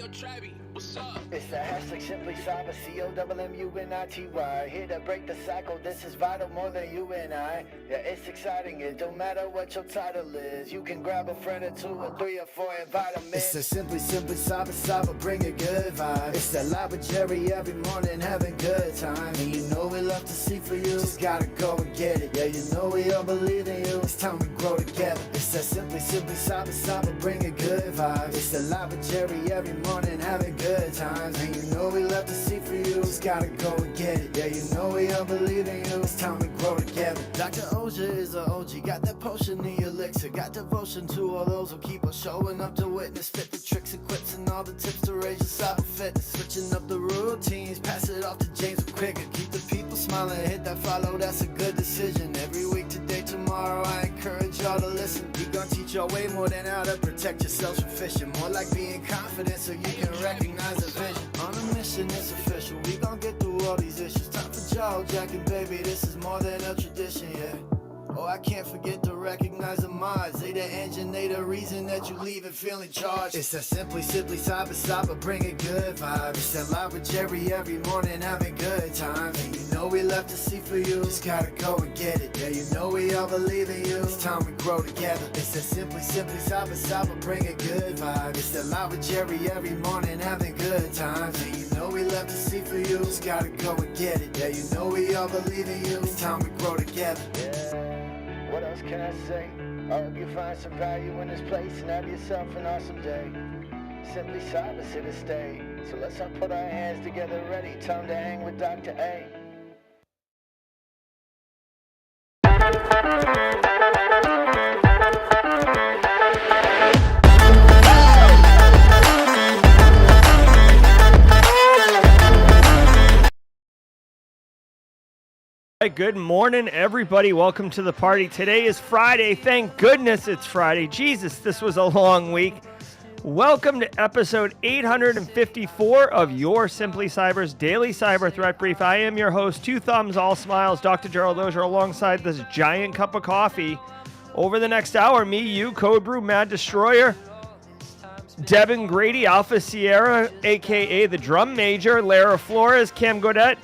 It's the hashtag Simply Cyber, COMMUNITY. Here to break the cycle, this is vital more than you and I. Yeah, it's exciting, it don't matter what your title is. You can grab a friend or two or three or four and vitamins. It's the Simply Cyber, bring a good vibe. It's the live with Jerry every morning, having good time. And you know we love to see for you, just gotta go and get it. Yeah, you know we all believe in you, it's time we grow together. It's the Simply Cyber, bring a good vibe. It's the live with Jerry every morning, having good times. And you know we love to see for you, just gotta go and get it. Yeah, you know we all believe in you, it's time we grow together. Dr. Auger is a OG, got that potion, the elixir. Got devotion to all those who keep us showing up to witness. Fit the tricks, equips, and all the tips to raise your cyber fitness. Switching up the routines, pass it off to James quicker. Keep the people smiling, hit that follow, that's a good decision. Every week, today, tomorrow, I encourage y'all to listen. We gon' teach y'all way more than how to protect yourselves from phishing. More like being confident so you can recognize the vision. On a mission, it's official, we gon' get through all these issues. Time for Jawjacking, baby, this is more than a tradition, yeah. Oh, I can't forget to recognize the mods. They the engine, they the reason that you leave and feeling charged. It's a Simply Cyber, bring a good vibe. It's that live with Jerry every morning, having good times. And you know we love to see for you, just gotta go and get it. Yeah, you know we all believe in you, it's time we grow together. It's a Simply Cyber, bring a good vibe. It's that live with Jerry every morning, having good times. And you know we love to see for you, just gotta go and get it. Yeah, you know we all believe in you, it's time we grow together. Yeah. What else can I say? I hope you find some value in this place and have yourself an awesome day. Simply Cyber's here to stay. So let's all put our hands together ready. Time to hang with Dr. A. Good morning, everybody. Welcome to the party. Today is Friday. Thank goodness it's Friday. Jesus, this was a long week. Welcome to episode 854 of your Simply Cyber's Daily Cyber Threat Brief. I am your host, two thumbs, all smiles, Dr. Gerald Auger, alongside this giant cup of coffee. Over the next hour, me, you, Code Brew, Mad Destroyer, Devin Grady, Alpha Sierra, a.k.a. the Drum Major, Lara Flores, Cam Godet,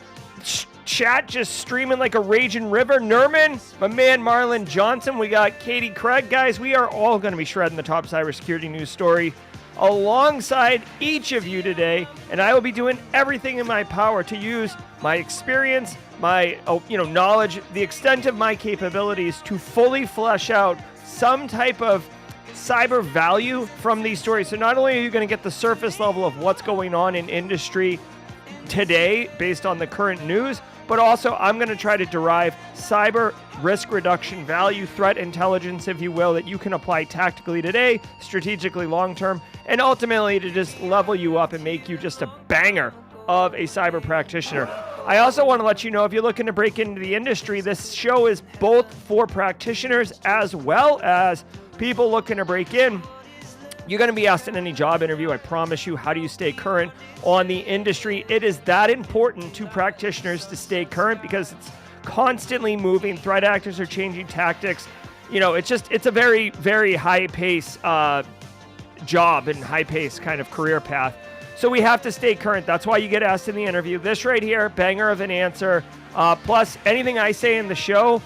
chat just streaming like a raging river. Nerman, my man Marlon Johnson. We got Katie Craig. Guys, we are all going to be shredding the top cybersecurity news story alongside each of you today, and I will be doing everything in my power to use my experience, my knowledge, the extent of my capabilities to fully flesh out some type of cyber value from these stories. So not only are you going to get the surface level of what's going on in industry today based on the current news, but also I'm going to try to derive cyber risk reduction value, threat intelligence, if you will, that you can apply tactically today, strategically long-term, and ultimately to just level you up and make you just a banger of a cyber practitioner. I also want to let you know, if you're looking to break into the industry, this show is both for practitioners as well as people looking to break in. You're going to be asked in any job interview, I promise you, how do you stay current on the industry? It is that important to practitioners to stay current because it's constantly moving. Threat actors are changing tactics. It's a very, very high pace job and high pace kind of career path. So we have to stay current. That's why you get asked in the interview. This right here, banger of an answer. Plus anything I say in the show,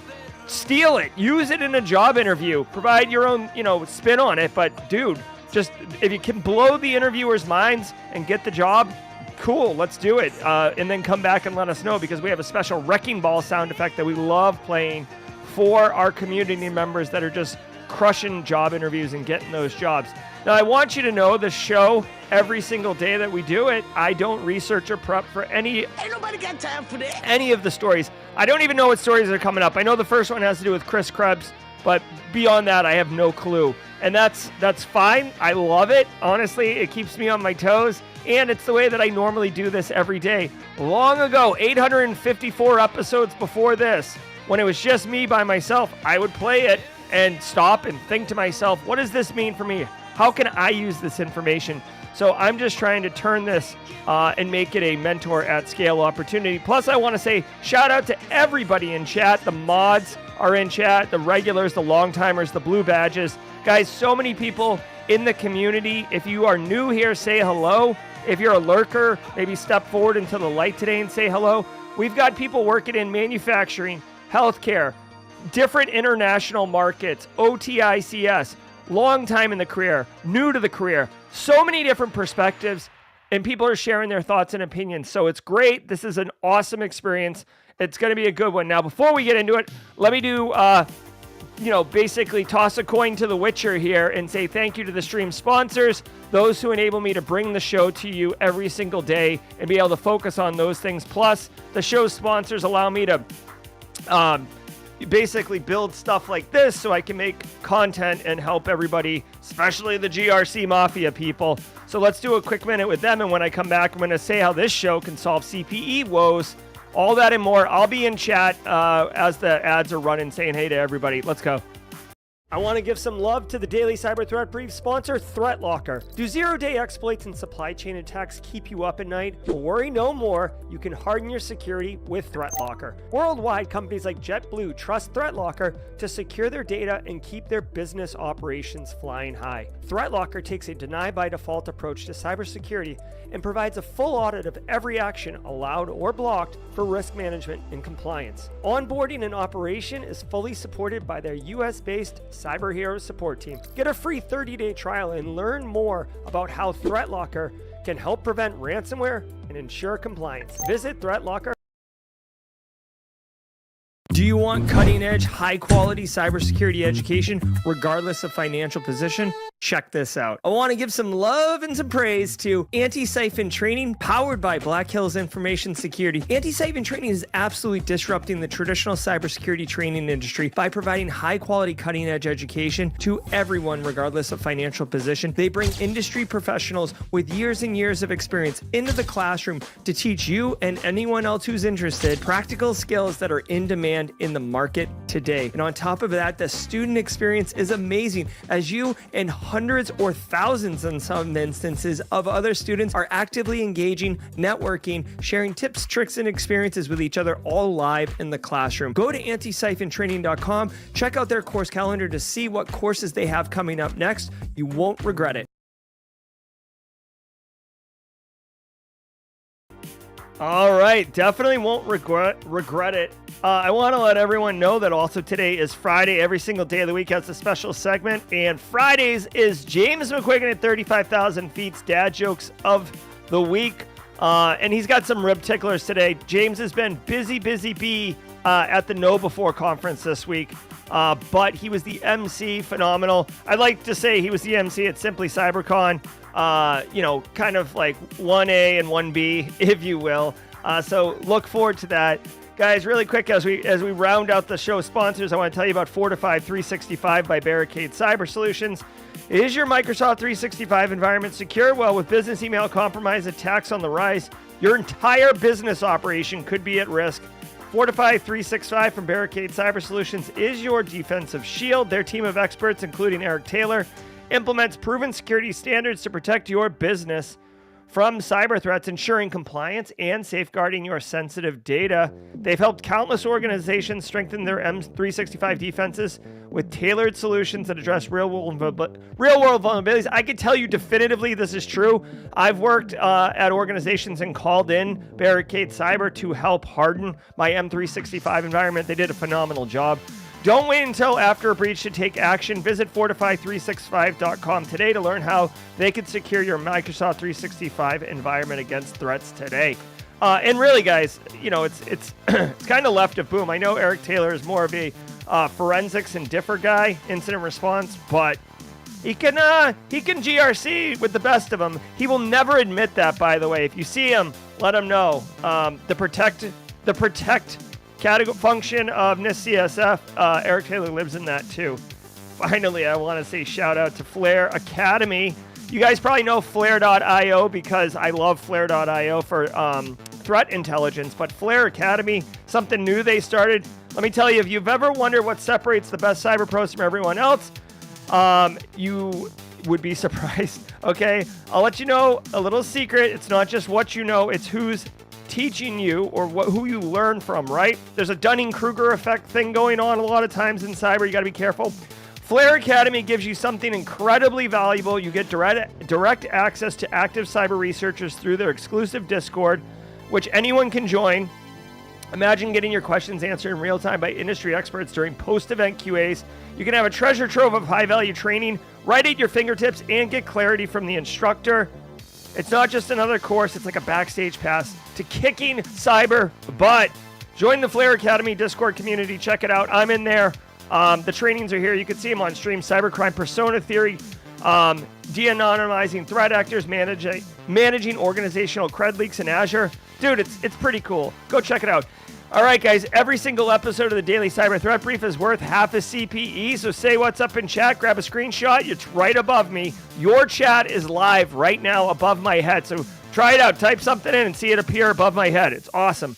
steal it. Use it in a job interview. Provide your own, spin on it. But dude, just if you can blow the interviewers' minds and get the job, cool, let's do it. And then come back and let us know, because we have a special wrecking ball sound effect that we love playing for our community members that are just crushing job interviews and getting those jobs. Now, I want you to know the show, every single day that we do it, I don't research or prep for ain't nobody got time for that. Any of the stories. I don't even know what stories are coming up. I know the first one has to do with Krebs, but beyond that, I have no clue. And that's fine. I love it. Honestly, it keeps me on my toes. And it's the way that I normally do this every day. Long ago, 854 episodes before this, when it was just me by myself, I would play it and stop and think to myself, what does this mean for me? How can I use this information? So I'm just trying to turn this and make it a mentor at scale opportunity. Plus, I want to say shout out to everybody in chat, the mods, are in chat, the regulars, the long timers, the blue badges. Guys, so many people in the community. If you are new here, say hello. If you're a lurker, maybe step forward into the light today and say hello. We've got people working in manufacturing, healthcare, different international markets, OTICS, long time in the career, new to the career, so many different perspectives, and people are sharing their thoughts and opinions. So it's great. This is an awesome experience. It's going to be a good one. Now, before we get into it, let me do, basically toss a coin to the Witcher here and say thank you to the stream sponsors, those who enable me to bring the show to you every single day and be able to focus on those things. Plus, the show sponsors allow me to basically build stuff like this so I can make content and help everybody, especially the GRC Mafia people. So let's do a quick minute with them, and when I come back, I'm going to say how this show can solve CPE woes. All that and more. I'll be in chat as the ads are running, saying hey to everybody. Let's go. I want to give some love to the daily cyber threat brief sponsor, ThreatLocker. Do zero-day exploits and supply chain attacks keep you up at night? Well, worry no more. You can harden your security with ThreatLocker. Worldwide, companies like JetBlue trust ThreatLocker to secure their data and keep their business operations flying high. ThreatLocker takes a deny-by-default approach to cybersecurity and provides a full audit of every action allowed or blocked for risk management and compliance. Onboarding and operation is fully supported by their US-based Cyber Heroes support team. Get a free 30-day trial and learn more about how ThreatLocker can help prevent ransomware and ensure compliance. Visit ThreatLocker. Do you want cutting-edge, high-quality cybersecurity education regardless of financial position? Check this out. I want to give some love and some praise to Antisyphon Training, powered by Black Hills Information Security. Antisyphon Training is absolutely disrupting the traditional cybersecurity training industry by providing high-quality, cutting-edge education to everyone regardless of financial position. They bring industry professionals with years and years of experience into the classroom to teach you and anyone else who's interested practical skills that are in demand in the market today. And on top of that, the student experience is amazing as you and hundreds or thousands in some instances of other students are actively engaging, networking, sharing tips, tricks, and experiences with each other, all live in the classroom. Go to antisyphontraining.com, check out their course calendar to see what courses they have coming up next. You won't regret it. All right, definitely won't regret it. I want to let everyone know that also today is Friday. Every single day of the week has a special segment, and Fridays is James McQuiggan at 35,000 Feet's Dad Jokes of the Week, and he's got some rib ticklers today. James has been busy bee at the Know Before conference this week, but he was the MC, phenomenal. I'd like to say he was the MC at Simply CyberCon. Kind of like 1A and 1B, if you will. So look forward to that. Guys, really quick, as we round out the show sponsors, I want to tell you about Fortified 365 by Barricade Cyber Solutions. Is your Microsoft 365 environment secure? Well, with business email compromise attacks on the rise, your entire business operation could be at risk. Fortified 365 from Barricade Cyber Solutions is your defensive shield. Their team of experts, including Eric Taylor, implements proven security standards to protect your business from cyber threats, ensuring compliance and safeguarding your sensitive data. They've helped countless organizations strengthen their M365 defenses with tailored solutions that address real-world vulnerabilities. I can tell you definitively this is true. I've worked at organizations and called in Barricade Cyber to help harden my M365 environment. They did a phenomenal job. Don't wait until after a breach to take action. Visit Fortify365.com today to learn how they can secure your Microsoft 365 environment against threats today. And really, guys, it's kind of left of boom. I know Eric Taylor is more of a forensics and differ guy, incident response, but he can GRC with the best of them. He will never admit that, by the way. If you see him, let him know. The protect category function of NIST CSF, Eric Taylor lives in that too. Finally, I want to say shout out to Flare Academy. You guys probably know Flare.io because I love Flare.io for threat intelligence, but Flare Academy, something new they started. Let me tell you, if you've ever wondered what separates the best cyber pros from everyone else, you would be surprised. Okay, I'll let you know a little secret. It's not just what you know, it's who's teaching you or who you learn from, right? There's a Dunning-Kruger effect thing going on a lot of times in cyber. You got to be careful. Flare Academy gives you something incredibly valuable. You get direct access to active cyber researchers through their exclusive Discord, which anyone can join. Imagine getting your questions answered in real time by industry experts during post-event QAs. You can have a treasure trove of high-value training right at your fingertips and get clarity from the instructor. It's not just another course, it's like a backstage pass to kicking cyber butt. Join the Flare Academy Discord community. Check it out. I'm in there. The trainings are here. You can see them on stream. Cybercrime, persona theory, de-anonymizing threat actors, managing organizational cred leaks in Azure. Dude, it's pretty cool. Go check it out. All right, guys, every single episode of the Daily Cyber Threat Brief is worth half a CPE, so say what's up in chat, grab a screenshot. It's right above me. Your chat is live right now above my head, so try it out. Type something in and see it appear above my head. It's awesome.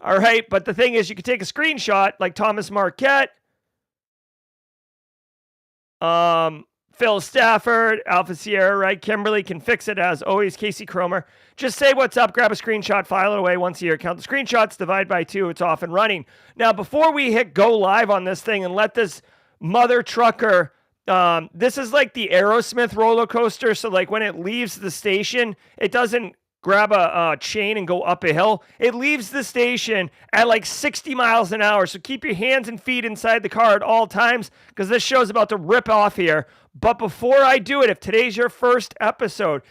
All right, but the thing is, you can take a screenshot like Thomas Marquette, Phil Stafford, Alpha Sierra, right? Kimberly can fix it as always. Casey Cromer. Just say what's up, grab a screenshot, file it away once a year. Count the screenshots, divide by 2, it's off and running. Now, before we hit go live on this thing and let this mother trucker, this is like the Aerosmith roller coaster. So like when it leaves the station, it doesn't grab a chain and go up a hill. It leaves the station at like 60 miles an hour. So keep your hands and feet inside the car at all times because this show's about to rip off here. But before I do it, if today's your first episode,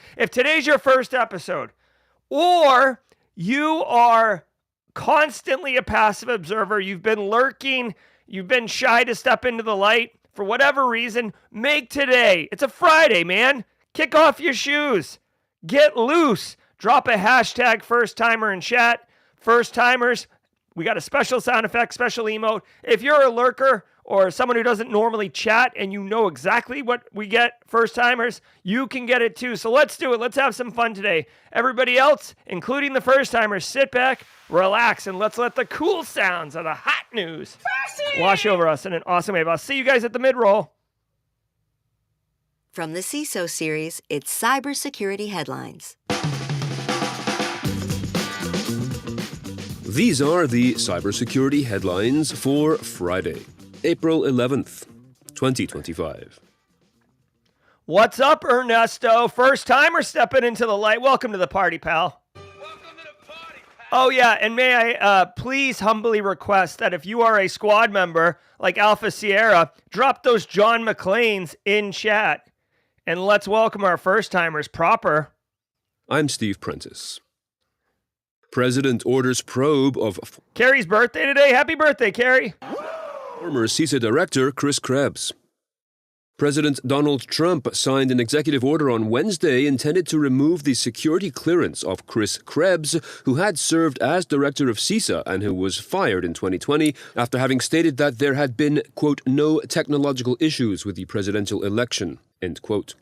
or you are constantly a passive observer, you've been lurking, you've been shy to step into the light, for whatever reason, make today. It's a Friday, man. Kick off your shoes. Get loose. Drop a hashtag first timer in chat. First timers, we got a special sound effect, special emote. If you're a lurker or someone who doesn't normally chat and you know exactly what we get, first timers, you can get it too. So let's do it. Let's have some fun today. Everybody else, including the first timers, sit back, relax, and let's let the cool sounds of the hot news wash over us in an awesome way. I'll see you guys at the mid-roll. From the CISO series, it's cybersecurity headlines. These are the cybersecurity headlines for Friday, April 11th, 2025. What's up, Ernesto? First timer stepping into the light. Welcome to the party, pal. Oh, yeah, and may I please humbly request that if you are a squad member like Alpha Sierra, drop those John McClanes in chat. And let's welcome our first timers proper. I'm Steve Prentice. President orders probe of Carrie's birthday today. Happy birthday, Carrie. former CISA director Chris Krebs. President Donald Trump signed an executive order on Wednesday intended to remove the security clearance of Chris Krebs, who had served as director of CISA and who was fired in 2020 after having stated that there had been, quote, no technological issues with the presidential election, end quote.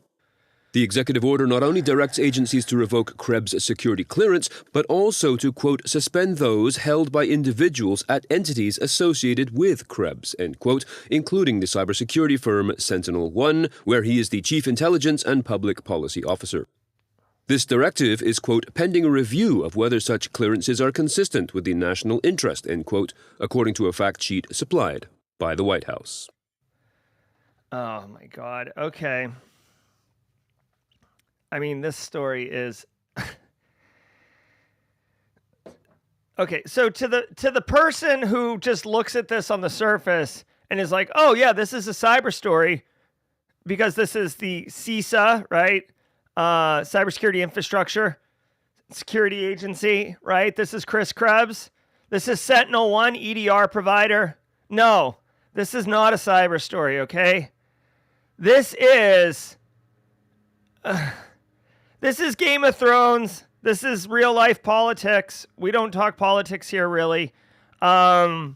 The executive order not only directs agencies to revoke Krebs' security clearance, but also to, quote, suspend those held by individuals at entities associated with Krebs, end quote, including the cybersecurity firm SentinelOne, where he is the chief intelligence and public policy officer. This directive is, quote, pending a review of whether such clearances are consistent with the national interest, end quote, according to a fact sheet supplied by the White House. Oh, my God. Okay. I mean, this story is okay. So to the person who just looks at this on the surface and is like, "Oh yeah, this is a cyber story," because this is the CISA, right? Cybersecurity Infrastructure Security Agency, right? This is Chris Krebs. This is SentinelOne EDR provider. No, this is not a cyber story. Okay, this is. This is Game of Thrones. This is real life politics. We don't talk politics here, really. I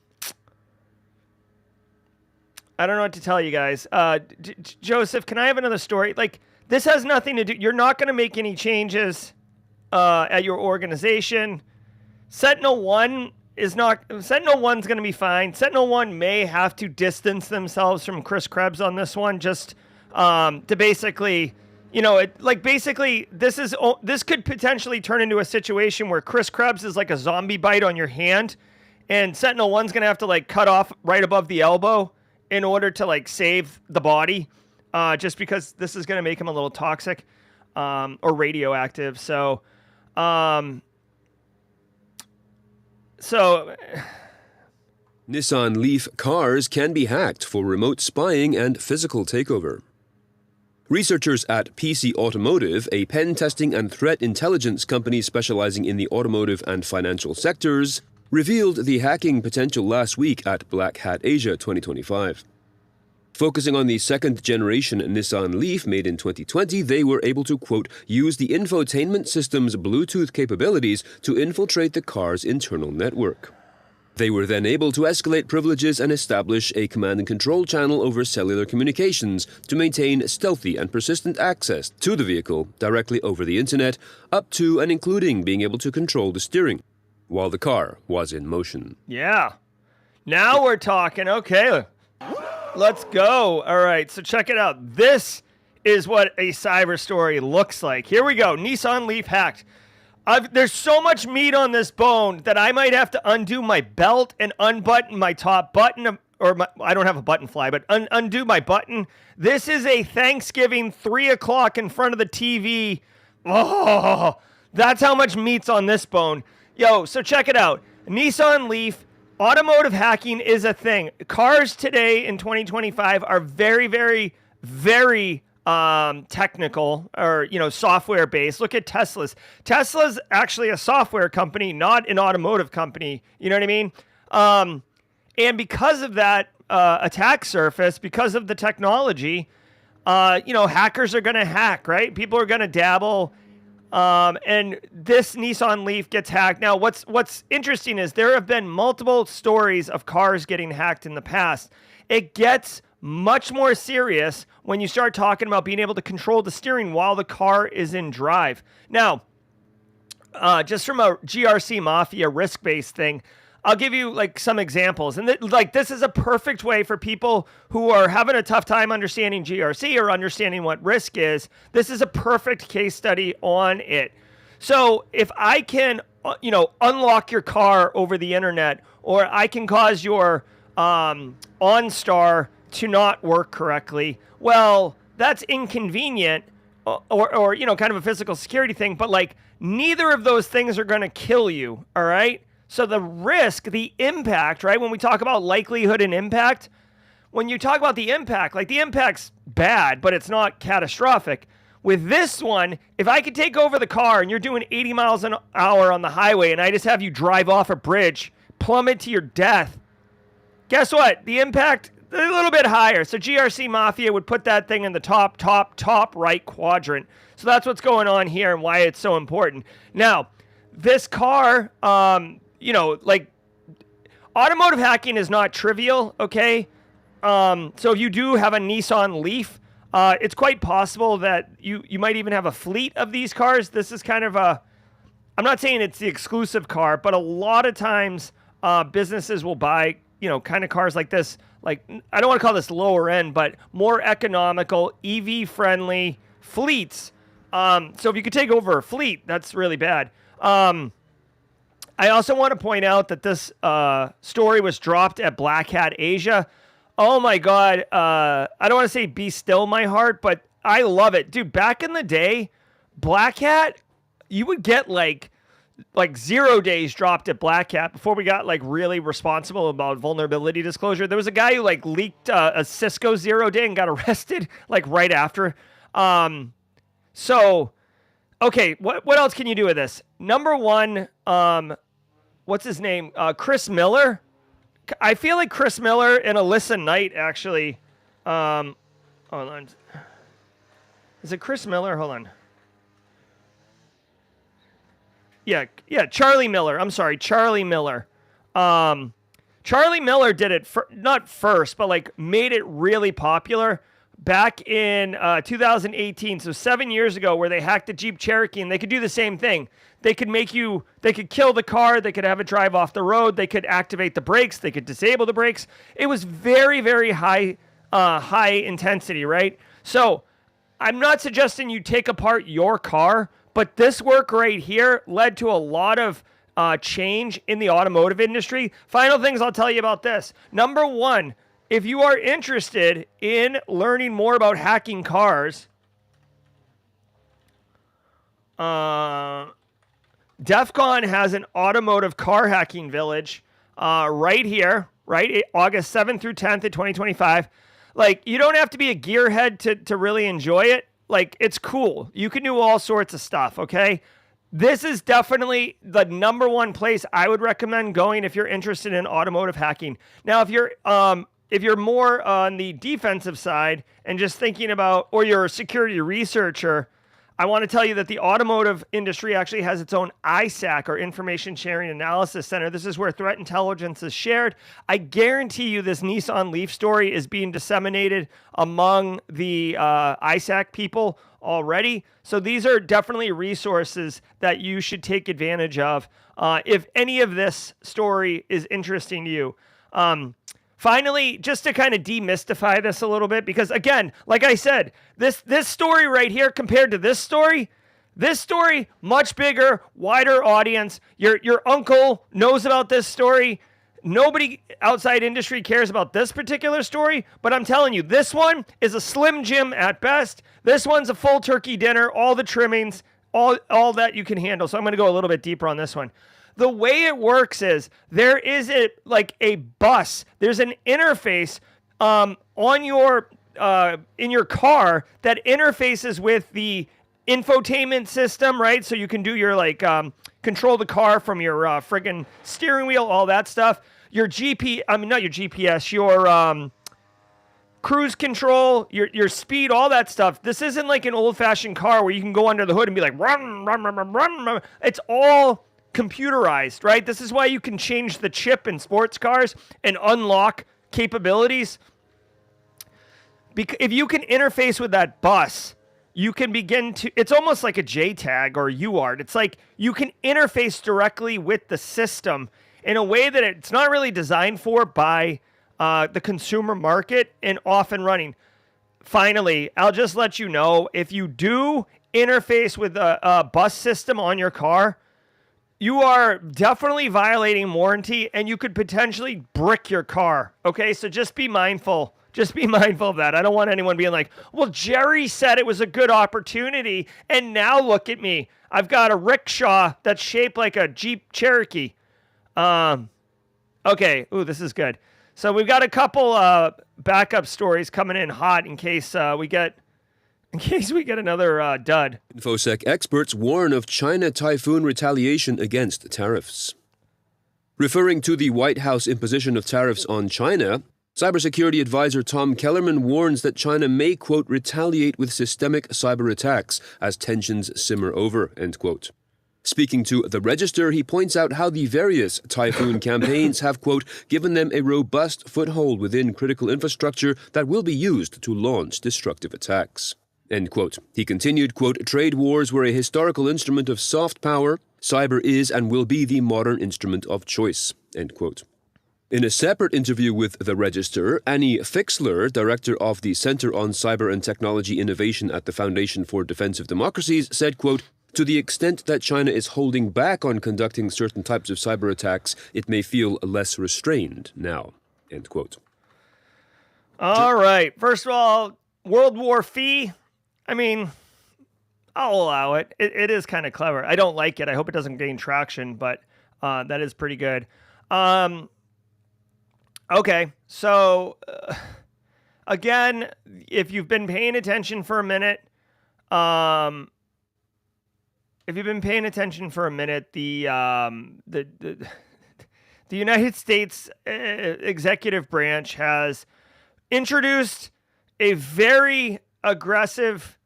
don't know what to tell you guys. Joseph, can I have another story? Like, this has nothing to do. You're not going to make any changes at your organization. SentinelOne is not. SentinelOne's going to be fine. SentinelOne may have to distance themselves from Chris Krebs on this one, just to basically, You know, basically this could potentially turn into a situation where Chris Krebs is like a zombie bite on your hand, and Sentinel-1's going to have to like cut off right above the elbow in order to like save the body, just because this is going to make him a little toxic or radioactive. So Nissan Leaf cars can be hacked for remote spying and physical takeover. Researchers at PC Automotive, a pen testing and threat intelligence company specializing in the automotive and financial sectors, revealed the hacking potential last week at Black Hat Asia 2025. Focusing on the second-generation Nissan Leaf made in 2020, they were able to, quote, use the infotainment system's Bluetooth capabilities to infiltrate the car's internal network. They were then able to escalate privileges and establish a command and control channel over cellular communications to maintain stealthy and persistent access to the vehicle directly over the internet, up to and including being able to control the steering while the car was in motion. Yeah. Now we're talking. Okay. Let's go. All right. So check it out. This is what a cyber story looks like. Here we go. Nissan Leaf hacked. There's so much meat on this bone that I might have to undo my belt and unbutton my top button, I don't have a button fly, but undo my button. This is a Thanksgiving 3 o'clock in front of the TV. Oh, that's how much meat's on this bone. Yo, so check it out. Nissan Leaf, automotive hacking is a thing. Cars today in 2025 are very, very, very technical or, software based. Look at Tesla's actually a software company, not an automotive company. You know what I mean? And because of that attack surface, because of the technology, hackers are going to hack, right? People are going to dabble. And this Nissan Leaf gets hacked. Now, what's interesting is there have been multiple stories of cars getting hacked in the past. It gets much more serious when you start talking about being able to control the steering while the car is in drive. Now, just from a GRC Mafia risk-based thing, I'll give you like some examples. And this is a perfect way for people who are having a tough time understanding GRC or understanding what risk is. This is a perfect case study on it. So if I can, unlock your car over the internet, or I can cause your OnStar to not work correctly, well, that's inconvenient or kind of a physical security thing, but like neither of those things are going to kill you, all right? So the risk, the impact, right? When we talk about likelihood and impact, when you talk about the impact, like the impact's bad, but it's not catastrophic. With this one, if I could take over the car and you're doing 80 miles an hour on the highway and I just have you drive off a bridge, plummet to your death, guess what? The impact, a little bit higher. So GRC Mafia would put that thing in the top right quadrant. So that's what's going on here and why it's so important. Now, this car, automotive hacking is not trivial, okay? So if you do have a Nissan Leaf, it's quite possible that you might even have a fleet of these cars. This is kind of I'm not saying it's the exclusive car, but a lot of times businesses will buy, kind of cars like this. Like, I don't want to call this lower end, but more economical, EV-friendly fleets. So if you could take over a fleet, that's really bad. I also want to point out that this story was dropped at Black Hat Asia. Oh my God. I don't want to say be still my heart, but I love it. Dude, back in the day, Black Hat, you would get like 0 days dropped at Black Hat before we got like really responsible about vulnerability disclosure. There was a guy who like leaked a Cisco 0 day and got arrested like right after. So, okay, what else can you do with this? Number one, what's his name? Chris Miller. I feel like Chris Miller and Alyssa Knight actually. Hold on. Is it Chris Miller? Hold on. Yeah, Charlie Miller. I'm sorry, Charlie Miller. Charlie Miller did it not first, but like made it really popular back in 2018, so 7 years ago, where they hacked the Jeep Cherokee, and they could do the same thing. They could kill the car, they could have it drive off the road, they could activate the brakes, they could disable the brakes. It was very, very high intensity, right? So I'm not suggesting you take apart your car, but this work right here led to a lot of change in the automotive industry. Final things I'll tell you about this. Number one, if you are interested in learning more about hacking cars, DEF CON has an automotive car hacking village right here, right? August 7th through 10th of 2025. Like, you don't have to be a gearhead to really enjoy it. Like, it's cool. You can do all sorts of stuff, okay? This is definitely the number one place I would recommend going if you're interested in automotive hacking. Now, if you're more on the defensive side and just thinking about, or you're a security researcher, I want to tell you that the automotive industry actually has its own ISAC, or Information Sharing Analysis Center. This is where threat intelligence is shared. I guarantee you this Nissan Leaf story is being disseminated among the ISAC people already. So these are definitely resources that you should take advantage of if any of this story is interesting to you. Finally, just to kind of demystify this a little bit, because again, like I said, this story right here compared to this story, much bigger, wider audience. Your uncle knows about this story. Nobody outside industry cares about this particular story, but I'm telling you, this one is a Slim Jim at best. This one's a full turkey dinner, all the trimmings, all that you can handle. So I'm going to go a little bit deeper on this one. The way it works is there is a bus. There's an interface on your in your car that interfaces with the infotainment system, right? So you can do your control the car from your friggin' steering wheel, all that stuff. Your not your GPS, your cruise control, your speed, all that stuff. This isn't like an old-fashioned car where you can go under the hood and be like, run, run, run, run, run, run. It's all computerized, right? This is why you can change the chip in sports cars and unlock capabilities. Because if you can interface with that bus, you can begin to, it's almost like a JTAG or UART. It's like you can interface directly with the system in a way that it's not really designed for by the consumer market and off and running. Finally, I'll just let you know, if you do interface with a bus system on your car, you are definitely violating warranty and you could potentially brick your car. Okay, so just be mindful. Just be mindful of that. I don't want anyone being like, well, Jerry said it was a good opportunity, and now look at me. I've got a rickshaw that's shaped like a Jeep Cherokee. Okay, ooh, this is good. So we've got a couple backup stories coming in hot in case we get another dud. InfoSec experts warn of China typhoon retaliation against tariffs. Referring to the White House imposition of tariffs on China, cybersecurity advisor Tom Kellerman warns that China may, quote, retaliate with systemic cyber attacks as tensions simmer over, end quote. Speaking to The Register, he points out how the various typhoon campaigns have, quote, given them a robust foothold within critical infrastructure that will be used to launch destructive attacks. End quote. He continued, quote, trade wars were a historical instrument of soft power. Cyber is and will be the modern instrument of choice, end quote. In a separate interview with The Register, Annie Fixler, director of the Center on Cyber and Technology Innovation at the Foundation for Defensive Democracies, said, quote, to the extent that China is holding back on conducting certain types of cyber attacks, it may feel less restrained now, end quote. All right. First of all, World War fee. I mean, I'll allow it. It is kind of clever. I don't like it. I hope it doesn't gain traction, but that is pretty good. Okay, so again, if you've been paying attention for a minute, the United States executive branch has introduced a very aggressive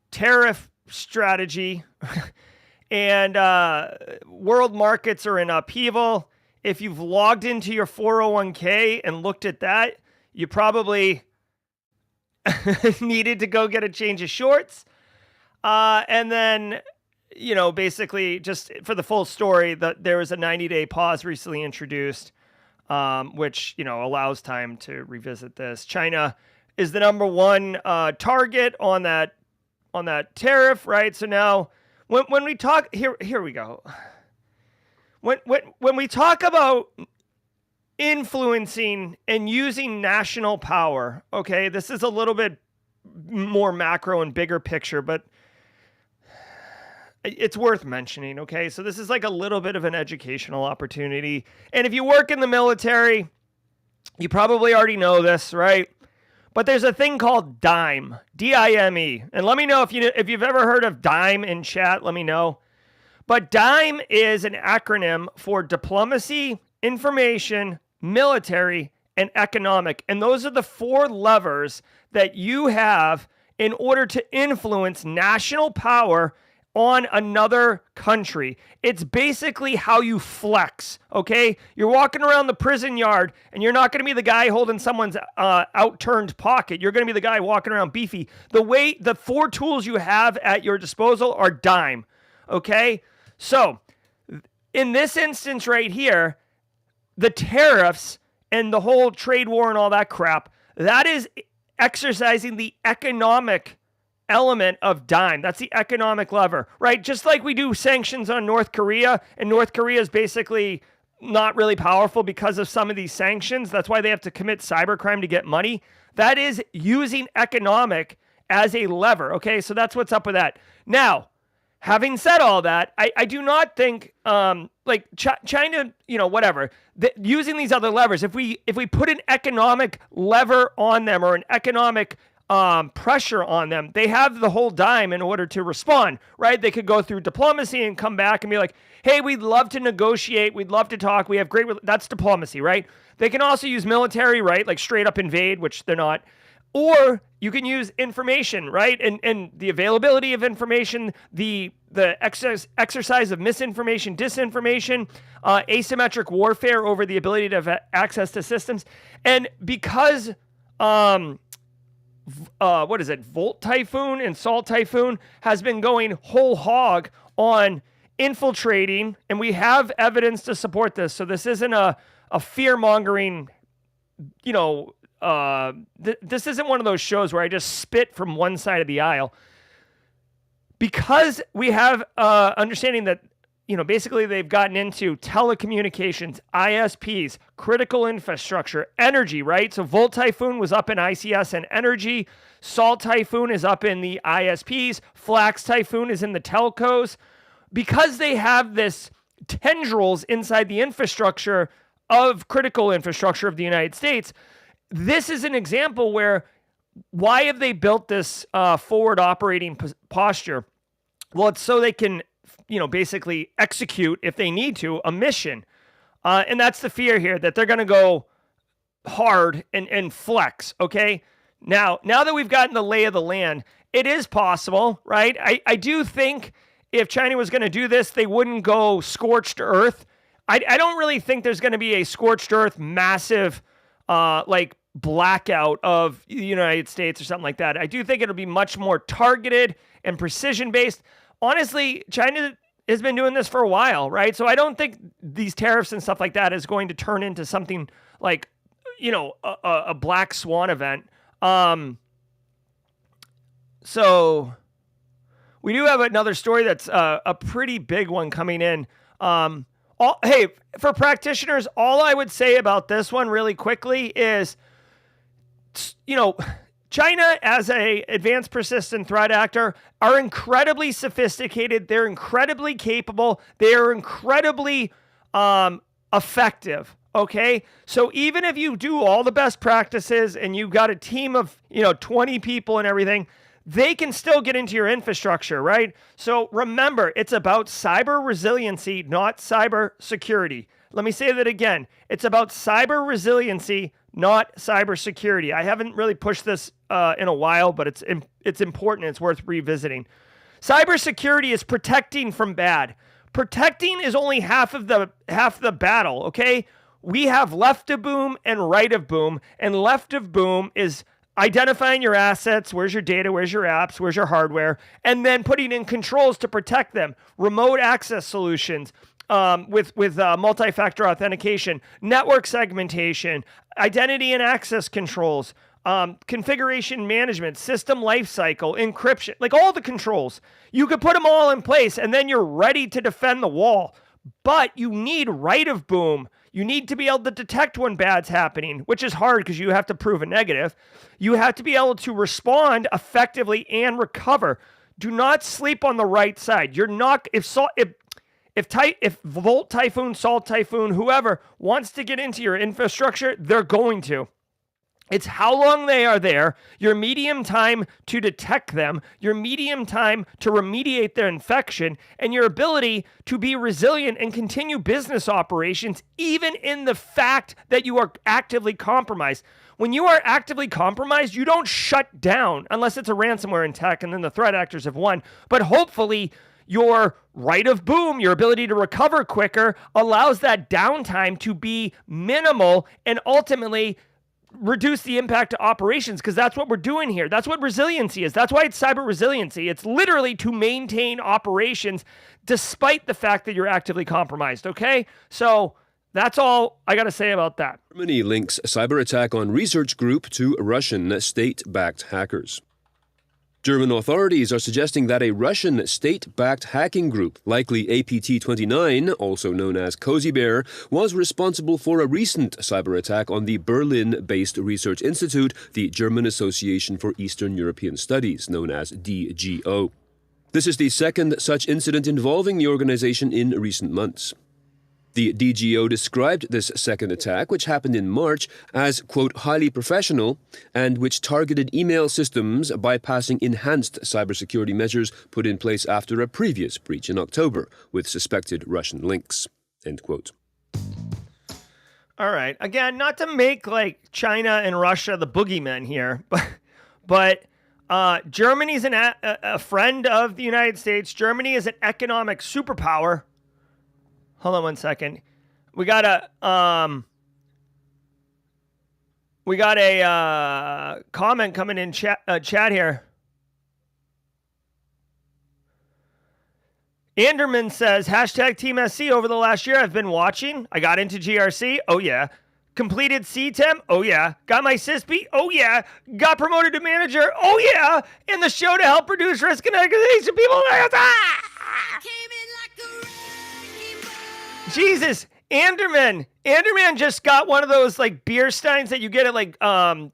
tariff strategy, and world markets are in upheaval. If you've logged into your 401k and looked at that, you probably needed to go get a change of shorts. And then, basically just for the full story, there was a 90-day pause recently introduced, which, allows time to revisit this. China is the number one target on that tariff, right? So now when we talk here we go. When we talk about influencing and using national power, okay, this is a little bit more macro and bigger picture, but it's worth mentioning, okay? So this is like a little bit of an educational opportunity. And if you work in the military, you probably already know this, right? But there's a thing called DIME, D-I-M-E. And let me know if you've ever heard of DIME in chat, let me know. But DIME is an acronym for diplomacy, information, military, and economic. And those are the 4 levers that you have in order to influence national power on another country. It's basically how you flex, okay? You're walking around the prison yard, and you're not going to be the guy holding someone's outturned pocket. You're going to be the guy walking around beefy. The 4 tools you have at your disposal are DIME, okay? So, in this instance right here, the tariffs and the whole trade war and all that crap, that is exercising the economic element of DIME. That's the economic lever, right? Just like we do sanctions on North Korea, and North Korea is basically not really powerful because of some of these sanctions. That's why they have to commit cybercrime to get money. That is using economic as a lever, okay? So that's what's up with that. Now, having said all that, I do not think like China, whatever, using these other levers, if we put an economic lever on them or an economic pressure on them, they have the whole DIME in order to respond, right? They could go through diplomacy and come back and be like, hey, we'd love to negotiate. We'd love to talk. We have that's diplomacy, right? They can also use military, right? Like straight up invade, which they're not. Or you can use information, right? And the availability of information, the exercise of misinformation, disinformation, asymmetric warfare over the ability to have access to systems. And because Volt Typhoon and Salt Typhoon has been going whole hog on infiltrating, and we have evidence to support this. So this isn't a fear-mongering, this isn't one of those shows where I just spit from one side of the aisle. Because we have understanding that, basically they've gotten into telecommunications, ISPs, critical infrastructure, energy, right? So Volt Typhoon was up in ICS and energy. Salt Typhoon is up in the ISPs. Flax Typhoon is in the telcos. Because they have this tendrils inside the infrastructure of critical infrastructure of the United States, this is an example where why have they built this forward operating posture? Well, it's so they can basically execute, if they need to, a mission. And that's the fear here, that they're going to go hard and flex, okay? Now that we've gotten the lay of the land, it is possible, right? I do think if China was going to do this, they wouldn't go scorched earth. I don't really think there's going to be a scorched earth massive, blackout of the United States or something like that. I do think it'll be much more targeted and precision-based. Honestly, China has been doing this for a while, right? So I don't think these tariffs and stuff like that is going to turn into something like, a black swan event. So we do have another story that's a pretty big one coming in. Hey, for practitioners, all I would say about this one really quickly is, China, as a advanced persistent threat actor, are incredibly sophisticated. They're incredibly capable. They are incredibly effective. Okay, so even if you do all the best practices and you've got a team of 20 people and everything, they can still get into your infrastructure, right? So remember, it's about cyber resiliency, not cyber security. Let me say that again. It's about cyber resiliency, not cybersecurity. I haven't really pushed this in a while, but it's important. It's worth revisiting. Cybersecurity is protecting from bad. Protecting is only half the battle. Okay, we have left of boom and right of boom, and left of boom is identifying your assets. Where's your data? Where's your apps? Where's your hardware? And then putting in controls to protect them. Remote access solutions. With multi-factor authentication, network segmentation, identity and access controls, configuration management, system lifecycle, encryption, like all the controls. You could put them all in place and then you're ready to defend the wall. But you need right of boom. You need to be able to detect when bad's happening, which is hard because you have to prove a negative. You have to be able to respond effectively and recover. Do not sleep on the right side. You're not, if Volt Typhoon, Salt Typhoon, whoever wants to get into your infrastructure, they're going to. It's how long they are there, your medium time to detect them, your medium time to remediate their infection, and your ability to be resilient and continue business operations, even in the fact that you are actively compromised. When you are actively compromised, you don't shut down unless it's a ransomware attack and then the threat actors have won. But hopefully, your right of boom, your ability to recover quicker, allows that downtime to be minimal and ultimately reduce the impact to operations, because that's what we're doing here. That's what resiliency is. That's why it's cyber resiliency. It's literally to maintain operations despite the fact that you're actively compromised, okay? So that's all I got to say about that. Germany links cyber attack on research group to Russian state-backed hackers. German authorities are suggesting that a Russian state-backed hacking group, likely APT-29, also known as Cozy Bear, was responsible for a recent cyber attack on the Berlin-based research institute, the German Association for Eastern European Studies, known as DGO. This is the second such incident involving the organization in recent months. The DGO described this second attack, which happened in March, as, quote, highly professional, and which targeted email systems bypassing enhanced cybersecurity measures put in place after a previous breach in October with suspected Russian links, end quote. All right. Again, not to make like China and Russia the boogeymen here, but Germany's a friend of the United States. Germany is an economic superpower. Hold on one second. We got a comment coming in chat here. Anderman says, hashtag Team SC over the last year I've been watching. I got into GRC. Oh, yeah. Completed CTEM. Oh, yeah. Got my CISP. Oh, yeah. Got promoted to manager. Oh, yeah. In the show to help reduce risk and aggregation people. Jesus, Anderman just got one of those like beer steins that you get at like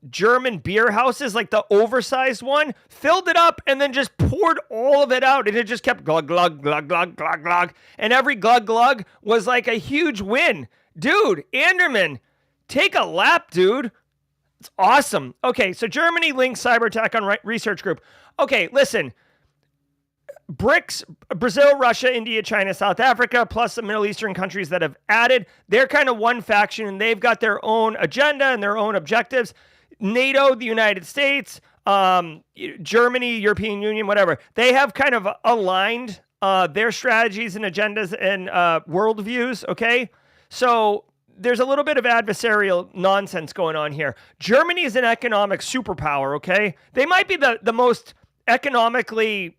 German beer houses, like the oversized one, filled it up and then just poured all of it out, and it just kept glug, glug, glug, glug, glug, glug, and every glug, glug was like a huge win. Dude, Anderman, take a lap, dude. It's awesome. Okay, so Germany links cyber attack on research group. Okay, listen. BRICS, Brazil, Russia, India, China, South Africa, plus the Middle Eastern countries that have added. They're kind of one faction, and they've got their own agenda and their own objectives. NATO, the United States, Germany, European Union, whatever. They have kind of aligned their strategies and agendas and worldviews, okay? So there's a little bit of adversarial nonsense going on here. Germany is an economic superpower, okay? They might be the most economically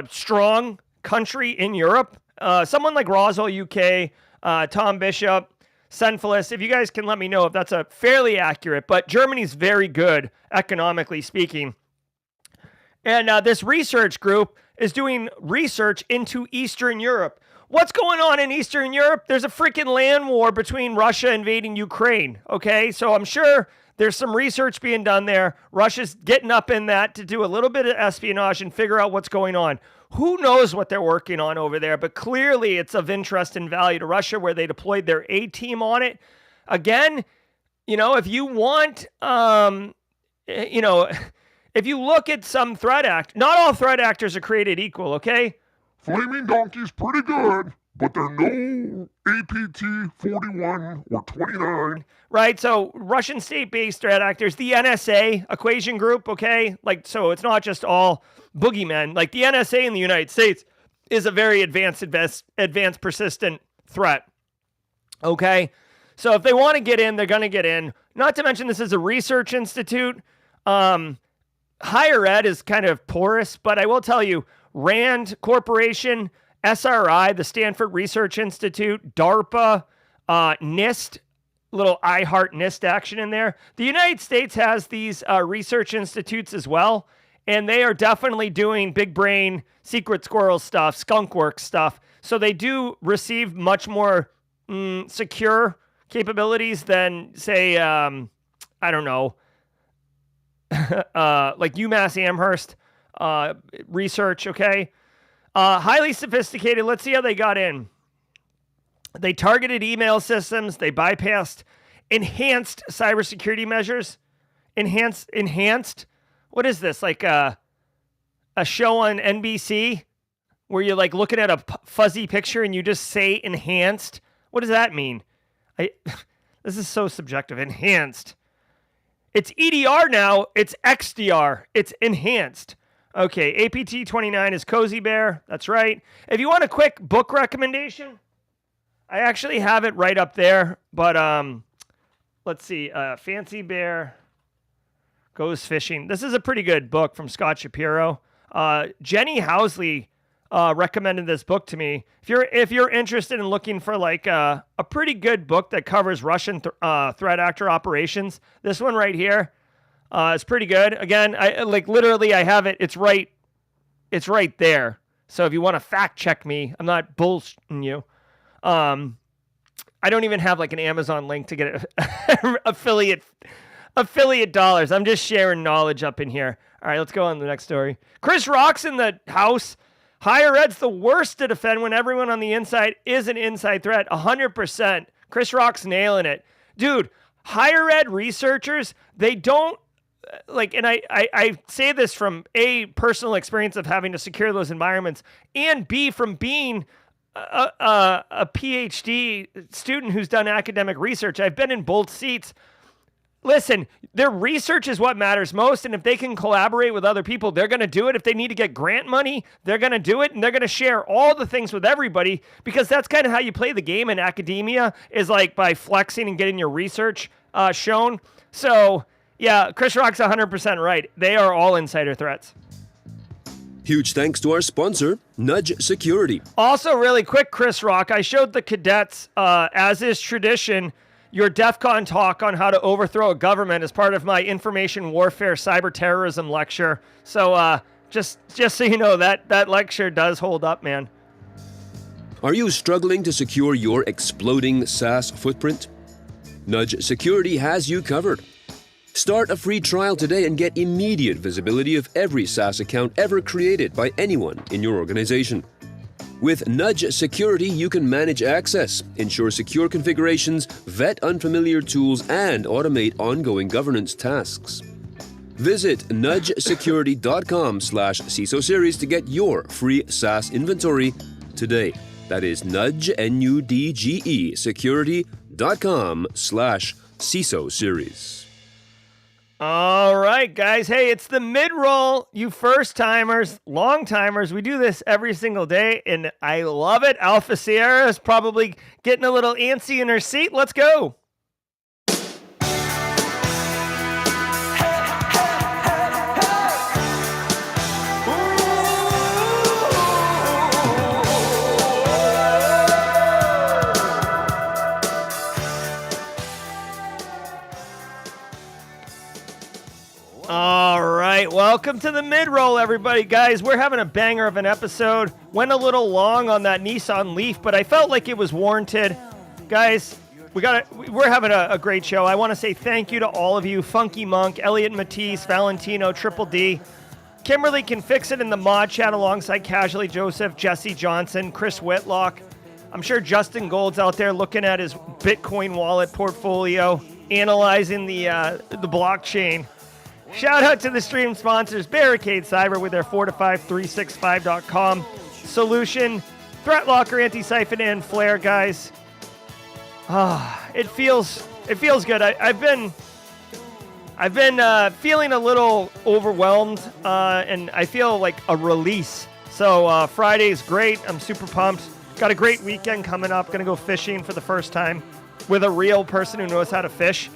strong country in Europe. Someone like Roswell, UK, Tom Bishop, Senflis, if you guys can let me know if that's a fairly accurate, but Germany's very good economically speaking. And this research group is doing research into Eastern Europe. What's going on in Eastern Europe? There's a freaking land war between Russia invading Ukraine, okay? So I'm sure there's some research being done there. Russia's getting up in that to do a little bit of espionage and figure out what's going on. Who knows what they're working on over there, but clearly it's of interest and value to Russia, where they deployed their A-team on it. Again, if you want, if you look at some threat act, not all threat actors are created equal, okay? Flaming Donkey's pretty good, but they're no APT-41 or 29. Right, so Russian state-based threat actors, the NSA equation group, okay? Like, so it's not just all boogeymen. Like, the NSA in the United States is a very advanced persistent threat, okay? So if they want to get in, they're going to get in. Not to mention this is a research institute. Higher ed is kind of porous, but I will tell you, RAND Corporation, SRI, the Stanford Research Institute, DARPA, NIST, little I Heart NIST action in there. The United States has these research institutes as well, and they are definitely doing big brain, secret squirrel stuff, skunkworks stuff. So they do receive much more secure capabilities than, say, I don't know, like UMass Amherst research, okay? Highly sophisticated. Let's see how they got in. They targeted email systems. They bypassed enhanced cybersecurity measures. Enhanced? What is this? Like a show on NBC where you're like looking at a fuzzy picture and you just say enhanced? What does that mean? This is so subjective. Enhanced. It's EDR now. It's XDR. It's enhanced. Okay, APT 29 is Cozy Bear. That's right. If you want a quick book recommendation, I actually have it right up there. But let's see. Fancy Bear Goes Fishing. This is a pretty good book from Scott Shapiro. Jenny Housley recommended this book to me. If you're interested in looking for like a pretty good book that covers Russian threat actor operations, this one right here is pretty good. Again, I have it. It's right there. So if you want to fact check me, I'm not bullshitting you. I don't even have like an Amazon link to get affiliate dollars. I'm just sharing knowledge up in here. All right, let's go on to the next story. Chris Rock's in the house. Higher ed's the worst to defend when everyone on the inside is an inside threat. 100%. Chris Rock's nailing it. Dude, higher ed researchers, they don't, like, and I say this from A, personal experience of having to secure those environments, and B, from being a PhD student who's done academic research. I've been in both seats. Listen, their research is what matters most, and if they can collaborate with other people, they're going to do it. If they need to get grant money, they're going to do it, and they're going to share all the things with everybody, because that's kind of how you play the game in academia, is like by flexing and getting your research shown. So, yeah, Chris Rock's 100% right. They are all insider threats. Huge thanks to our sponsor, Nudge Security. Also, really quick, Chris Rock, I showed the cadets, as is tradition, your DEF CON talk on how to overthrow a government as part of my information warfare cyber terrorism lecture. So just so you know, that lecture does hold up, man. Are you struggling to secure your exploding SaaS footprint? Nudge Security has you covered. Start a free trial today and get immediate visibility of every SaaS account ever created by anyone in your organization. With Nudge Security, you can manage access, ensure secure configurations, vet unfamiliar tools, and automate ongoing governance tasks. Visit nudgesecurity.com/CISO series to get your free SaaS inventory today. That is nudge, N-U-D-G-E, security.com/CISO series. All right, guys. Hey, it's the mid-roll. You first-timers, long-timers, we do this every single day, and I love it. Alpha Sierra is probably getting a little antsy in her seat. Let's go. All right, welcome to the mid-roll, everybody. Guys, we're having a banger of an episode. Went a little long on that Nissan Leaf, but I felt like it was warranted. Guys, we're having a great show. I want to say thank you to all of you. Funky Monk, Elliot Matisse, Valentino, Triple D. Kimberly can fix it in the mod chat alongside Casually Joseph, Jesse Johnson, Chris Whitlock. I'm sure Justin Gold's out there looking at his Bitcoin wallet portfolio, analyzing the blockchain. Shout out to the stream sponsors, Barricade Cyber with their 4to5365.com solution, Threat Locker, Antisyphon, and Flare, guys. It feels good. I've been feeling a little overwhelmed, and I feel like a release. So Friday's great. I'm super pumped. Got a great weekend coming up. Gonna go fishing for the first time with a real person who knows how to fish.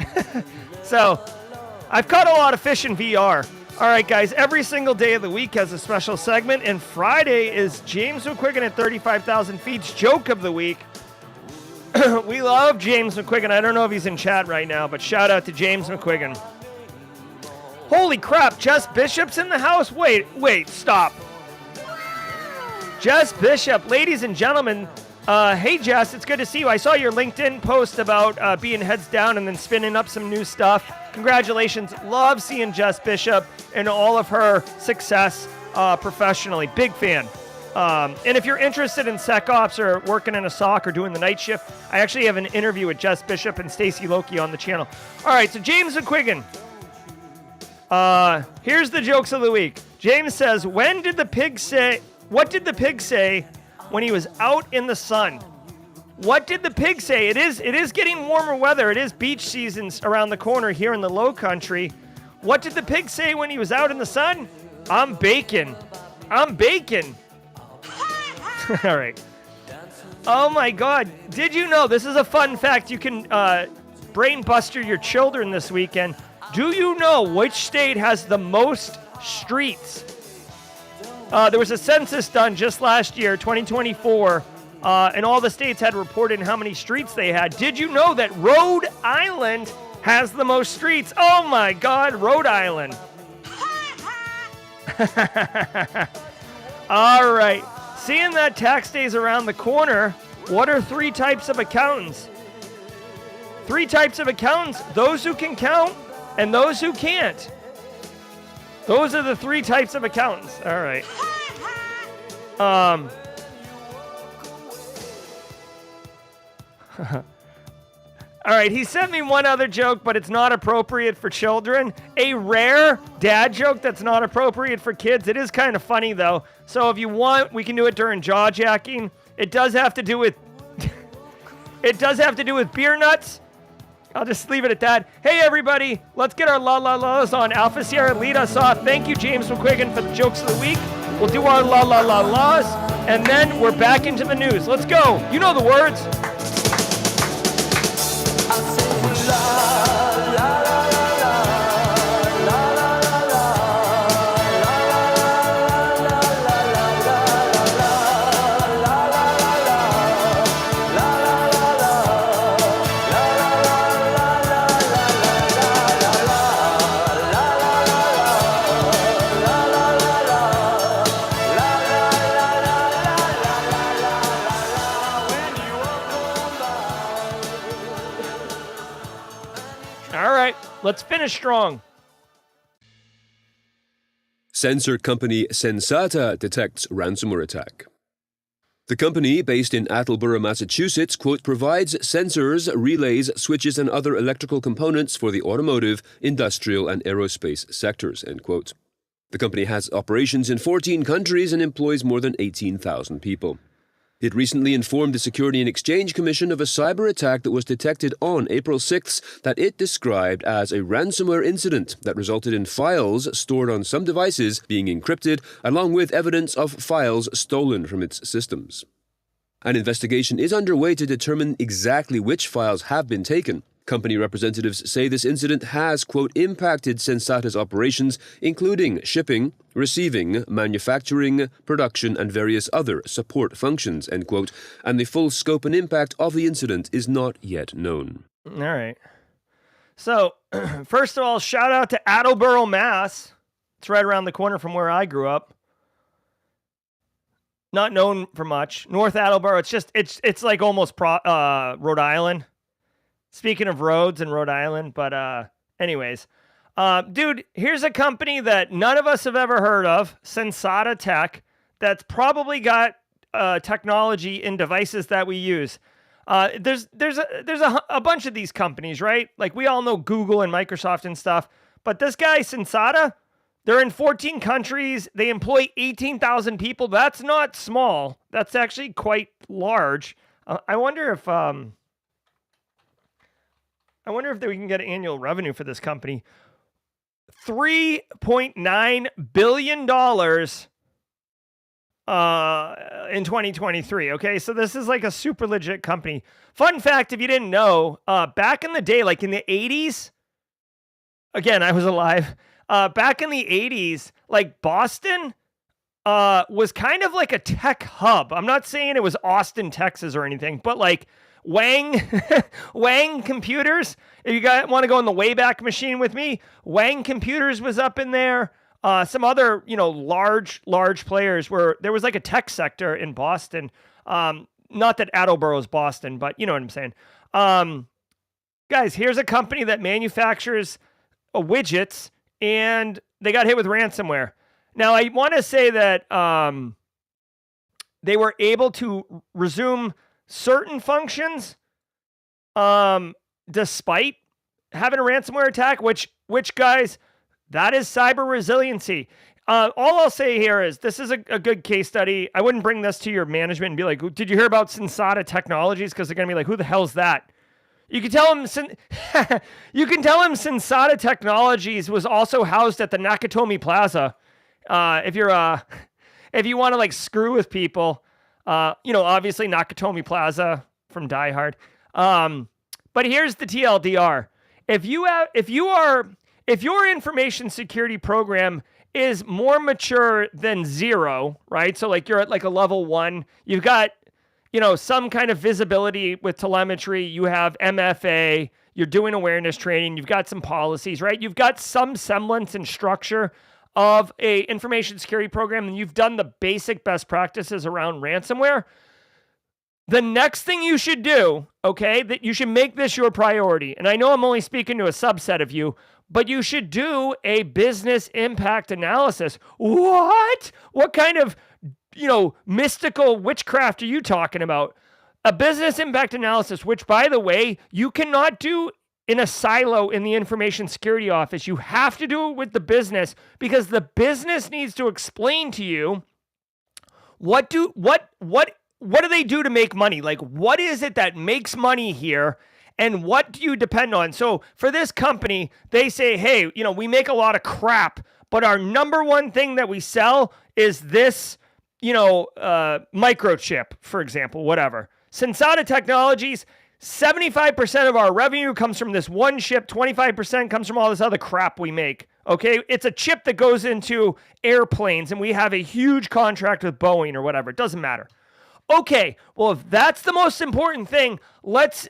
So I've caught a lot of fish in VR. All right, guys, every single day of the week has a special segment, and Friday is James McQuiggan at 35,000 Feet's Joke of the Week. We love James McQuiggan. I don't know if he's in chat right now, but shout out to James McQuiggan. Holy crap, Jess Bishop's in the house? Wait, stop. Jess Bishop, ladies and gentlemen. Hey, Jess, it's good to see you. I saw your LinkedIn post about being heads down and then spinning up some new stuff. Congratulations. Love seeing Jess Bishop and all of her success professionally. Big fan. And if you're interested in SecOps or working in a SOC or doing the night shift, I actually have an interview with Jess Bishop and Stacy Loki on the channel. All right, so James McQuiggan. Here's the jokes of the week. James says, what did the pig say when he was out in the sun? What did the pig say? It is getting warmer weather. It is beach seasons around the corner here in the low country. What did the pig say when he was out in the sun? I'm bacon. All right. Oh my God. Did you know, this is a fun fact, you can brain buster your children this weekend. Do you know which state has the most streets? There was a census done just last year, 2024, and all the states had reported how many streets they had. Did you know that Rhode Island has the most streets? Oh my God, Rhode Island. All right. Seeing that tax day is around the corner, what are 3 types of accountants? 3 types of accountants: those who can count and those who can't. Those are the 3 types of accountants. All right. All right, he sent me one other joke, but it's not appropriate for children. A rare dad joke that's not appropriate for kids. It is kind of funny, though. So if you want, we can do it during Jawjacking. It does have to do with beer nuts. I'll just leave it at that. Hey, everybody, let's get our la-la-las on. Alpha Sierra, lead us off. Thank you, James McQuiggan, for the jokes of the week. We'll do our la-la-la-las, and then we're back into the news. Let's go. You know the words. Let's finish strong. Sensor company Sensata detects ransomware attack. The company, based in Attleboro, Massachusetts, quote, provides sensors, relays, switches, and other electrical components for the automotive, industrial, and aerospace sectors, end quote. The company has operations in 14 countries and employs more than 18,000 people. It recently informed the Security and Exchange Commission of a cyber attack that was detected on April 6th that it described as a ransomware incident that resulted in files stored on some devices being encrypted, along with evidence of files stolen from its systems. An investigation is underway to determine exactly which files have been taken. Company representatives say this incident has, quote, impacted Sensata's operations, including shipping, receiving, manufacturing, production, and various other support functions, end quote, and the full scope and impact of the incident is not yet known. All right. So, first of all, shout out to Attleboro, Mass. It's right around the corner from where I grew up. Not known for much. North Attleboro, it's like almost Rhode Island. Speaking of roads in Rhode Island, but anyways. Dude, here's a company that none of us have ever heard of, Sensata Tech, that's probably got technology in devices that we use. There's a bunch of these companies, right? Like we all know Google and Microsoft and stuff, but this guy, Sensata, they're in 14 countries. They employ 18,000 people. That's not small. That's actually quite large. I wonder if we can get annual revenue for this company. $3.9 billion in 2023. Okay, so this is like a super legit company. Fun fact, if you didn't know, back in the day, like in the 80s, again, I was alive. Back in the 80s, like Boston was kind of like a tech hub. I'm not saying it was Austin, Texas or anything, but like Wang, Wang Computers. If you guys want to go in the Wayback Machine with me, Wang Computers was up in there. Some other, large players were, there was like a tech sector in Boston. Not that Attleboro's Boston, but you know what I'm saying. Guys, here's a company that manufactures widgets and they got hit with ransomware. Now, I want to say that they were able to resume certain functions despite having a ransomware attack, which guys, that is cyber resiliency. All I'll say here is this is a good case study. I wouldn't bring this to your management and be like, did you hear about Sensata Technologies? Because they're going to be like, who the hell's that? You can tell them Sensata Technologies was also housed at the Nakatomi Plaza. If you want to like screw with people, obviously Nakatomi Plaza from Die Hard. But here's the TLDR. If your information security program is more mature than 0, right? So like you're at like a level 1, you've got, some kind of visibility with telemetry, you have MFA, you're doing awareness training, you've got some policies, right? You've got some semblance and structure of a information security program, and you've done the basic best practices around ransomware. The next thing you should do, okay, that you should make this your priority. And I know I'm only speaking to a subset of you, but you should do a business impact analysis. What? What kind of, mystical witchcraft are you talking about? A business impact analysis, which, by the way, you cannot do in a silo in the information security office. You have to do it with the business because the business needs to explain to you what do they do to make money? Like, what is it that makes money here? And what do you depend on? So for this company, they say, hey, we make a lot of crap, but our number one thing that we sell is this, microchip, for example, whatever. Sensata Technologies, 75% of our revenue comes from this one chip, 25% comes from all this other crap we make. Okay, it's a chip that goes into airplanes, and we have a huge contract with Boeing or whatever. It doesn't matter. Okay, well, if that's the most important thing, let's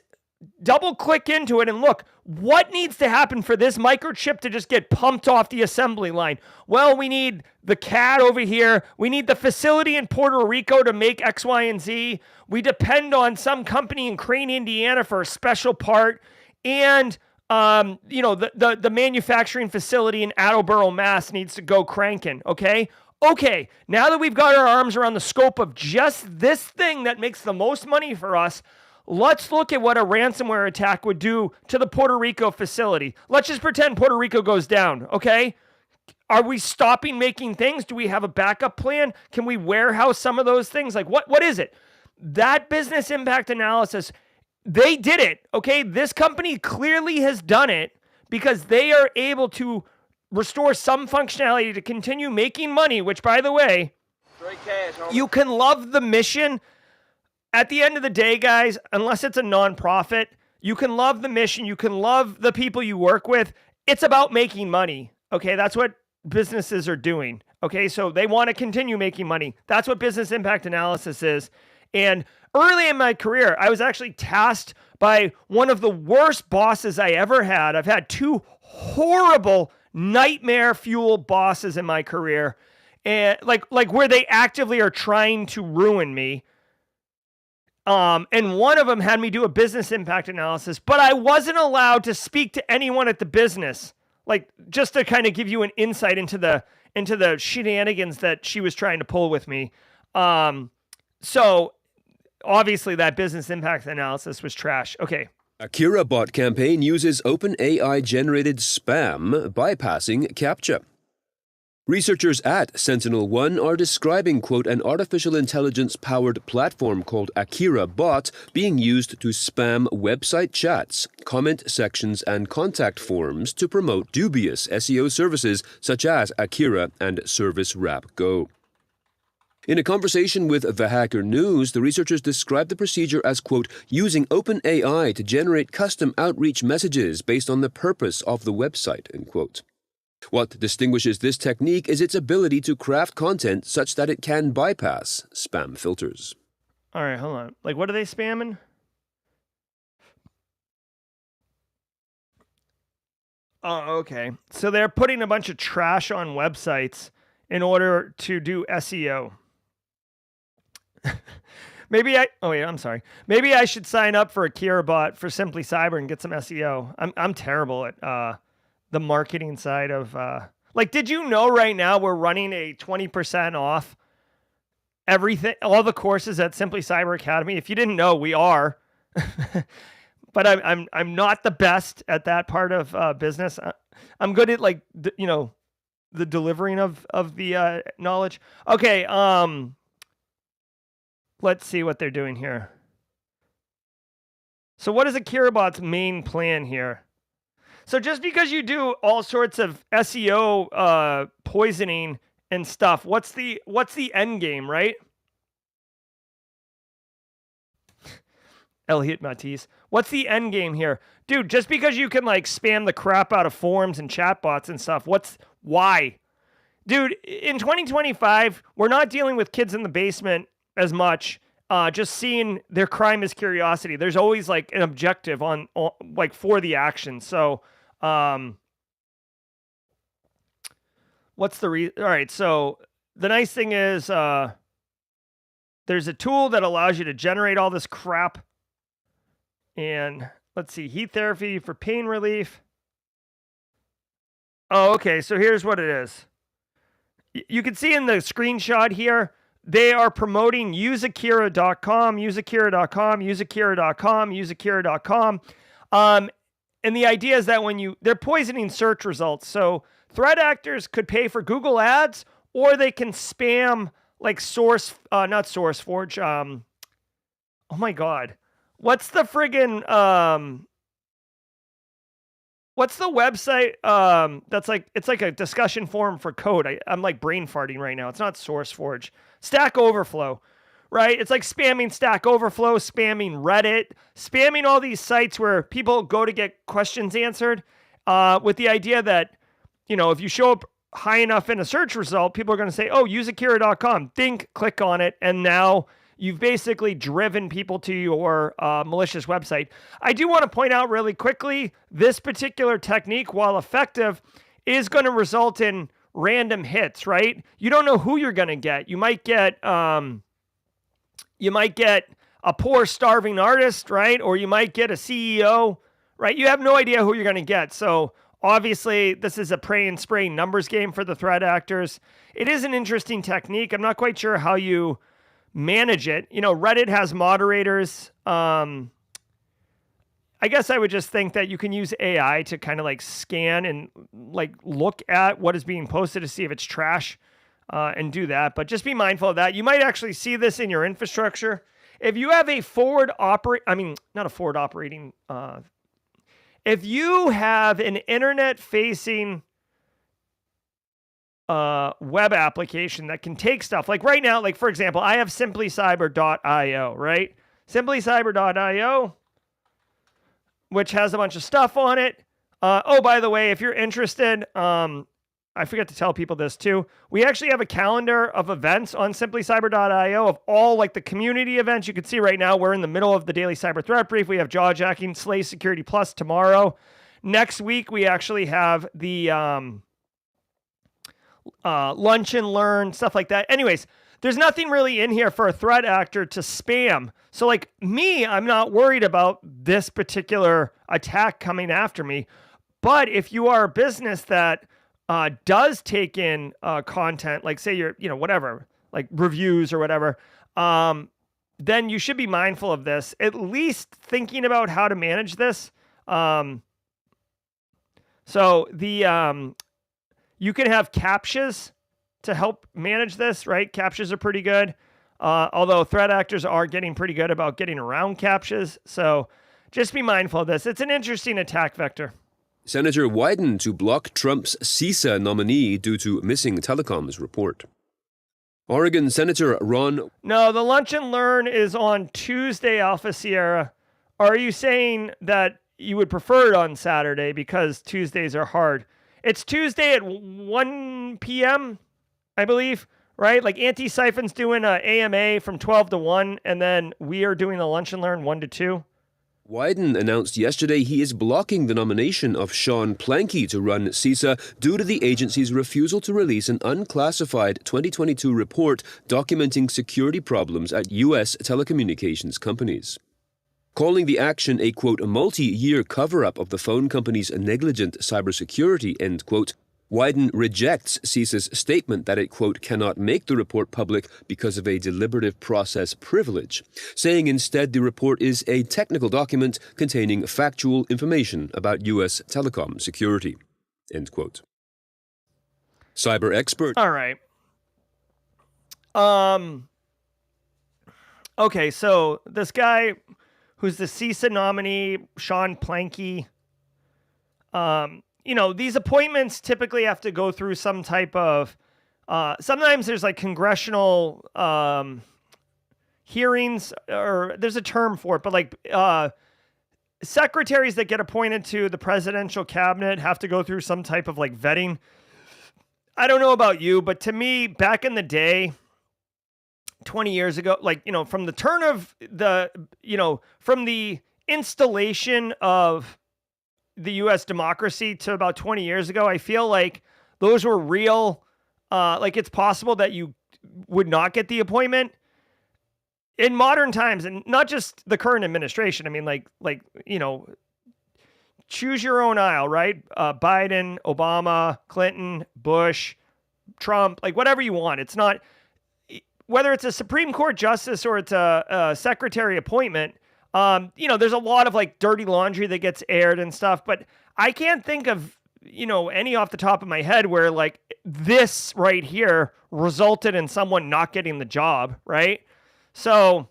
double click into it and look, what needs to happen for this microchip to just get pumped off the assembly line? Well, we need the CAD over here. We need the facility in Puerto Rico to make X, Y, and Z. We depend on some company in Crane, Indiana for a special part. And, the manufacturing facility in Attleboro, Mass needs to go cranking, okay? Okay, now that we've got our arms around the scope of just this thing that makes the most money for us, let's look at what a ransomware attack would do to the Puerto Rico facility. Let's just pretend Puerto Rico goes down, okay? Are we stopping making things? Do we have a backup plan? Can we warehouse some of those things? Like, what is it? That business impact analysis, they did it, okay? This company clearly has done it because they are able to restore some functionality to continue making money, which, by the way, you can love the mission. At the end of the day, guys, unless it's a nonprofit, you can love the mission, you can love the people you work with. It's about making money, okay? That's what businesses are doing, okay? So they want to continue making money. That's what business impact analysis is. And early in my career, I was actually tasked by one of the worst bosses I ever had. I've had 2 horrible nightmare fuel bosses in my career, and like where they actively are trying to ruin me. And one of them had me do a business impact analysis, but I wasn't allowed to speak to anyone at the business. Like, just to kind of give you an insight into the shenanigans that she was trying to pull with me. So obviously that business impact analysis was trash. Okay. AkiraBot campaign uses OpenAI-generated spam, bypassing CAPTCHA. Researchers at SentinelOne are describing, quote, an artificial intelligence-powered platform called AkiraBot being used to spam website chats, comment sections, and contact forms to promote dubious SEO services such as Akira and Service Wrap Go. In a conversation with The Hacker News, the researchers described the procedure as, quote, using OpenAI to generate custom outreach messages based on the purpose of the website, end quote. What distinguishes this technique is its ability to craft content such that it can bypass spam filters. All right, hold on. Like, what are they spamming? Oh, okay. So they're putting a bunch of trash on websites in order to do SEO. I'm sorry. Maybe I should sign up for AkiraBot for Simply Cyber and get some SEO. I'm terrible at the marketing side of like, did you know right now we're running a 20% off everything, all the courses at Simply Cyber Academy? If you didn't know, we are. But I'm not the best at that part of business. I'm good at like the delivering of the knowledge. Okay, let's see what they're doing here. So what is AkiraBot's main plan here? So just because you do all sorts of SEO poisoning and stuff, what's the end game, right? Elliot Matisse. What's the end game here? Dude, just because you can like spam the crap out of forums and chatbots and stuff, why? Dude, in 2025, we're not dealing with kids in the basement as much, just seeing their crime as curiosity. There's always like an objective on like for the action. So, what's the all right, so the nice thing is there's a tool that allows you to generate all this crap. And let's see, heat therapy for pain relief. Oh, okay, so here's what it is. You can see in the screenshot here, they are promoting useakira.com, useakira.com, useakira.com, useakira.com. And the idea is that they're poisoning search results. So threat actors could pay for Google ads, or they can spam like not SourceForge. Oh my God. What's the friggin', what's the website that's like, it's like a discussion forum for code. I'm like brain farting right now. It's not SourceForge. Stack Overflow, right? It's like spamming Stack Overflow, spamming Reddit, spamming all these sites where people go to get questions answered with the idea that, if you show up high enough in a search result, people are going to say, oh, use Akira.com. Think, click on it, and now you've basically driven people to your malicious website. I do want to point out really quickly, this particular technique, while effective, is going to result in random hits, right? You don't know who you're going to get. You might get a poor starving artist, right? Or you might get a CEO, right? You have no idea who you're going to get. So obviously, this is a pray and spray numbers game for the threat actors. It is an interesting technique. I'm not quite sure how you manage it. Reddit has moderators. I guess I would just think that you can use AI to kind of like scan and like look at what is being posted to see if it's trash and do that. But just be mindful of that. You might actually see this in your infrastructure. If you have a if you have an internet-facing web application that can take stuff, like right now, like for example, I have simplycyber.io, right? Simplycyber.io, which has a bunch of stuff on it. Oh, by the way, if you're interested, I forget to tell people this too. We actually have a calendar of events on simplycyber.io of all like the community events. You can see right now we're in the middle of the daily cyber threat brief. We have Jawjacking, Slay Security Plus tomorrow. Next week, we actually have the lunch and learn, stuff like that. Anyways, there's nothing really in here for a threat actor to spam. So like me, I'm not worried about this particular attack coming after me. But if you are a business that does take in content, like say you're, whatever, like reviews or whatever, then you should be mindful of this, at least thinking about how to manage this. So you can have CAPTCHAs to help manage this, right? CAPTCHAs are pretty good. Although threat actors are getting pretty good about getting around CAPTCHAs. So just be mindful of this. It's an interesting attack vector. Senator Wyden to block Trump's CISA nominee due to missing telecoms report. Oregon Senator Ron... No, the lunch and learn is on Tuesday, Alpha Sierra. Are you saying that you would prefer it on Saturday because Tuesdays are hard? It's Tuesday at 1 p.m., I believe, right? Like Antisyphon's doing a AMA from 12 to 1, and then we are doing the lunch and learn 1 to 2. Wyden announced yesterday he is blocking the nomination of Sean Plankey to run CISA due to the agency's refusal to release an unclassified 2022 report documenting security problems at U.S. telecommunications companies. Calling the action a, quote, multi-year cover-up of the phone company's negligent cybersecurity, end quote, Wyden rejects CISA's statement that it, quote, cannot make the report public because of a deliberative process privilege, saying instead the report is a technical document containing factual information about U.S. telecom security, end quote. Cyber expert. All right. Okay, so this guy who's the CISA nominee, Sean Plankey, these appointments typically have to go through some type of, sometimes there's like congressional hearings, or there's a term for it, but like secretaries that get appointed to the presidential cabinet have to go through some type of like vetting. I don't know about you, but to me, back in the day, 20 years ago, from the turn of from the installation of the U.S. democracy to about 20 years ago, I feel like those were real. It's possible that you would not get the appointment in modern times, and not just the current administration. I mean, choose your own aisle, right? Biden, Obama, Clinton, Bush, Trump, whatever you want. It's not, whether it's a Supreme Court justice or it's a secretary appointment. There's a lot of dirty laundry that gets aired and stuff, but I can't think of, any off the top of my head where this right here resulted in someone not getting the job. Right. So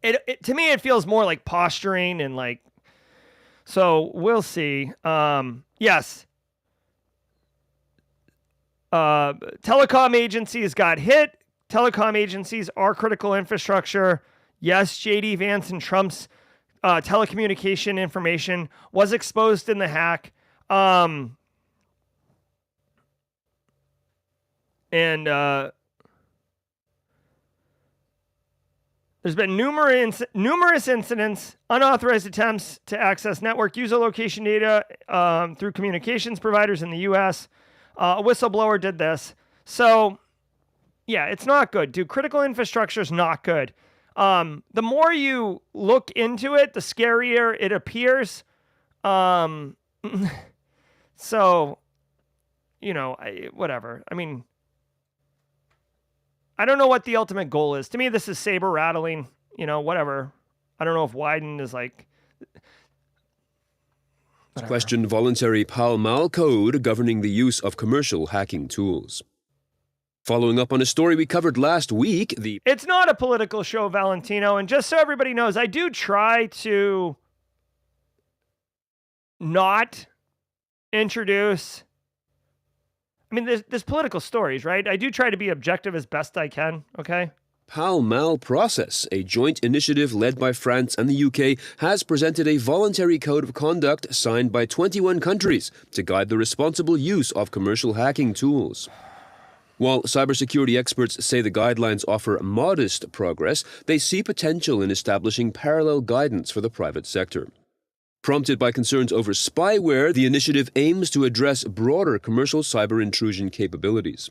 it to me, it feels more like posturing and so we'll see. Yes. Telecom agencies got hit. Telecom agencies are critical infrastructure. Yes, J.D. Vance and Trump's telecommunication information was exposed in the hack. There's been numerous incidents, unauthorized attempts to access network user location data through communications providers in the U.S. A whistleblower did this. So, yeah, it's not good, dude. Critical infrastructure is not good. The more you look into it, the scarier it appears. So, whatever. I mean, I don't know what the ultimate goal is. To me, this is saber rattling, whatever. I don't know if Wyden is Questioned voluntary Pall Mall code governing the use of commercial hacking tools. Following up on a story we covered last week, It's not a political show, Valentino, and just so everybody knows, I do try to not introduce... I mean, there's political stories, right? I do try to be objective as best I can, okay? Pall Mall Process, a joint initiative led by France and the UK, has presented a voluntary code of conduct signed by 21 countries to guide the responsible use of commercial hacking tools. While cybersecurity experts say the guidelines offer modest progress, they see potential in establishing parallel guidance for the private sector. Prompted by concerns over spyware, the initiative aims to address broader commercial cyber intrusion capabilities.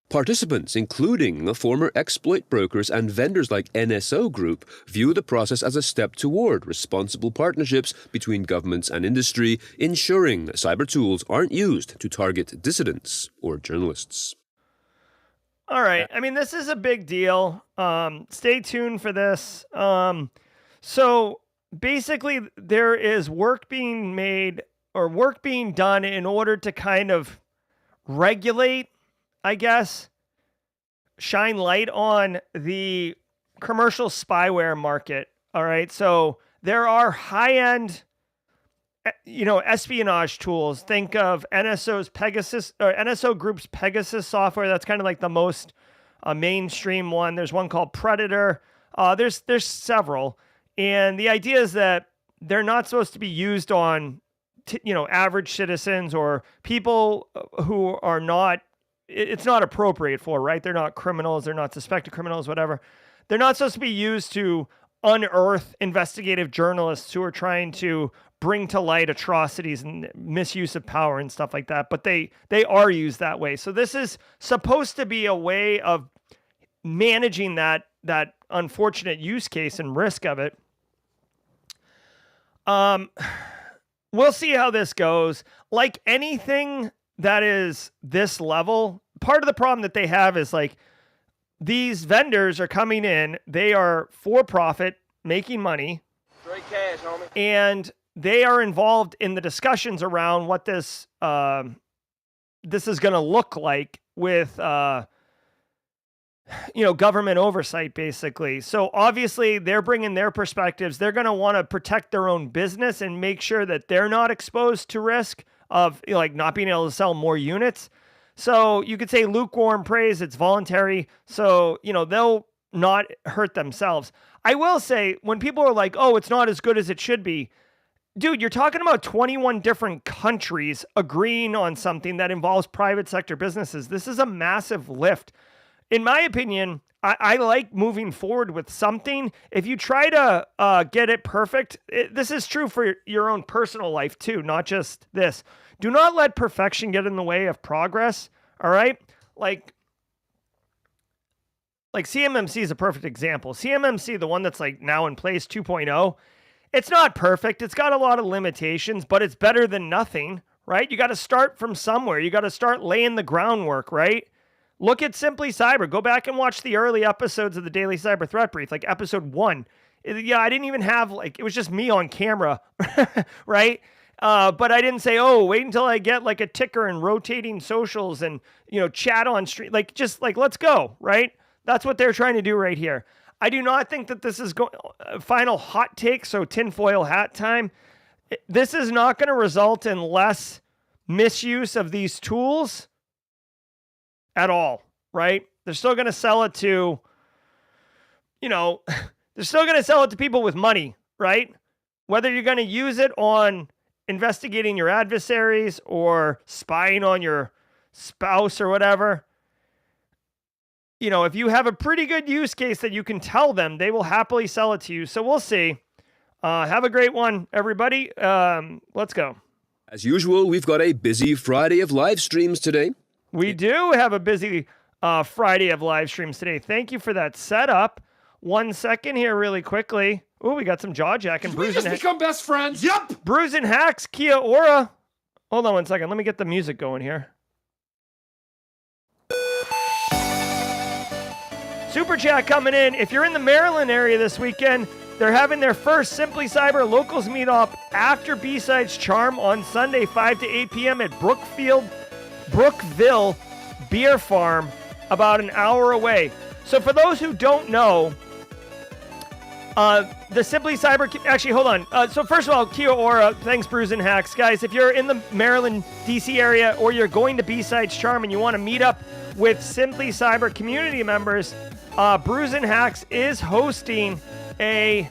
Participants, including former exploit brokers and vendors like NSO Group, view the process as a step toward responsible partnerships between governments and industry, ensuring cyber tools aren't used to target dissidents or journalists. All right. I mean, this is a big deal. Stay tuned for this. So basically, there is work being made or work being done in order to kind of regulate, I guess, shine light on the commercial spyware market. All right. So there are high-end, espionage tools. Think of NSO's Pegasus or NSO Group's Pegasus software. That's kind of like the most mainstream one. There's one called Predator. There's several. And the idea is that they're not supposed to be used on, average citizens or people who are not, it's not appropriate for, right? They're not criminals. They're not suspected criminals, whatever. They're not supposed to be used to unearth investigative journalists who are trying to bring to light atrocities and misuse of power and stuff like that. But they are used that way. So this is supposed to be a way of managing that unfortunate use case and risk of it. We'll see how this goes. Like anything that is this level, part of the problem that they have is like these vendors are coming in, they are for profit, making money. Straight cash, homie. And they are involved in the discussions around what this is going to look like with government oversight, basically. So obviously they're bringing their perspectives. They're going to want to protect their own business and make sure that they're not exposed to risk of like not being able to sell more units. So you could say lukewarm praise, it's voluntary. So, they'll not hurt themselves. I will say when people are like, oh, it's not as good as it should be. Dude, you're talking about 21 different countries agreeing on something that involves private sector businesses. This is a massive lift. In my opinion, I like moving forward with something. If you try to get it perfect, this is true for your own personal life too, not just this. Do not let perfection get in the way of progress, all right? Like CMMC is a perfect example. CMMC, the one that's like now in place 2.0, it's not perfect. It's got a lot of limitations, but it's better than nothing, right? You got to start from somewhere. You got to start laying the groundwork, right? Look at Simply Cyber. Go back and watch the early episodes of the Daily Cyber Threat Brief, like episode 1. Yeah, I didn't even have, it was just me on camera, right? But I didn't say, oh, wait until I get like a ticker and rotating socials and, chat on stream. Let's go, right? That's what they're trying to do right here. I do not think that this is final hot take, so tinfoil hat time. This is not going to result in less misuse of these tools at all, right? They're still going to sell it to, they're still going to sell it to people with money, right? Whether you're going to use it on investigating your adversaries or spying on your spouse or whatever. If you have a pretty good use case that you can tell them, they will happily sell it to you. So we'll see. Have a great one, everybody. Let's go. As usual, we've got a busy Friday of live streams today. We do have a busy Friday of live streams today. Thank you for that setup. 1 second here really quickly. Oh, we got some Jawjacking. We just become best friends. Yep. Bruising Hacks, Kia Aura. Hold on 1 second. Let me get the music going here. Super chat coming in. If you're in the Maryland area this weekend, they're having their first Simply Cyber Locals meetup after B-Sides Charm on Sunday, 5 to 8 p.m. at Brookville Beer Farm, about an hour away. So for those who don't know, the Simply Cyber... Actually, hold on. So first of all, Kia Aura, thanks, Bruise and Hacks. Guys, if you're in the Maryland, D.C. area, or you're going to B-Sides Charm and you want to meet up with Simply Cyber community members, Bruise and Hacks is hosting a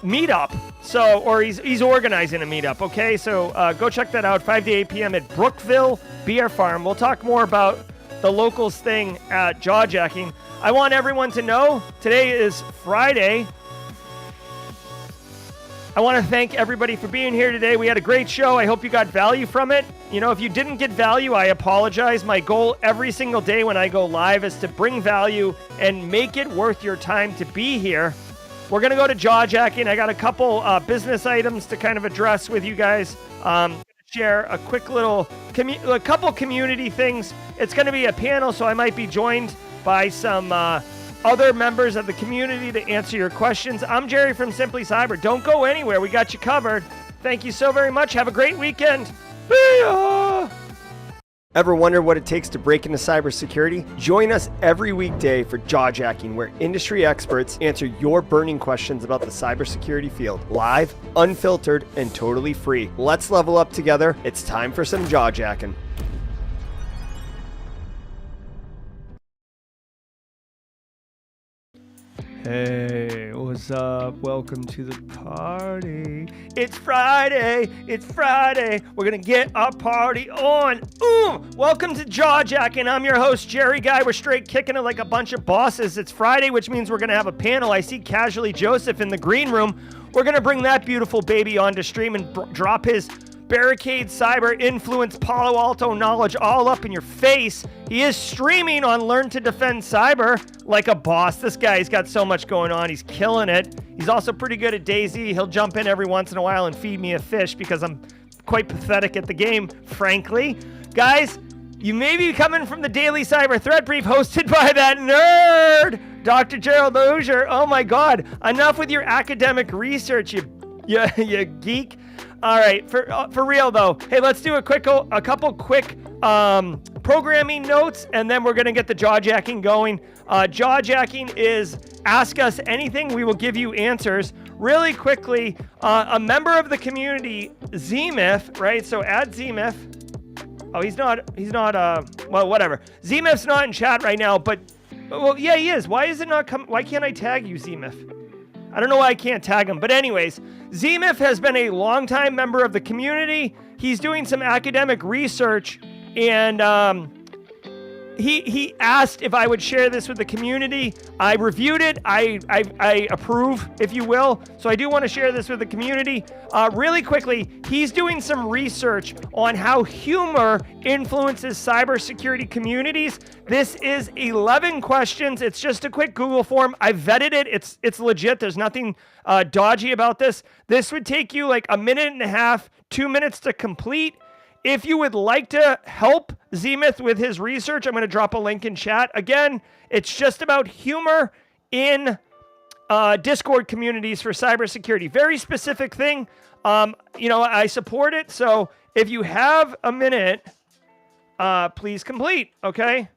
meetup. So, or he's organizing a meetup, okay? So go check that out, 5 to 8 p.m. at Brookville Beer Farm. We'll talk more about the locals thing at Jawjacking. I want everyone to know today is Friday. I want to thank everybody for being here today. We had a great show. I hope you got value from it. If you didn't get value, I apologize. My goal every single day when I go live is to bring value and make it worth your time to be here. We're going to go to Jawjacking. I got a couple business items to kind of address with you guys. Share a quick little, a couple community things. It's going to be a panel, so I might be joined by some other members of the community to answer your questions. I'm Jerry from Simply Cyber. Don't go anywhere. We got you covered. Thank you so very much. Have a great weekend. Ever wonder what it takes to break into cybersecurity? Join us every weekday for Jawjacking, where industry experts answer your burning questions about the cybersecurity field. Live, unfiltered, and totally free. Let's level up together. It's time for some Jawjacking. Hey, what's What's up? Welcome to the party. It's Friday. It's Friday. We're going to get our party on. Ooh! Welcome to Jawjacking. I'm your host, Jerry Guy. We're straight kicking it like a bunch of bosses. It's Friday, which means we're going to have a panel. I see Casually Joseph in the green room. We're going to bring that beautiful baby onto stream and drop his barricade, cyber, influence, Palo Alto knowledge all up in your face. He is streaming on Learn to Defend Cyber like a boss. This guy's got so much going on. He's killing it. He's also pretty good at DayZ. He'll jump in every once in a while and feed me a fish because I'm quite pathetic at the game, frankly. Guys, you may be coming from the Daily Cyber Threat Brief hosted by that nerd, Dr. Gerald Auger. Oh my God. Enough with your academic research, you geek. All right, for real though. Hey, let's do a couple quick programming notes, and then we're gonna get the jawjacking going. Jawjacking is ask us anything, we will give you answers. Really quickly, a member of the community, Zmif, right? So add Zmif. Oh, he's not. Well, whatever. Zmif's not in chat right now, but well, yeah, he is. Why is it not come? Why can't I tag you, Zmif? I don't know why I can't tag him, but anyways, Zmif has been a longtime member of the community. He's doing some academic research, and he asked if I would share this with the community. I reviewed it. I approve, if you will. So I do want to share this with the community. Really quickly, he's doing some research on how humor influences cybersecurity communities. This is 11 questions. It's just a quick Google form. I vetted it. It's legit. There's nothing dodgy about this. This would take you like a minute and a half, 2 minutes to complete. If you would like to help Zmith with his research, I'm going to drop a link in chat. Again, it's just about humor in Discord communities for cybersecurity. Very specific thing. I support it. So if you have a minute, please complete. Okay.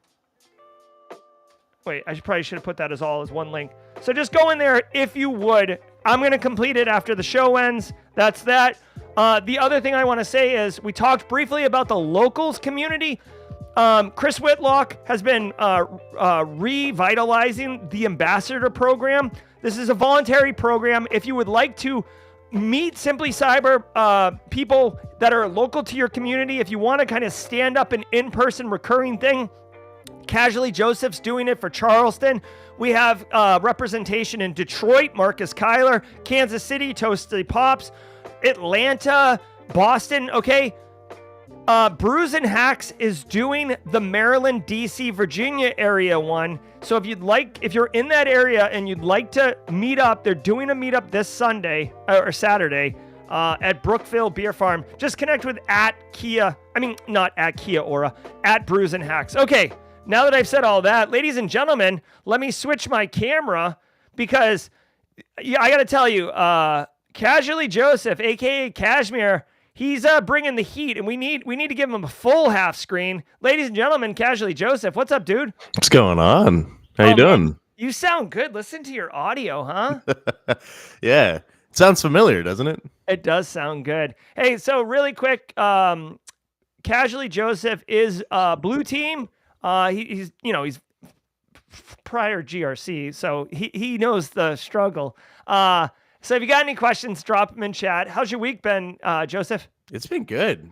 Wait, I probably should have put that as one link. So just go in there if you would. I'm going to complete it after the show ends. That's that. The other thing I want to say is we talked briefly about the locals community. Chris Whitlock has been revitalizing the ambassador program. This is a voluntary program. If you would like to meet Simply Cyber people that are local to your community, if you want to kind of stand up an in-person recurring thing, Casually Joseph's doing it for Charleston. We have representation in Detroit, Marcus Kyler, Kansas City, Toasty Pops, Atlanta, Boston. Okay. Brews and Hacks is doing the Maryland, DC, Virginia area one. So if you're in that area and you'd like to meet up, they're doing a meetup this Sunday or Saturday at Brookville Beer Farm. Just connect with at Brews and Hacks. Okay. Now that I've said all that, ladies and gentlemen, let me switch my camera because I got to tell you, Casually Joseph, aka Cashmere, he's bringing the heat, and we need to give him a full half screen. Ladies and gentlemen, Casually Joseph, what's up, dude? What's going on? How you doing? Man, you sound good. Listen to your audio, huh? Yeah, it sounds familiar, doesn't it? It does sound good. Hey, so really quick, Casually Joseph is blue team. He's prior GRC, so he knows the struggle. So if you got any questions, drop them in chat. How's your week been, Joseph? It's been good.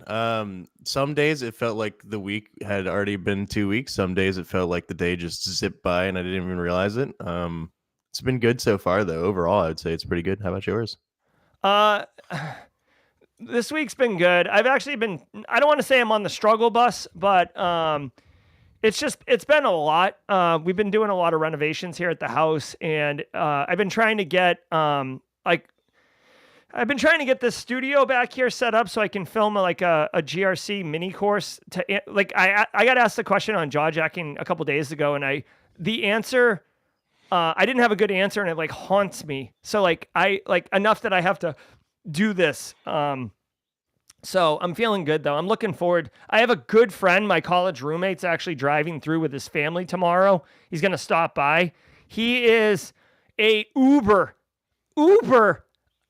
Some days it felt like the week had already been 2 weeks. Some days it felt like the day just zipped by and I didn't even realize it. It's been good so far, though. Overall, I would say it's pretty good. How about yours? This week's been good. I've actually been, I don't want to say I'm on the struggle bus, but it's been a lot. We've been doing a lot of renovations here at the house, and I've been trying to get this studio back here set up so I can film a GRC mini course. I got asked a question on Jawjacking a couple days ago, and I didn't have a good answer, and it haunts me. So enough that I have to do this. So I'm feeling good though. I'm looking forward. I have a good friend. My college roommate's actually driving through with his family tomorrow. He's going to stop by. He is a uber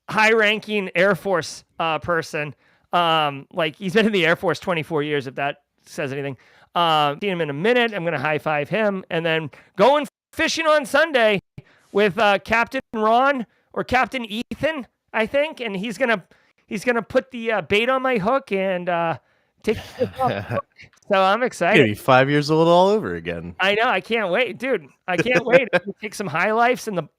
high ranking Air Force person. He's been in the Air Force 24 years, if that says anything. See him in a minute. I'm going to high five him and then going fishing on Sunday with Captain Ron or Captain Ethan, I think, and he's gonna put the bait on my hook and take it off the hook. So I'm You're excited. gonna be 5 years old all over again. I know. I can't wait, dude. I can't wait. I'm gonna take some High Lifes and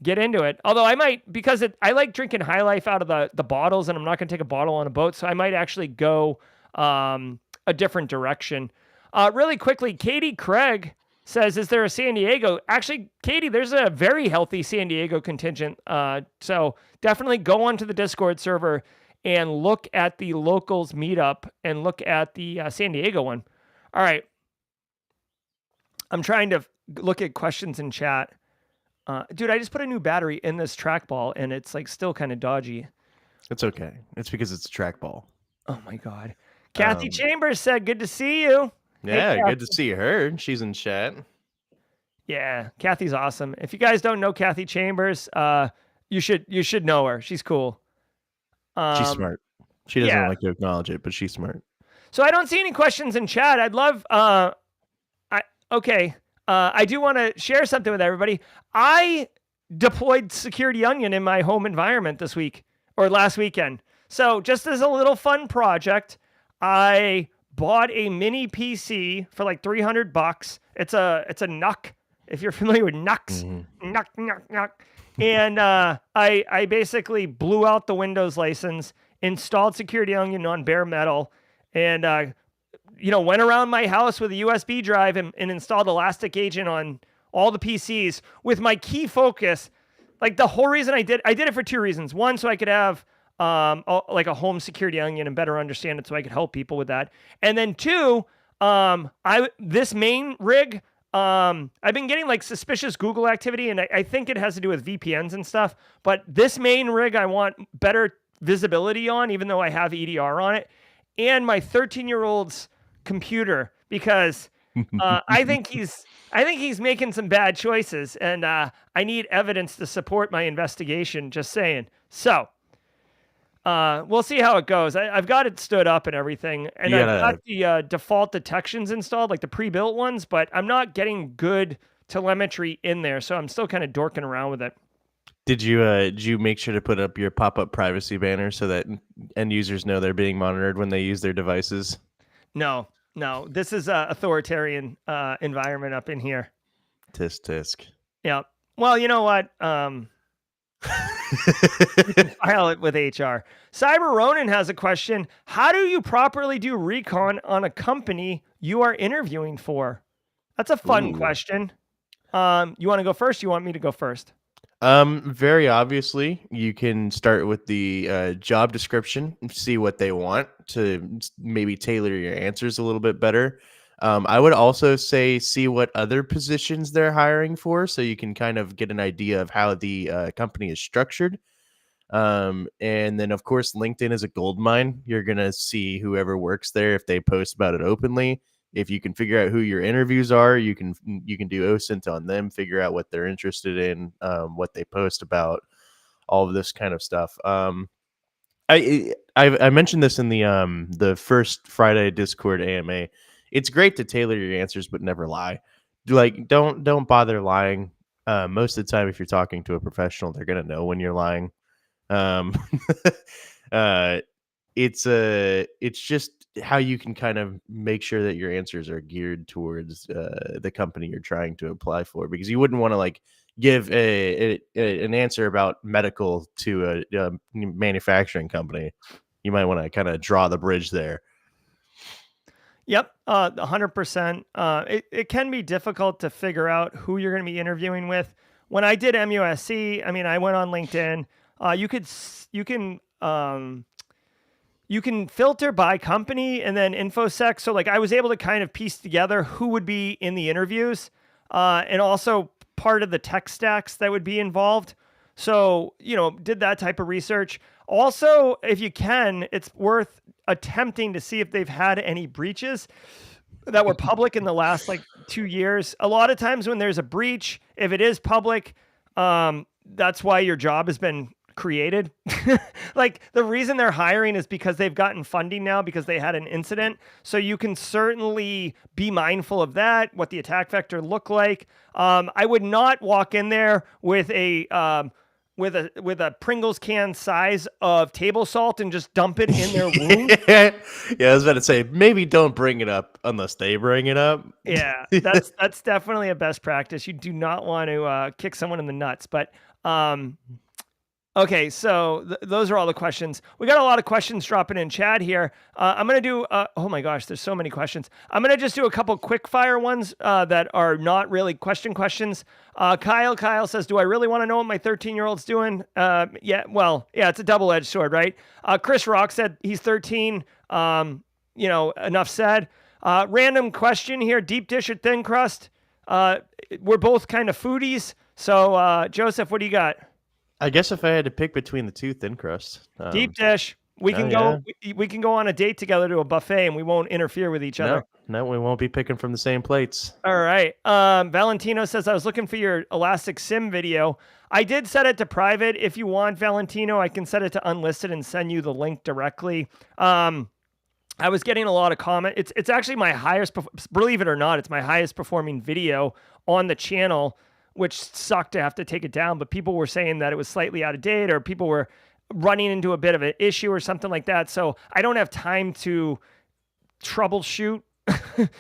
get into it. Although I might, because I like drinking High Life out of the bottles, and I'm not gonna take a bottle on a boat, so I might actually go a different direction. Really quickly, Katie Craig says, "Is there a San Diego?" Actually, Katie, there's a very healthy San Diego contingent. So definitely go onto the Discord server and look at the locals meetup and look at the San Diego one. All right. I'm trying to look at questions in chat. Dude, I just put a new battery in this trackball and it's like still kind of dodgy. It's okay. It's because it's a trackball. Oh my God. Kathy Chambers said, "Good to see you." Yeah, Hey, good to see her. She's in chat. Yeah, Kathy's awesome. If you guys don't know Kathy Chambers, you should know her. She's cool. She's smart. She doesn't like to acknowledge it, but she's smart. So I don't see any questions in chat. I'd love. I do want to share something with everybody. I deployed Security Onion in my home environment this week or last weekend. So just as a little fun project, I bought a mini PC for like $300. It's a NUC. If you're familiar with NUCs, NUC. And I basically blew out the Windows license, installed Security Onion on bare metal, and went around my house with a USB drive and installed Elastic Agent on all the PCs with my key focus. Like the whole reason I did it for two reasons. One, so I could have like a home Security Onion and better understand it, so I could help people with that. And then two, this main rig. I've been getting like suspicious Google activity, and I think it has to do with VPNs and stuff. But this main rig, I want better visibility on, even though I have EDR on it, and my 13-year-old's computer, because I think he's making some bad choices, and I need evidence to support my investigation. Just saying. So. We'll see how it goes. I've got it stood up and everything, and I've got the default detections installed, like the pre-built ones, but I'm not getting good telemetry in there, so I'm still kind of dorking around with it. Did you make sure to put up your pop-up privacy banner so that end users know they're being monitored when they use their devices? No. This is a authoritarian environment up in here. Tisk. Yeah. Well, you know what? You can file it with HR. Cyber Ronin has a question. How do you properly do recon on a company you are interviewing for? That's a fun question. You want to go first? You want me to go first? Very obviously, you can start with the job description and see what they want to maybe tailor your answers a little bit better. I would also say see what other positions they're hiring for, so you can kind of get an idea of how the company is structured. And then, of course, LinkedIn is a gold mine. You're going to see whoever works there if they post about it openly. If you can figure out who your interviews are, you can do OSINT on them, figure out what they're interested in, what they post about, all of this kind of stuff. I mentioned this in the first Friday Discord AMA. It's great to tailor your answers, but never lie. Like, don't bother lying. Most of the time, if you're talking to a professional, they're gonna know when you're lying. It's just how you can kind of make sure that your answers are geared towards the company you're trying to apply for, because you wouldn't want to like give an answer about medical to a manufacturing company. You might want to kind of draw the bridge there. Yep, 100%. It can be difficult to figure out who you're going to be interviewing with. When I did MUSC, I mean, I went on LinkedIn. You can filter by company and then InfoSec. So like I was able to kind of piece together who would be in the interviews, and also part of the tech stacks that would be involved. So, did that type of research. Also, if you can, it's worth attempting to see if they've had any breaches that were public in the last 2 years. A lot of times when there's a breach, if it is public, that's why your job has been created. Like the reason they're hiring is because they've gotten funding now because they had an incident. So you can certainly be mindful of that, what the attack vector looked like. I would not walk in there with a Pringles can size of table salt and just dump it in their wound. Yeah, I was about to say maybe don't bring it up unless they bring it up. Yeah, that's definitely a best practice. You do not want to kick someone in the nuts. But okay, so those are all the questions. We got a lot of questions dropping in chat here. I'm gonna do. Oh my gosh, there's so many questions. I'm gonna just do a couple quick fire ones that are not really questions. Kyle says, "Do I really want to know what my 13-year-old's doing?" Yeah, well, yeah, it's a double-edged sword, right? Chris Rock said he's 13. Enough said. Random question here: deep dish or thin crust? We're both kind of foodies. So, Joseph, what do you got? I guess if I had to pick between the two, thin crust. Deep dish. We can go. We can go on a date together to a buffet, and we won't interfere with each other. No, we won't be picking from the same plates. All right. Valentino says I was looking for your Elastic SIM video. I did set it to private. If you want, Valentino, I can set it to unlisted and send you the link directly. I was getting a lot of comment. It's actually my highest. Believe it or not, it's my highest performing video on the channel, which sucked to have to take it down, but people were saying that it was slightly out of date or people were running into a bit of an issue or something like that. So I don't have time to troubleshoot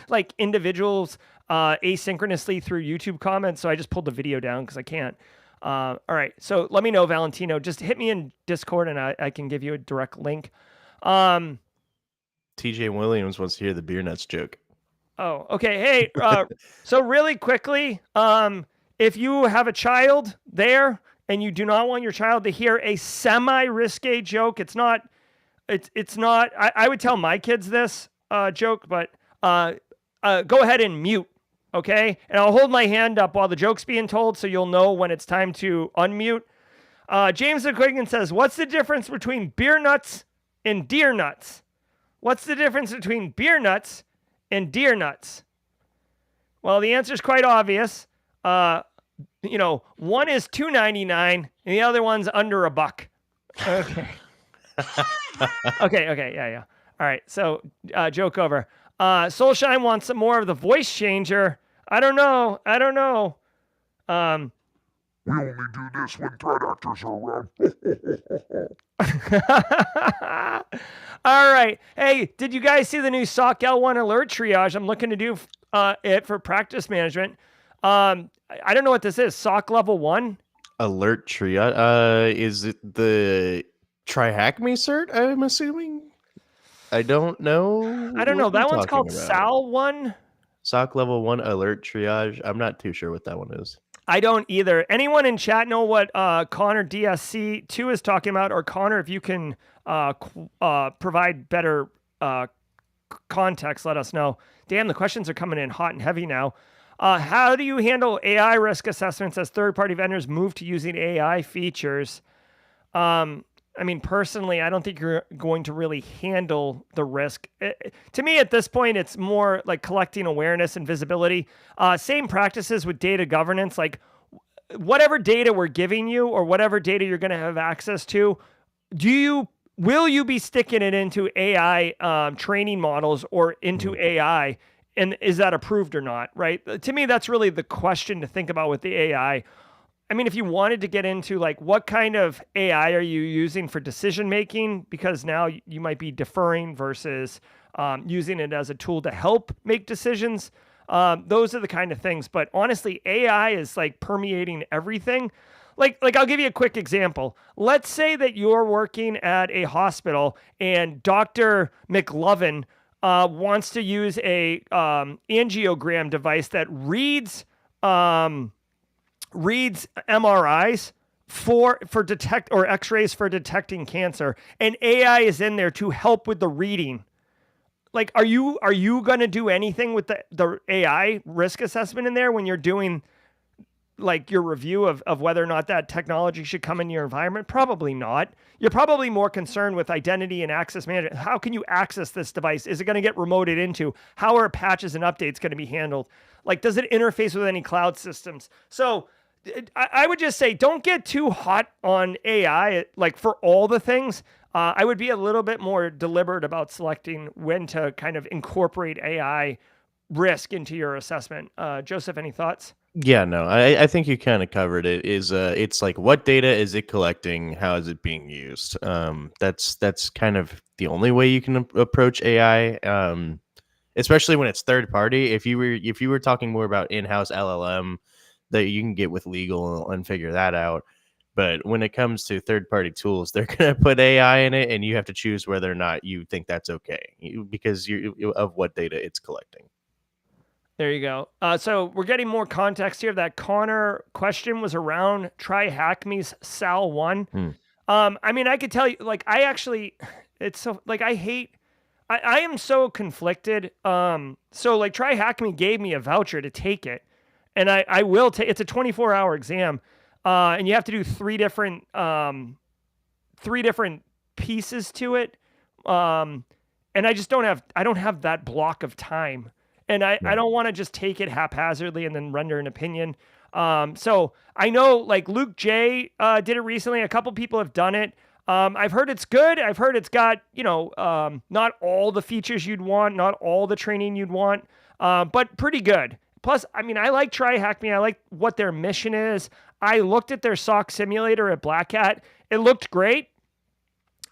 like individuals asynchronously through YouTube comments. So I just pulled the video down because I can't. All right. So let me know, Valentino. Just hit me in Discord and I can give you a direct link. TJ Williams wants to hear the beer nuts joke. Oh, okay. Hey, so really quickly, if you have a child there and you do not want your child to hear a semi-risque joke, it's not, I would tell my kids this joke, but go ahead and mute, okay? And I'll hold my hand up while the joke's being told so you'll know when it's time to unmute. James McQuiggan says, what's the difference between beer nuts and deer nuts? What's the difference between beer nuts and deer nuts? Well, the answer is quite obvious. One is $2.99 and the other one's under $1. Okay. okay. Yeah. All right. So, joke over. Soulshine wants some more of the voice changer. I don't know. We only do this when threat actors are around. All right. Hey, did you guys see the new SOC L1 alert triage? I'm looking to do it for practice management. I don't know what this is. SOC level 1? Alert triage. Is it the Try-Hack Me cert, I'm assuming? I don't know. I don't know. That one's called SAL 1. SOC level 1 alert triage. I'm not too sure what that one is. I don't either. Anyone in chat know what Connor DSC2 is talking about? Or Connor, if you can provide better context, let us know. Damn, the questions are coming in hot and heavy now. How do you handle AI risk assessments as third-party vendors move to using AI features? Personally, I don't think you're going to really handle the risk. To me, at this point, it's more like collecting awareness and visibility. Same practices with data governance, like whatever data we're giving you or whatever data you're going to have access to, will you be sticking it into AI training models or into AI? And is that approved or not, right? To me, that's really the question to think about with the AI. If you wanted to get into like what kind of AI are you using for decision making, because now you might be deferring versus using it as a tool to help make decisions. Those are the kind of things. But honestly, AI is like permeating everything. Like I'll give you a quick example. Let's say that you're working at a hospital and Dr. McLovin wants to use a angiogram device that reads MRIs for detect or X-rays for detecting cancer, and AI is in there to help with the reading. Like, are you going to do anything with the AI risk assessment in there when you're doing like your review of whether or not that technology should come in your environment? Probably not. You're probably more concerned with identity and access management. How can you access this device? Is it going to get remoted into? How are patches and updates going to be handled? Like, does it interface with any cloud systems? So I would just say don't get too hot on AI, like for all the things. I would be a little bit more deliberate about selecting when to kind of incorporate AI risk into your assessment. Joseph, any thoughts? Yeah, no, I think you kind of covered it. It's like what data is it collecting? How is it being used? That's kind of the only way you can approach AI. Especially when it's third party. If you were talking more about in-house LLM that you can get with legal and figure that out. But when it comes to third party tools, they're gonna put AI in it, and you have to choose whether or not you think that's okay because of what data it's collecting. There you go. So we're getting more context here. That Connor question was around Try Hack Me's Sal 1. I mean, I could tell you, like, I actually, it's so, like, I am so conflicted. So, like, Try Hack Me gave me a voucher to take it, and I will take, it's a 24-hour exam, and you have to do three different pieces to it. And I just I don't have that block of time. And I don't want to just take it haphazardly and then render an opinion. So I know like Luke J did it recently. A couple people have done it. I've heard it's good. I've heard it's got, not all the features you'd want, not all the training you'd want, but pretty good. Plus, I mean, I like Try Hack Me. I like what their mission is. I looked at their SOC simulator at Black Hat. It looked great,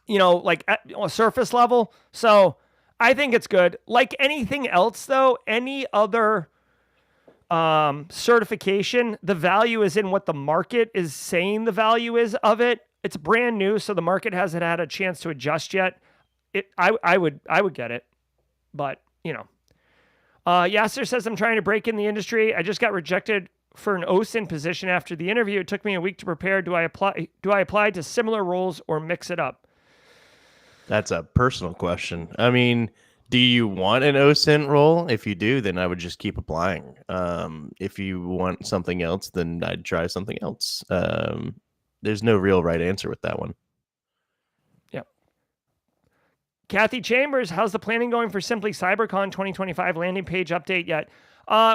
like at a surface level. So I think it's good. Like anything else, though, any other certification, the value is in what the market is saying the value is of it. It's brand new, so the market hasn't had a chance to adjust yet. I would get it, but Yasser says I'm trying to break in the industry. I just got rejected for an OSINT position after the interview. It took me a week to prepare. Do I apply to similar roles or mix it up? That's a personal question. I mean, do you want an OSINT role? If you do, then I would just keep applying. If you want something else, then I'd try something else. There's no real right answer with that one. Yep. Kathy Chambers, how's the planning going for Simply CyberCon 2025 landing page update yet?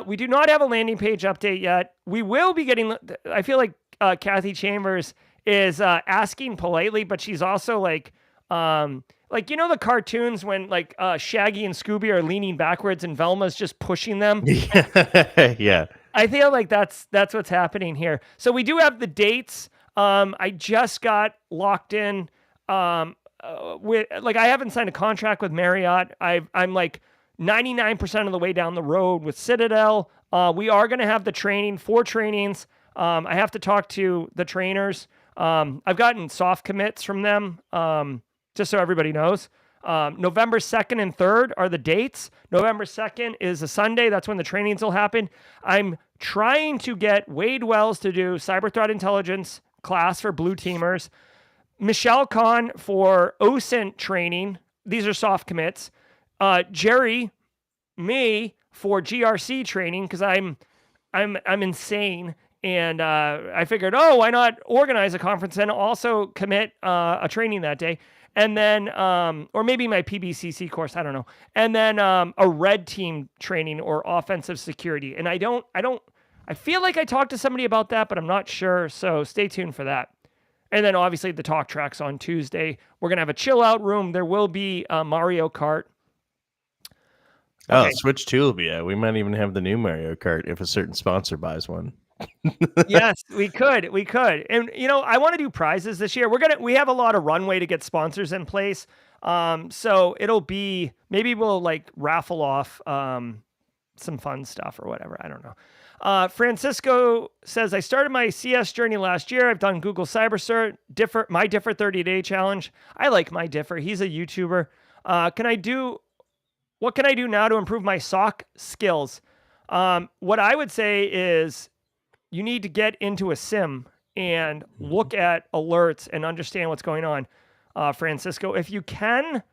We do not have a landing page update yet. We will be getting, I feel like Kathy Chambers is asking politely, but she's also like the cartoons when like Shaggy and Scooby are leaning backwards and Velma's just pushing them. Yeah. I feel like that's what's happening here. So we do have the dates. I just got locked in with I haven't signed a contract with Marriott. I'm like 99% of the way down the road with Citadel. We are going to have the training, 4 trainings. I have to talk to the trainers. I've gotten soft commits from them. Just so everybody knows. November 2nd and 3rd are the dates. November 2nd is a Sunday. That's when the trainings will happen. I'm trying to get Wade Wells to do cyber threat intelligence class for blue teamers. Michelle Kahn for OSINT training. These are soft commits. Jerry, me for GRC training because I'm insane. And I figured, why not organize a conference and also commit a training that day? And then, or maybe my PBCC course, I don't know. And then a red team training or offensive security. And I feel like I talked to somebody about that, but I'm not sure. So stay tuned for that. And then obviously the talk tracks on Tuesday. We're going to have a chill out room. There will be Mario Kart. Okay. Oh, Switch 2 will be out. We might even have the new Mario Kart if a certain sponsor buys one. Yes, we could. And I want to do prizes this year. We have a lot of runway to get sponsors in place. So it'll be, maybe we'll like raffle off some fun stuff or whatever. I don't know. Francisco says, I started my CS journey last year. I've done Google Cyber Cert, my Differ 30-day challenge. I like my Differ. He's a YouTuber. What can I do now to improve my SOC skills? What I would say is, you need to get into a sim and look at alerts and understand what's going on. Francisco, if you can,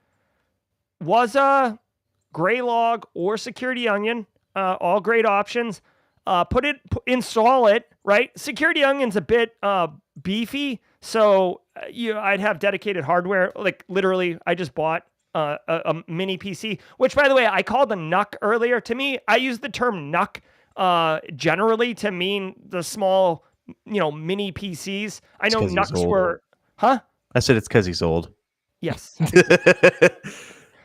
Waza, Graylog, or Security Onion, all great options. Install it, right? Security Onion's a bit beefy, so I'd have dedicated hardware. Like literally, I just bought a mini PC, which by the way, I called the NUC earlier. To me, I use the term NUC generally to mean the small mini PCs. I know 'cause he's Nux old. were, huh? I said it's because he's old. Yes.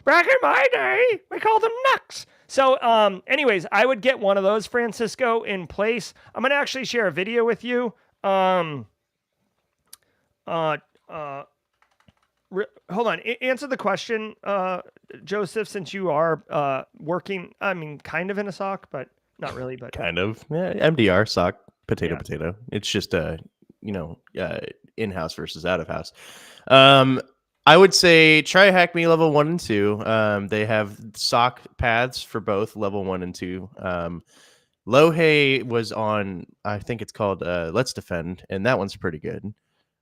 Back in my day, we called them Nux. So, anyways, I would get one of those, Francisco, in place. I'm going to actually share a video with you. Hold on. Answer the question, Joseph, since you are working, kind of in a SOC, but not really. But Kind of. Yeah, MDR, SOC, Yeah. potato. It's just in-house versus out-of-house. I would say try Hack Me level 1 and 2. They have SOC paths for both level 1 and 2. Lohe was on, I think it's called Let's Defend, and that one's pretty good.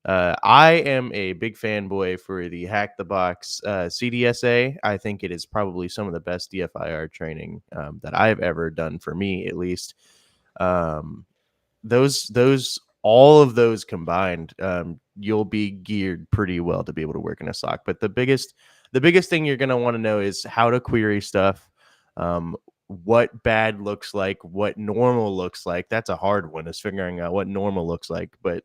I am a big fanboy for the Hack the Box CDSA. I think it is probably some of the best DFIR training that I've ever done, for me at least. All of those combined, you'll be geared pretty well to be able to work in a SOC. But the biggest thing you're going to want to know is how to query stuff, what bad looks like, what normal looks like. That's a hard one, is figuring out what normal looks like. But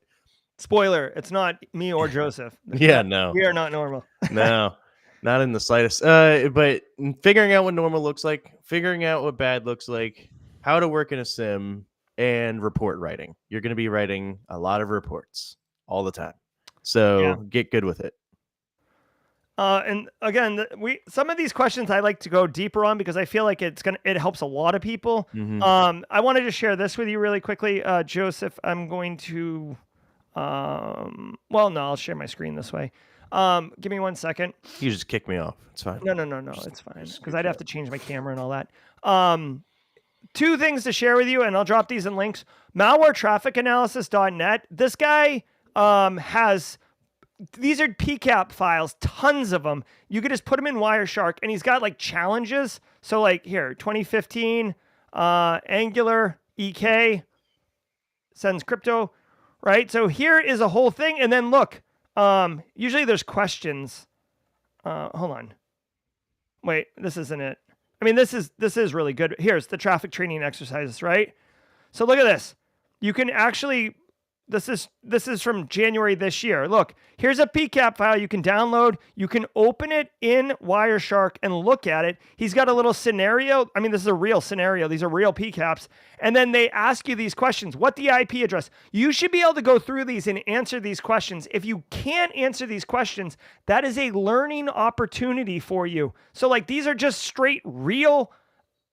spoiler, it's not me or Joseph. yeah, no, we are not normal. no, not in the slightest. But figuring out what normal looks like, figuring out what bad looks like, how to work in a sim, and report writing. You're going to be writing a lot of reports all the time. So get good with it. And again, some of these questions I like to go deeper on because I feel like it helps a lot of people. Mm-hmm. I wanted to share this with you really quickly, Joseph. I'm going to, I'll share my screen this way. Give me 1 second. You just kick me off. It's fine. No, it's fine because I'd have to change my camera and all that. 2 things to share with you, and I'll drop these in links. Malwaretrafficanalysis.net. This guy has, these are PCAP files, tons of them. You could just put them in Wireshark, and he's got like challenges. So like here, 2015, Angular, EK, sends crypto, right? So here is a whole thing. And then look, usually there's questions. Hold on. Wait, this isn't it. I mean, this is really good. Here's the traffic training exercises, right? So look at this. You can actually, this is from January this year. Look, here's a PCAP file you can download. You can open it in Wireshark and look at it. He's got a little scenario. I mean, this is a real scenario. These are real PCAPs. And then they ask you these questions. What the IP address? You should be able to go through these and answer these questions. If you can't answer these questions, that is a learning opportunity for you. So like, these are just straight real,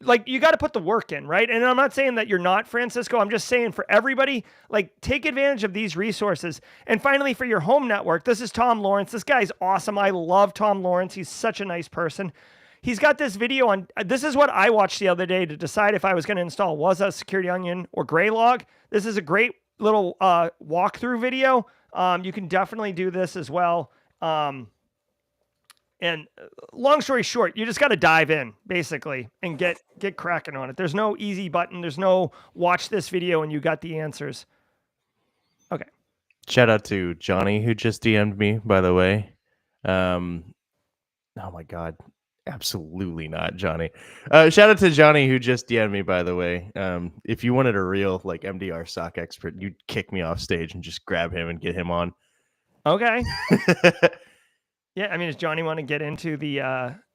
like, you got to put the work in, right? And I'm not saying that you're not, Francisco. I'm just saying for everybody, like, take advantage of these resources. And finally, for your home network, this is Tom Lawrence. This guy's awesome. I love Tom Lawrence. He's such a nice person. He's got this video on, this is what I watched the other day to decide if I was going to install Waza, Security Onion, or Graylog. This is a great little walkthrough video. You can definitely do this as well. And long story short, you just got to dive in, basically, and get cracking on it. There's no easy button. There's no watch this video and you got the answers. Okay. Shout out to Johnny, who just DM'd me, by the way. Oh my God. Absolutely not, Johnny. Shout out to Johnny, who just DM'd me, by the way. If you wanted a real like MDR SOC expert, you'd kick me off stage and just grab him and get him on. Okay. Yeah, I mean, does Johnny want to get into the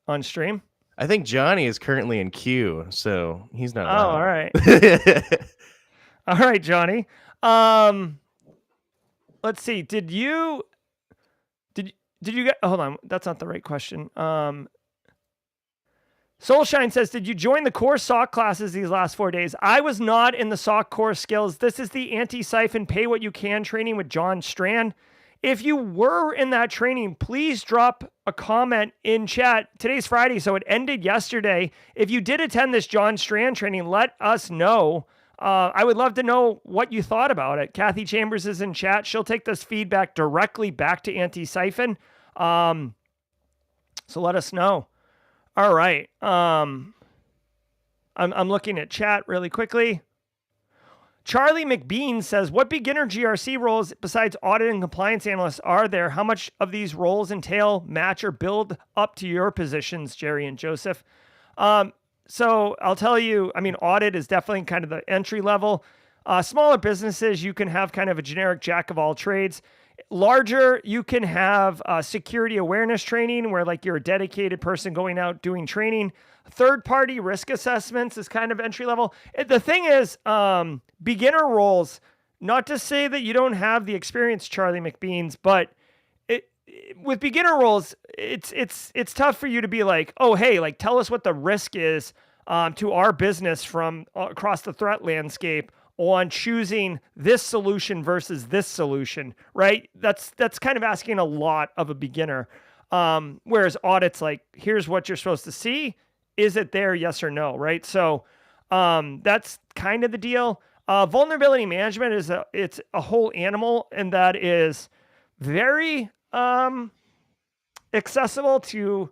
on stream? I think Johnny is currently in queue, so he's not. Oh, all right. All right, Johnny. Let's see. Did you get? Hold on, that's not the right question. Soulshine says, did you join the core SOC classes these last 4 days? I was not in the SOC core skills. This is the Antisyphon Pay What You Can training with John Strand. If you were in that training, please drop a comment in chat. Today's Friday, so it ended yesterday. If you did attend this John Strand training, let us know. I would love to know what you thought about it. Kathy Chambers is in chat. She'll take this feedback directly back to Antisyphon. So let us know. All right. I'm looking at chat really quickly. Charlie McBean says, what beginner GRC roles besides audit and compliance analysts are there? How much of these roles entail, match, or build up to your positions, Jerry and Joseph? So I'll tell you, I mean, audit is definitely kind of the entry level. Smaller businesses, you can have kind of a generic jack of all trades. Larger, you can have security awareness training where like you're a dedicated person going out doing training. Third-party risk assessments is kind of entry level. The thing is, beginner roles, not to say that you don't have the experience, Charlie McBeans, but with beginner roles, it's tough for you to be like, oh, hey, like tell us what the risk is to our business from across the threat landscape on choosing this solution versus this solution, right? That's kind of asking a lot of a beginner. Whereas audits, like, here's what you're supposed to see. Is it there? Yes or no, right? So that's kind of the deal. Vulnerability management it's a whole animal, and that is very accessible to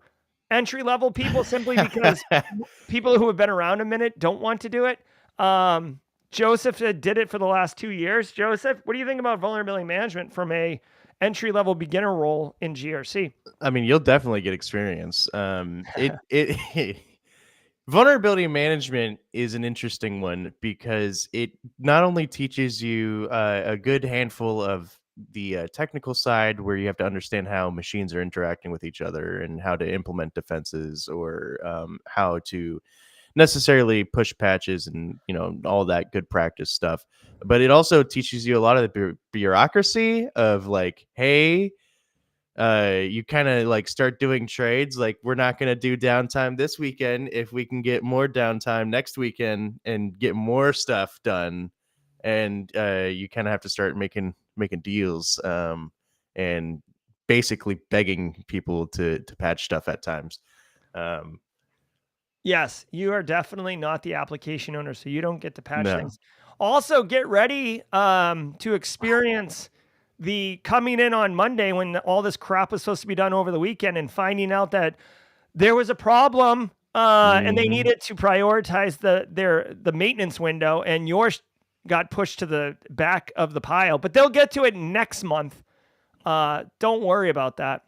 entry level people simply because people who have been around a minute don't want to do it. Joseph did it for the last 2 years. Joseph, what do you think about vulnerability management from a entry level beginner role in GRC? I mean, you'll definitely get experience. It vulnerability management is an interesting one because it not only teaches you a good handful of the technical side where you have to understand how machines are interacting with each other and how to implement defenses or how to necessarily push patches and all that good practice stuff, but it also teaches you a lot of the bureaucracy of like, hey, you kind of like start doing trades like we're not going to do downtime this weekend if we can get more downtime next weekend and get more stuff done, and you kind of have to start making deals and basically begging people to patch stuff at times. Yes, you are definitely not the application owner, so you don't get to patch No. things. Also, get ready to experience the coming in on Monday when all this crap was supposed to be done over the weekend and finding out that there was a problem and they needed to prioritize the maintenance window, and yours got pushed to the back of the pile. But they'll get to it next month. Don't worry about that.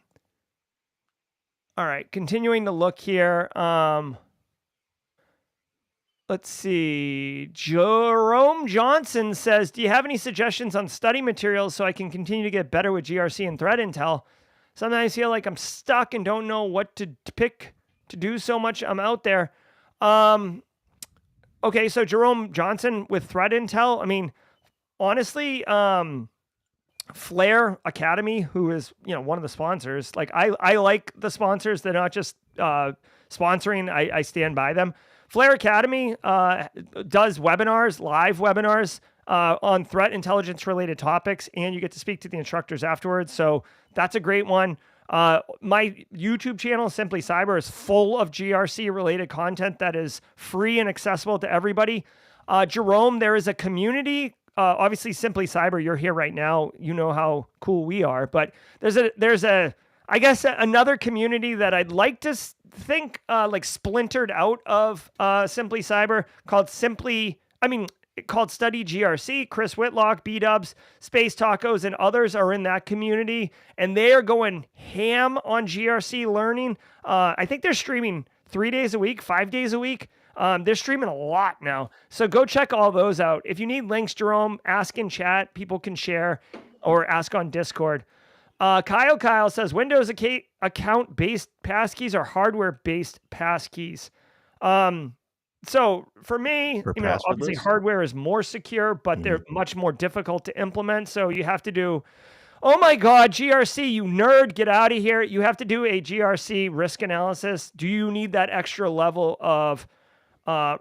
All right, continuing to look here. Let's see. Jerome Johnson says, do you have any suggestions on study materials so I can continue to get better with GRC and threat intel? Sometimes I feel like I'm stuck and don't know what to pick to do so much. I'm out there. Okay, so Jerome Johnson with threat intel. I mean, honestly, Flare Academy, who is, one of the sponsors, like I like the sponsors. They're not just sponsoring. I stand by them. Flare Academy does webinars, live webinars on threat intelligence related topics, and you get to speak to the instructors afterwards. So that's a great one. My YouTube channel, Simply Cyber, is full of GRC related content that is free and accessible to everybody. Jerome, there is a community. Obviously, Simply Cyber, you're here right now. You know how cool we are, but there's I guess another community that I'd like to think like splintered out of Simply Cyber called called Study GRC. Chris Whitlock, B-Dubs, Space Tacos, and others are in that community, and they are going ham on GRC learning. I think they're streaming 3 days a week, 5 days a week. They're streaming a lot now. So go check all those out. If you need links, Jerome, ask in chat. People can share or ask on Discord. Kyle says, Windows account-based passkeys or hardware-based passkeys. So for me, obviously hardware is more secure, but they're much more difficult to implement. So you have to do, oh my God, GRC, you nerd, get out of here. You have to do a GRC risk analysis. Do you need that extra level of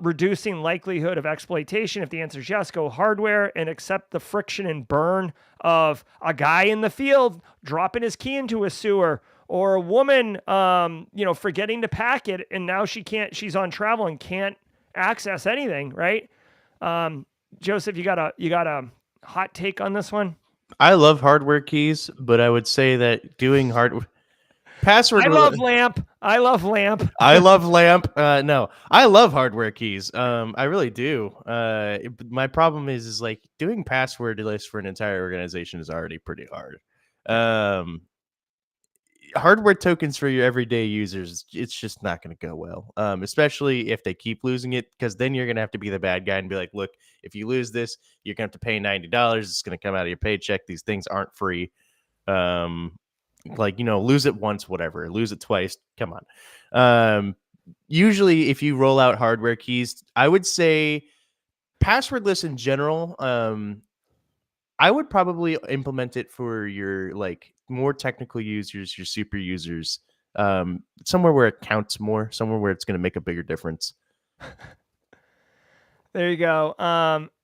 reducing likelihood of exploitation? If the answer is yes, go hardware and accept the friction and burn of a guy in the field dropping his key into a sewer, or a woman, forgetting to pack it, and now she's on travel and can't access anything, right? Joseph, you got a hot take on this one? I love hardware keys, but I would say that doing password. I love LAMP. I love LAMP. No, I love hardware keys. I really do. My problem is like doing password lists for an entire organization is already pretty hard. hardware tokens for your everyday users, it's just not going to go well, especially if they keep losing it, because then you're going to have to be the bad guy and be like, look, if you lose this, you're going to have to pay $90. It's going to come out of your paycheck. These things aren't free. Like, lose it once, whatever, lose it twice. Come on. Usually if you roll out hardware keys, I would say passwordless in general. I would probably implement it for your like more technical users, your super users, somewhere where it counts more, somewhere where it's going to make a bigger difference. There you go.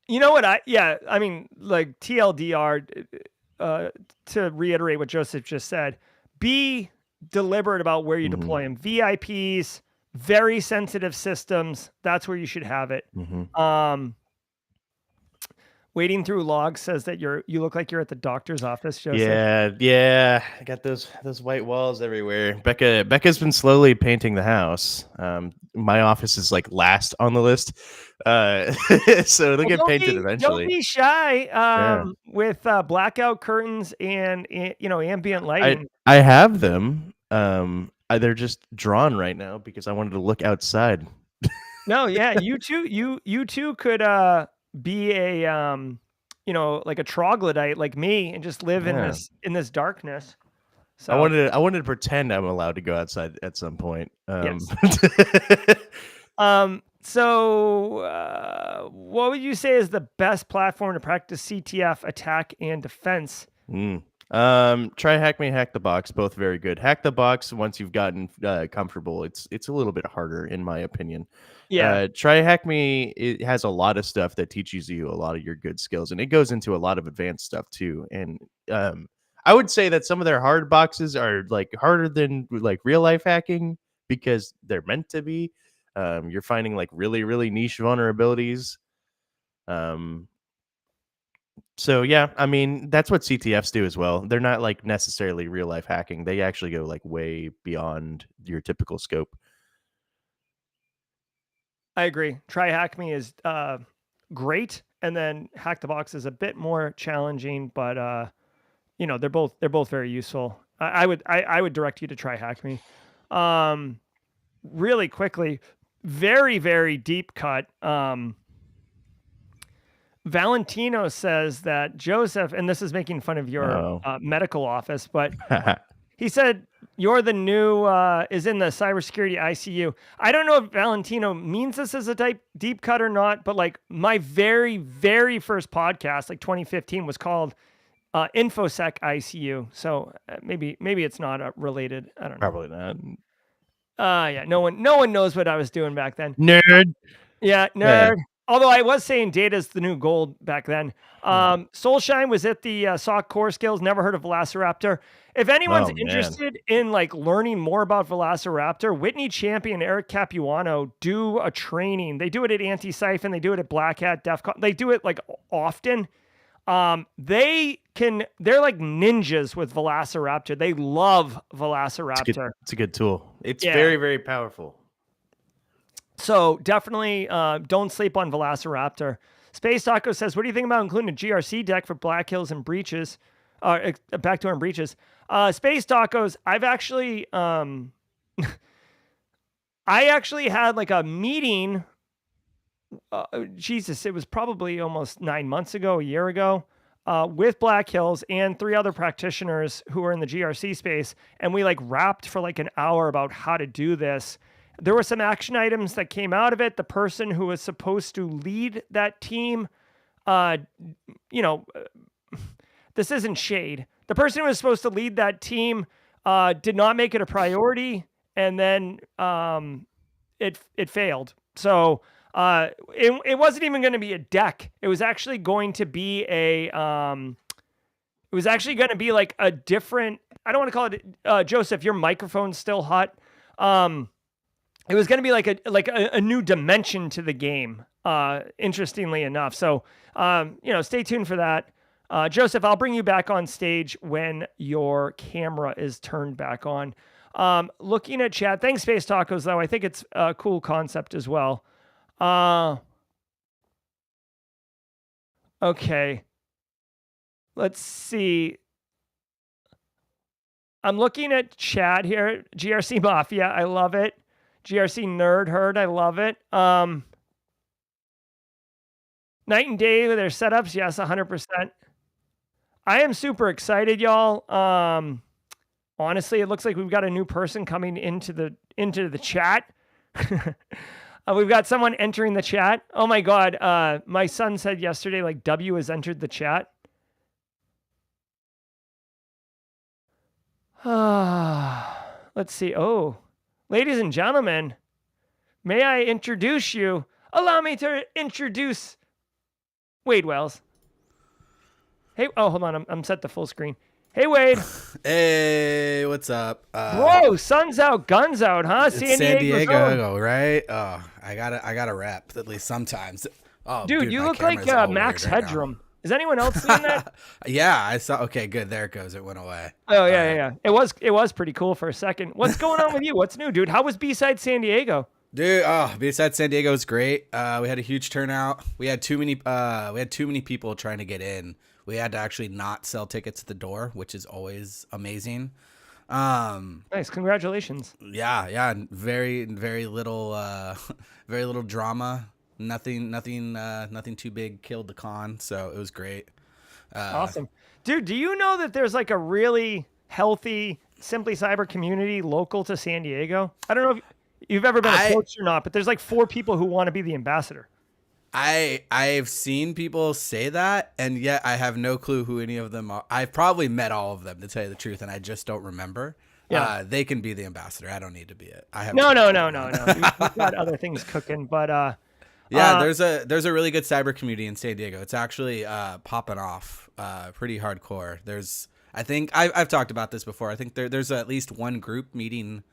You know what? I mean, like TLDR, to reiterate what Joseph just said, be deliberate about where you deploy them. VIPs, very sensitive systems. That's where you should have it. Wading through logs says that you look like you're at the doctor's office, Joseph. Yeah. I got those white walls everywhere. Becca's been slowly painting the house. My office is like last on the list, so it'll get painted eventually. Don't be shy. With blackout curtains and ambient lighting. I have them. They're just drawn right now because I wanted to look outside. No, yeah, you too could be a like a troglodyte like me and just live in this darkness. So I wanted to pretend I'm allowed to go outside at some point. Yes. So what would you say is the best platform to practice CTF attack and defense? Try Hack Me, Hack the Box. Both very good. Hack the Box, once you've gotten comfortable, it's a little bit harder in my opinion. Yeah. Try Hack Me. It has a lot of stuff that teaches you a lot of your good skills, and it goes into a lot of advanced stuff too. And I would say that some of their hard boxes are like harder than like real life hacking because they're meant to be. You're finding like really, really niche vulnerabilities. So yeah, I mean, that's what CTFs do as well. They're not like necessarily real life hacking. They actually go like way beyond your typical scope. I agree. Try Hack Me is great, and then Hack the Box is a bit more challenging, but they're both very useful. I would direct you to Try Hack Me. Really quickly, very, very deep cut. Valentino says that Joseph, and this is making fun of your medical office, but he said you're the new is in the cybersecurity ICU. I don't know if Valentino means this as a deep cut or not, but like my very, very first podcast, like 2015, was called InfoSec ICU. So maybe it's not related. I don't know. Probably not. Yeah, no one knows what I was doing back then. Nerd. Yeah, nerd. Yeah. Although I was saying data's the new gold back then. Soulshine was at the SOC Core Skills. Never heard of Velociraptor. If anyone's interested in like learning more about Velociraptor, Whitney Champion, Eric Capuano do a training. They do it at Antisyphon. They do it at Black Hat, DEF CON. They do it like often. They're like ninjas with Velociraptor. They love Velociraptor. It's a good tool. It's very, very powerful. So definitely don't sleep on Velociraptor. Space Taco says, what do you think about including a GRC deck for Black Hills and breaches? Backdoor and breaches. Space Tacos, I've actually I actually had like a meeting. Jesus, it was probably almost 9 months ago, a year ago, with Black Hills and 3 other practitioners who are in the GRC space. And we like rapped for like an hour about how to do this. There were some action items that came out of it. The person who was supposed to lead that team, this isn't shade. The person who was supposed to lead that team did not make it a priority, and then it failed. So it wasn't even going to be a deck. It was actually going to be like a different. I don't want to call it. Joseph, your microphone's still hot. It was going to be like a new dimension to the game, interestingly enough. So, stay tuned for that. Joseph, I'll bring you back on stage when your camera is turned back on. Looking at chat, thanks Space Tacos, though. I think it's a cool concept as well. Okay. Let's see. I'm looking at chat here. GRC Mafia, I love it. GRC Nerd Herd, I love it. Night and day with their setups, yes, 100%. I am super excited, y'all. Honestly, it looks like we've got a new person coming into the chat. We've got someone entering the chat. Oh my God. My son said yesterday, like, W has entered the chat. Let's see. Oh, ladies and gentlemen, may I introduce you? Allow me to introduce Wade Wells. Hey, oh, hold on. I'm set to full screen. Hey, Wade. Hey, what's up? Bro, sun's out, guns out, huh? It's San Diego, right? Oh, I gotta rap at least sometimes. Oh, dude, you my look like camera's all Max weird right Headroom. now. Is anyone else seeing that? Yeah, I saw. Okay, good. There it goes. It went away. Oh yeah. It was pretty cool for a second. What's going on with you? What's new, dude? How was B-side San Diego? Dude, besides San Diego was great. We had a huge turnout. We had too many people trying to get in. We had to actually not sell tickets at the door, which is always amazing. Nice, congratulations. Yeah, very little very little drama. Nothing too big killed the con, so it was great. Awesome. Dude, do you know that there's like a really healthy Simply Cyber community local to San Diego? I don't know if you've ever been approached or not, but there's like 4 people who want to be the ambassador. I've seen people say that, and yet I have no clue who any of them are. I've probably met all of them, to tell you the truth, and I just don't remember. Yeah. They can be the ambassador. I don't need to be it. I have No. We've got other things cooking, but yeah, there's a really good cyber community in San Diego. It's actually popping off pretty hardcore. I think I've talked about this before. I think there's at least one group meeting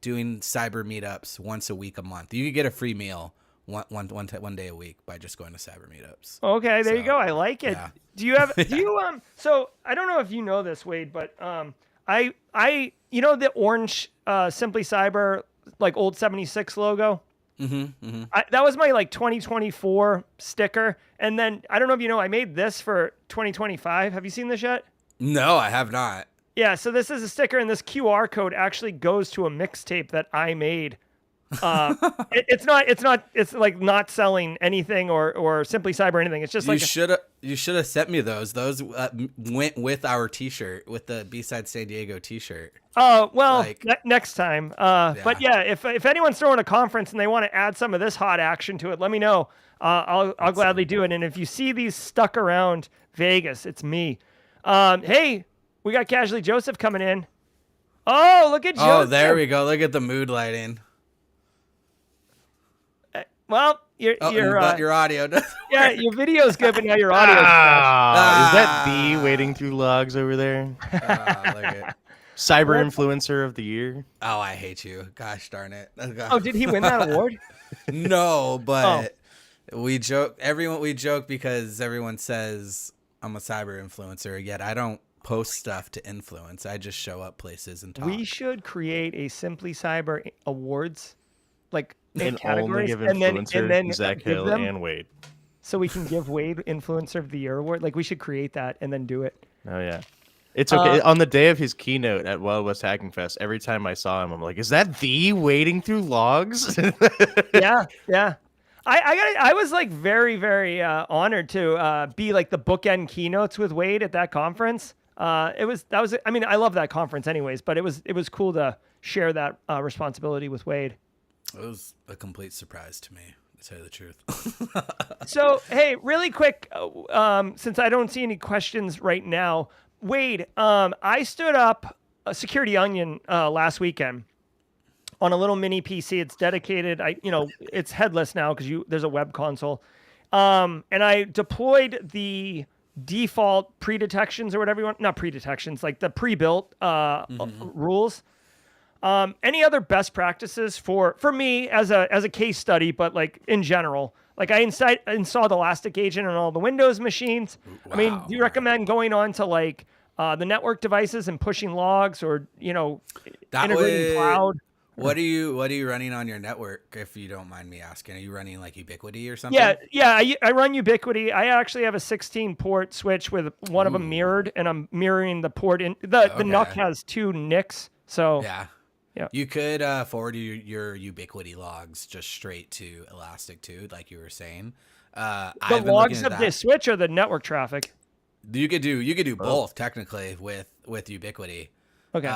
doing cyber meetups once a week, a month. You could get a free meal one day a week by just going to cyber meetups. Okay, there you go. I like it. Yeah. Do you so I don't know if you know this, Wade, but I you know the orange Simply Cyber like old 76 logo? Mm-hmm. That was my like 2024 sticker. And then I don't know if you know, I made this for 2025. Have you seen this yet? No, I have not. Yeah, so this is a sticker, and this QR code actually goes to a mixtape that I made. It's like not selling anything or Simply Cyber or anything. It's just you should have sent me those. Those went with our T-shirt, with the B-side San Diego T-shirt. Oh well, next time. But yeah, if anyone's throwing a conference and they want to add some of this hot action to it, let me know. I'll gladly do it. And if you see these stuck around Vegas, it's me. Hey, we got Casually Joseph coming in. Oh, look at Joseph. Oh, there we go. Look at the mood lighting. Well, your audio doesn't yeah, work. your video's good, but now your audio's is that the wading through logs over there? Cyber influencer of the year. Oh, I hate you. Gosh darn it. Oh, did he win that award? No, but we joke because everyone says I'm a cyber influencer, yet I don't post stuff to influence. I just show up places and talk. We should create a Simply Cyber awards, like in and categories, only give influencer, and then Zach Hill and Wade. So we can give Wade Influencer of the Year award. Like we should create that and then do it. Oh yeah, it's okay. On the day of his keynote at Wild West Hacking Fest, every time I saw him, I'm like, "Is that the wading through logs?" Yeah. I was like very, very honored to be like the bookend keynotes with Wade at that conference. I mean, I love that conference anyways, but it was cool to share that responsibility with Wade. It was a complete surprise to me, to tell you the truth. So, hey, really quick, since I don't see any questions right now, Wade, I stood up a Security Onion last weekend on a little mini PC. It's dedicated. It's headless now because there's a web console, and I deployed the default pre-detections or whatever you want. Not pre-detections, like the pre-built rules. Any other best practices for me as a case study, but like in general, like I installed Elastic Agent on all the Windows machines. Wow. I mean, do you recommend going on to like the network devices and pushing logs or, integrating cloud? What are you running on your network, if you don't mind me asking? Are you running like Ubiquity or something? Yeah. I run Ubiquity. I actually have a 16 port switch with one of them mirrored, and I'm mirroring the port in. The NUC has 2 NICs, so yeah. You could forward your Ubiquity logs just straight to Elastic too, like you were saying. The I've been logs looking of at the that. switch or the network traffic. You could do both technically with Ubiquity. Okay.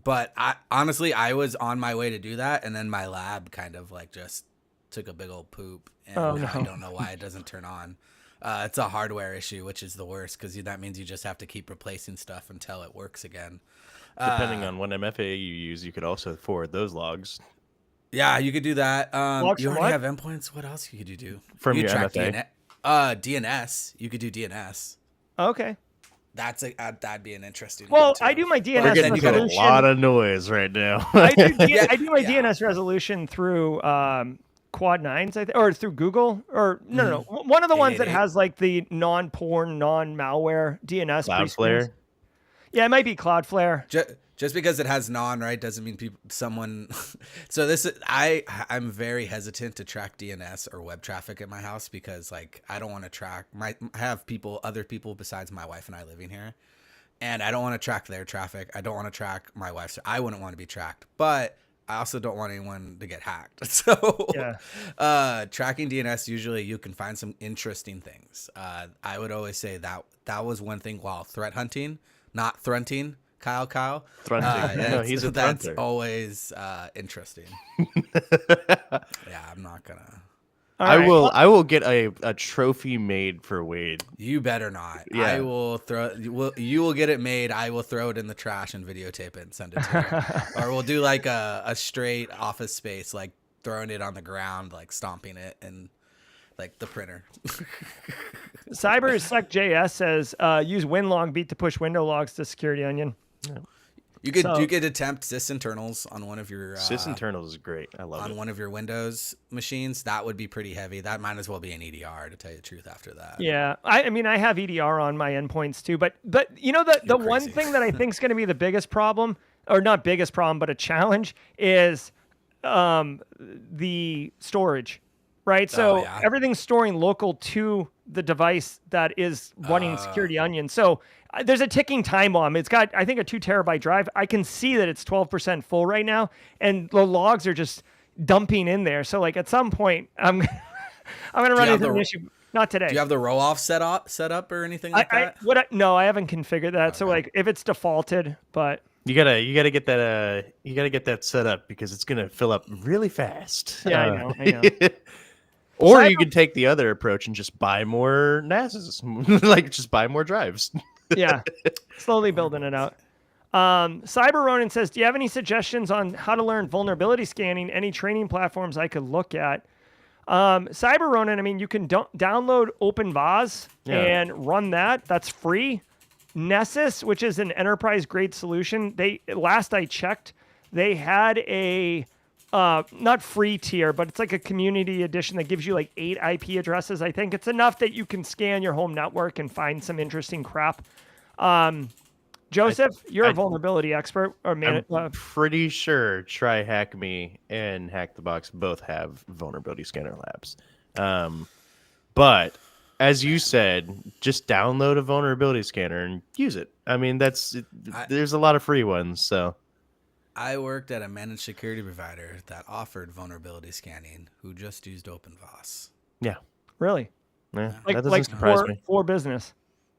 But honestly, I was on my way to do that, and then my lab kind of like just took a big old poop, and I don't know why it doesn't turn on. It's a hardware issue, which is the worst because that means you just have to keep replacing stuff until it works again. Depending on what MFA you use, you could also forward those logs. Yeah, you could do that. Logs You from already what? have endpoints. What else you could you do? From you your track MFA. DNS. You could do DNS. Okay. That'd be an interesting. Well, one, too. I do my DNS We're getting a resolution. lot of noise right now. I do my DNS resolution through Quad 9s, I think, or through Google, or no. One of the ones that 888. has like the non-porn, non-malware DNS. Cloudflare. pre-screens. Yeah, it might be Cloudflare. Just because it has non, right, doesn't mean someone. So I'm very hesitant to track DNS or web traffic at my house because like I don't want to track I have other people besides my wife and I living here, and I don't want to track their traffic. I don't want to track my wife's. I wouldn't want to be tracked, but I also don't want anyone to get hacked. So tracking DNS, usually you can find some interesting things. I would always say that was one thing while threat hunting, not thrunting. Kyle. Thrunting. No, he's a that's thrunter. always interesting. Yeah, I'm not gonna. I will get a trophy made for Wade. You better not. Yeah. I will throw. You will get it made. I will throw it in the trash and videotape it and send it to you. Or we'll do like a straight Office Space, like throwing it on the ground, like stomping it, and like the printer. CyberSecJS says use WinLog beat to push window logs to Security Onion. Yeah. You could attempt sysinternals on one of your Sysinternals is great. I love it. on one of your Windows machines. That would be pretty heavy. That might as well be an EDR, to tell you the truth. After that, Yeah, I mean I have EDR on my endpoints too, but you know the one crazy. thing that I think is going to be the biggest problem, or not biggest problem, but a challenge is the storage, right? So everything's storing local to the device that is running Security Onion. So there's a ticking time bomb. It's got, I think, a 2 terabyte drive. I can see that it's 12% full right now, and the logs are just dumping in there. So like at some point, I'm going to run into an issue. Not today. Do you have the roll-off set up or anything like that? No, I haven't configured that. Okay. So like if it's defaulted, but you gotta get that set up because it's gonna fill up really fast. Yeah, I know. Or you could take the other approach and just buy more NASs, like just buy more drives. Yeah, slowly building it out. Cyber Ronin says, do you have any suggestions on how to learn vulnerability scanning? Any training platforms I could look at? Cyber Ronin, I mean, you can download OpenVAS and run that. That's free. Nessus, which is an enterprise-grade solution, last I checked, they had a not free tier, but it's like a community edition that gives you like 8 IP addresses. I think it's enough that you can scan your home network and find some interesting crap. Joseph, you're a vulnerability expert. I'm pretty sure Try Hack Me and Hack the Box both have vulnerability scanner labs. But as you said, just download a vulnerability scanner and use it. I mean, there's a lot of free ones, so. I worked at a managed security provider that offered vulnerability scanning who just used OpenVAS. Yeah. Really? Yeah, like, that doesn't surprise me. For business.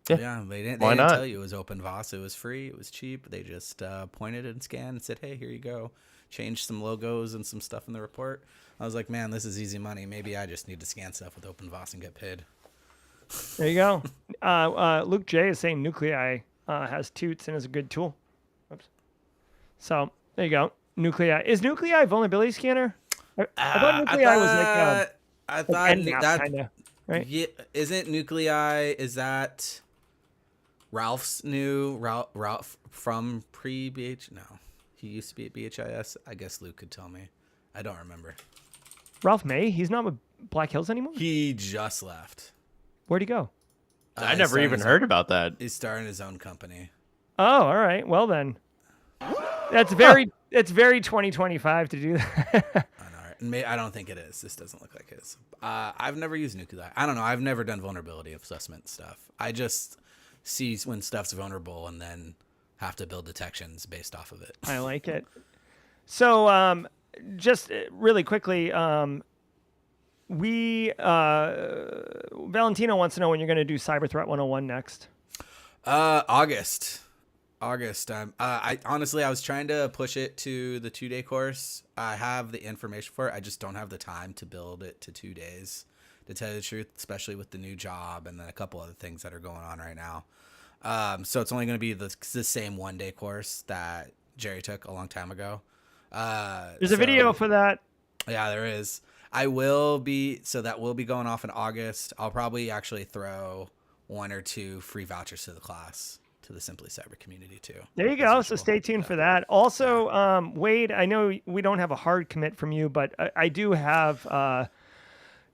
Yeah, they didn't tell you it was OpenVAS. It was free. It was cheap. They just pointed and scanned and said, hey, here you go. Changed some logos and some stuff in the report. I was like, man, this is easy money. Maybe I just need to scan stuff with OpenVAS and get paid. There you go. Luke J is saying Nuclei has toots and is a good tool. Oops. So there you go. Nuclei. Is Nuclei a vulnerability scanner? I thought Nuclei was like I thought that kinda, right? Yeah, isn't Nuclei? Is that Ralph's new Ralph from pre-BH? No, he used to be at BHIS. I guess Luke could tell me. I don't remember. Ralph May? He's not with Black Hills anymore? He just left. Where'd he go? I never even heard about that. He's starting his own company. Oh, all right. Well then. That's very it's very 2025 to do that. I know, right? I don't think it is. This doesn't look like it is. I've never used nuclei. I don't know. I've never done vulnerability assessment stuff. I just see when stuff's vulnerable and then have to build detections based off of it. I like it. So just really quickly, Valentino wants to know when you're going to do Cyber Threat 101 next. August. I honestly, I was trying to push it to the 2-day course. I have the information for it. I just don't have the time to build it to 2 days, to tell you the truth, especially with the new job and then a couple other things that are going on right now. So it's only going to be the same 1-day course that Jerry took a long time ago. There's a video for that. Yeah, there is. That will be going off in August. I'll probably actually throw 1 or 2 free vouchers to the class, to the Simply Cyber community too. There you go. So stay tuned for that. Also, Wade, I know we don't have a hard commit from you, but I do have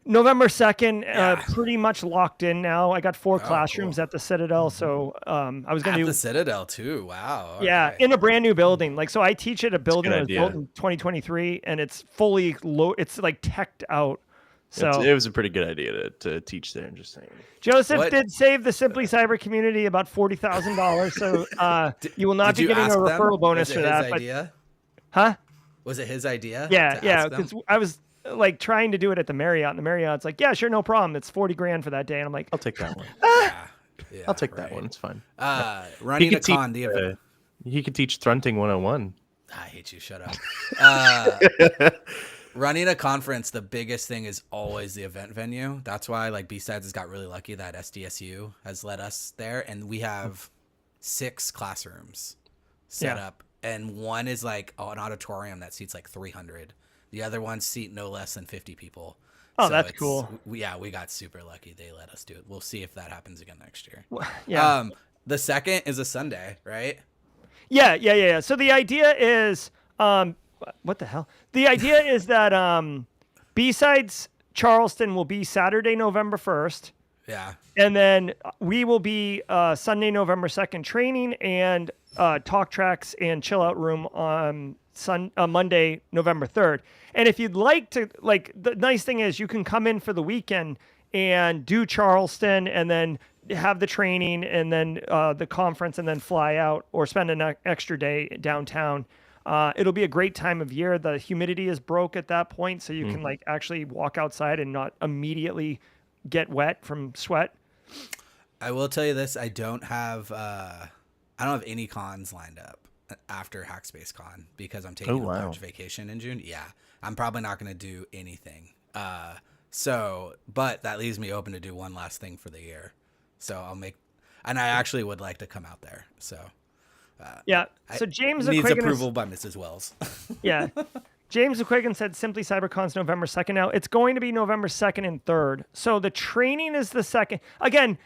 November 2nd pretty much locked in now. I got 4 classrooms at the Citadel, so I was going to do the Citadel too. Wow. Yeah, in a brand new building. Like, so I teach at a building that was idea. built in 2023, and it's fully it's like teched out. So It was a pretty good idea to teach there. I'm just saying. Joseph did save the Simply Cyber community about $40,000. So you will not be getting a referral bonus for that. Idea? Huh? Was it his idea? Yeah. Because I was like trying to do it at the Marriott, and the Marriott's like, yeah, sure, no problem. It's $40,000 for that day, and I'm like, I'll take that one. Yeah, I'll take that one. It's fine. Running a con, he could teach Thrunting 101. I hate you. Shut up. Running a conference, the biggest thing is always the event venue. That's why like B-Sides has got really lucky that SDSU has led us there, and we have 6 classrooms set up, and one is like an auditorium that seats like 300. The other ones seat no less than 50 people. Oh, so that's cool. We got super lucky. They let us do it. We'll see if that happens again next year. Yeah. The second is a Sunday, right? Yeah. So the idea is, what the hell? The idea is that B-Sides Charleston will be Saturday, November 1st. Yeah. And then we will be Sunday, November 2nd training and talk tracks and chill out room on Monday, November 3rd. And if you'd like to, like, the nice thing is you can come in for the weekend and do Charleston and then have the training and then the conference and then fly out or spend an extra day downtown. It'll be a great time of year. The humidity is broke at that point, so you can like actually walk outside and not immediately get wet from sweat. I will tell you this: I don't have any cons lined up after Hackspace Con because I'm taking a large vacation in June. Yeah, I'm probably not going to do anything. But that leaves me open to do one last thing for the year. So and I actually would like to come out there. So. So James needs approval by Mrs. Wells. Yeah. James McQuiggan said Simply CyberCon's November 2nd. Now, it's going to be November 2nd and 3rd. So the training is the 2nd. Again,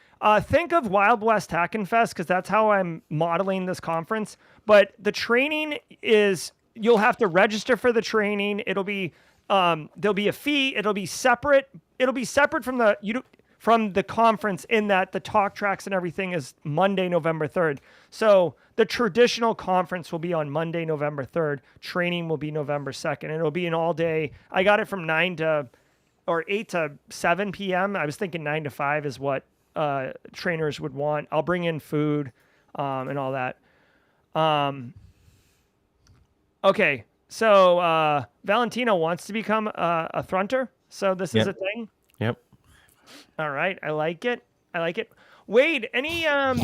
think of Wild West Hackin' Fest because that's how I'm modeling this conference. But the training is, you'll have to register for the training. It'll be, there'll be a fee. It'll be separate. It'll be separate from the conference in that the talk tracks and everything is Monday, November 3rd. So the traditional conference will be on Monday, November 3rd. Training will be November 2nd. It'll be an all day. I got it from 8 to 7 p.m. I was thinking 9 to 5 is what trainers would want. I'll bring in food and all that. Okay. So Valentino wants to become a Thrunter. So this is a thing. Yep. All right. I like it. Wade, any, I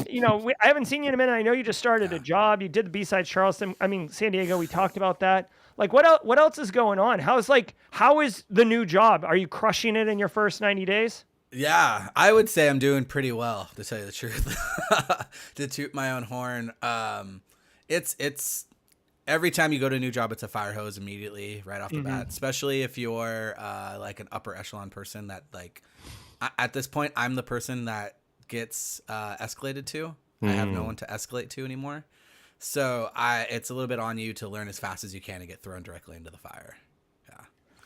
haven't seen you in a minute. I know you just started a job. You did the B-Sides Charleston. San Diego, we talked about that. Like, what else is going on? How is the new job? Are you crushing it in your first 90 days? Yeah, I would say I'm doing pretty well, to tell you the truth. To toot my own horn. It's every time you go to a new job, it's a fire hose immediately right off the bat, especially if you're like an upper echelon person that like, at this point, I'm the person that gets escalated to. I have no one to escalate to anymore. So it's a little bit on you to learn as fast as you can and get thrown directly into the fire. Yeah.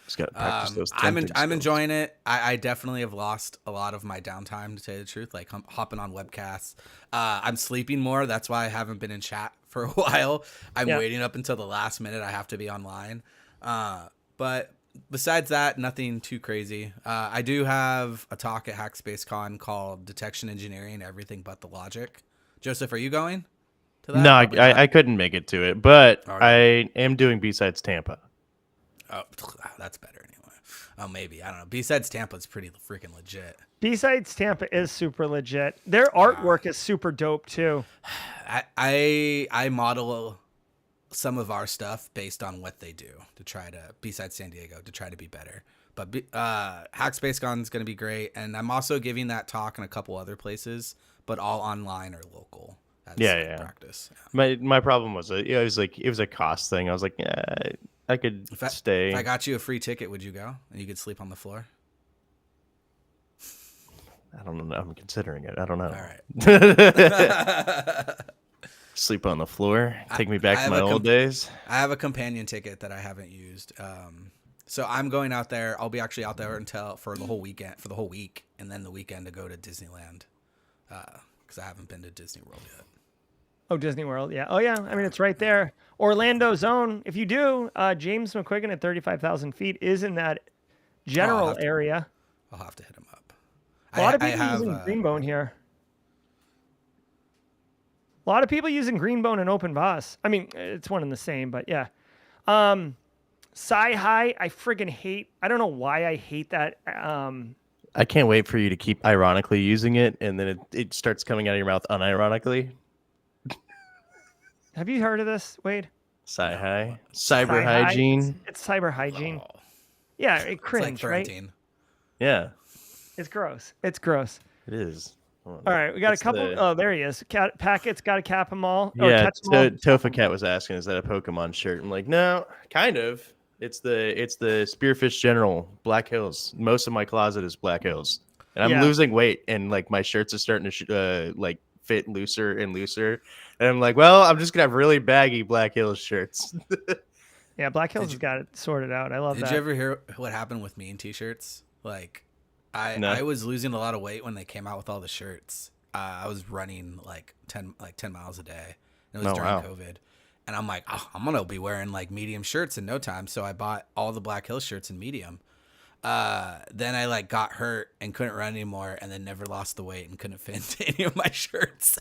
Just got to practice those. I'm enjoying it. I definitely have lost a lot of my downtime, to tell you the truth, like hopping on webcasts. I'm sleeping more. That's why I haven't been in chat for a while. I'm waiting up until the last minute. I have to be online. But besides that, nothing too crazy. I do have a talk at HackSpaceCon called Detection Engineering, Everything But the Logic. Joseph, are you going to that? No, I couldn't make it to it, but I am doing B-Sides Tampa. Oh, that's better anyway. Oh, maybe. I don't know. B-Sides Tampa is pretty freaking legit. B-Sides Tampa is super legit. Their artwork is super dope too. I model some of our stuff based on what they do to try to, besides San Diego, to try to be better. But HackSpaceCon is going to be great, and I'm also giving that talk in a couple other places, but all online or local. As practice. Yeah. My problem was it was a cost thing. I was like, I could stay. If I got you a free ticket, would you go? And you could sleep on the floor? I don't know. I'm considering it. I don't know. All right. Sleep on the floor. Take me back to my old days. I have a companion ticket that I haven't used. So I'm going out there. I'll be actually out there for the whole week, and then the weekend to go to Disneyland. Because I haven't been to Disney World yet. Oh, Disney World, yeah. Oh, yeah. I mean, it's right there. Orlando zone. If you do, James McQuiggan at 35,000 feet is in that general area. I'll have to hit him up. A lot of people using Greenbone here. A lot of people using Greenbone and OpenVAS. I mean, it's one and the same, but yeah. Sci-Hi, I friggin' hate. I don't know why I hate that. I can't wait for you to keep ironically using it, and then it starts coming out of your mouth unironically. Have you heard of this, Wade? Sci-Hi? Cyber hygiene? It's cyber hygiene. Oh. Yeah, it cringe, right? Yeah. It's gross. It's gross. It is. All right, we got a couple. Oh, there he is. Packets, got to cap them all. Yeah, Tofa Cat was asking, is that a Pokemon shirt? I'm like, no, kind of. It's the Spearfish General Black Hills. Most of my closet is Black Hills, and I'm losing weight, and like my shirts are starting to like fit looser and looser. And I'm like, well, I'm just gonna have really baggy Black Hills shirts. Yeah, Black Hills has got it sorted out. I love that. Did you ever hear what happened with me in t-shirts? Like, I was losing a lot of weight when they came out with all the shirts. I was running like 10 miles a day. It was during COVID. And I'm like, I'm going to be wearing like medium shirts in no time. So I bought all the Black Hills shirts in medium. Then I like got hurt and couldn't run anymore, and then never lost the weight and couldn't fit into any of my shirts.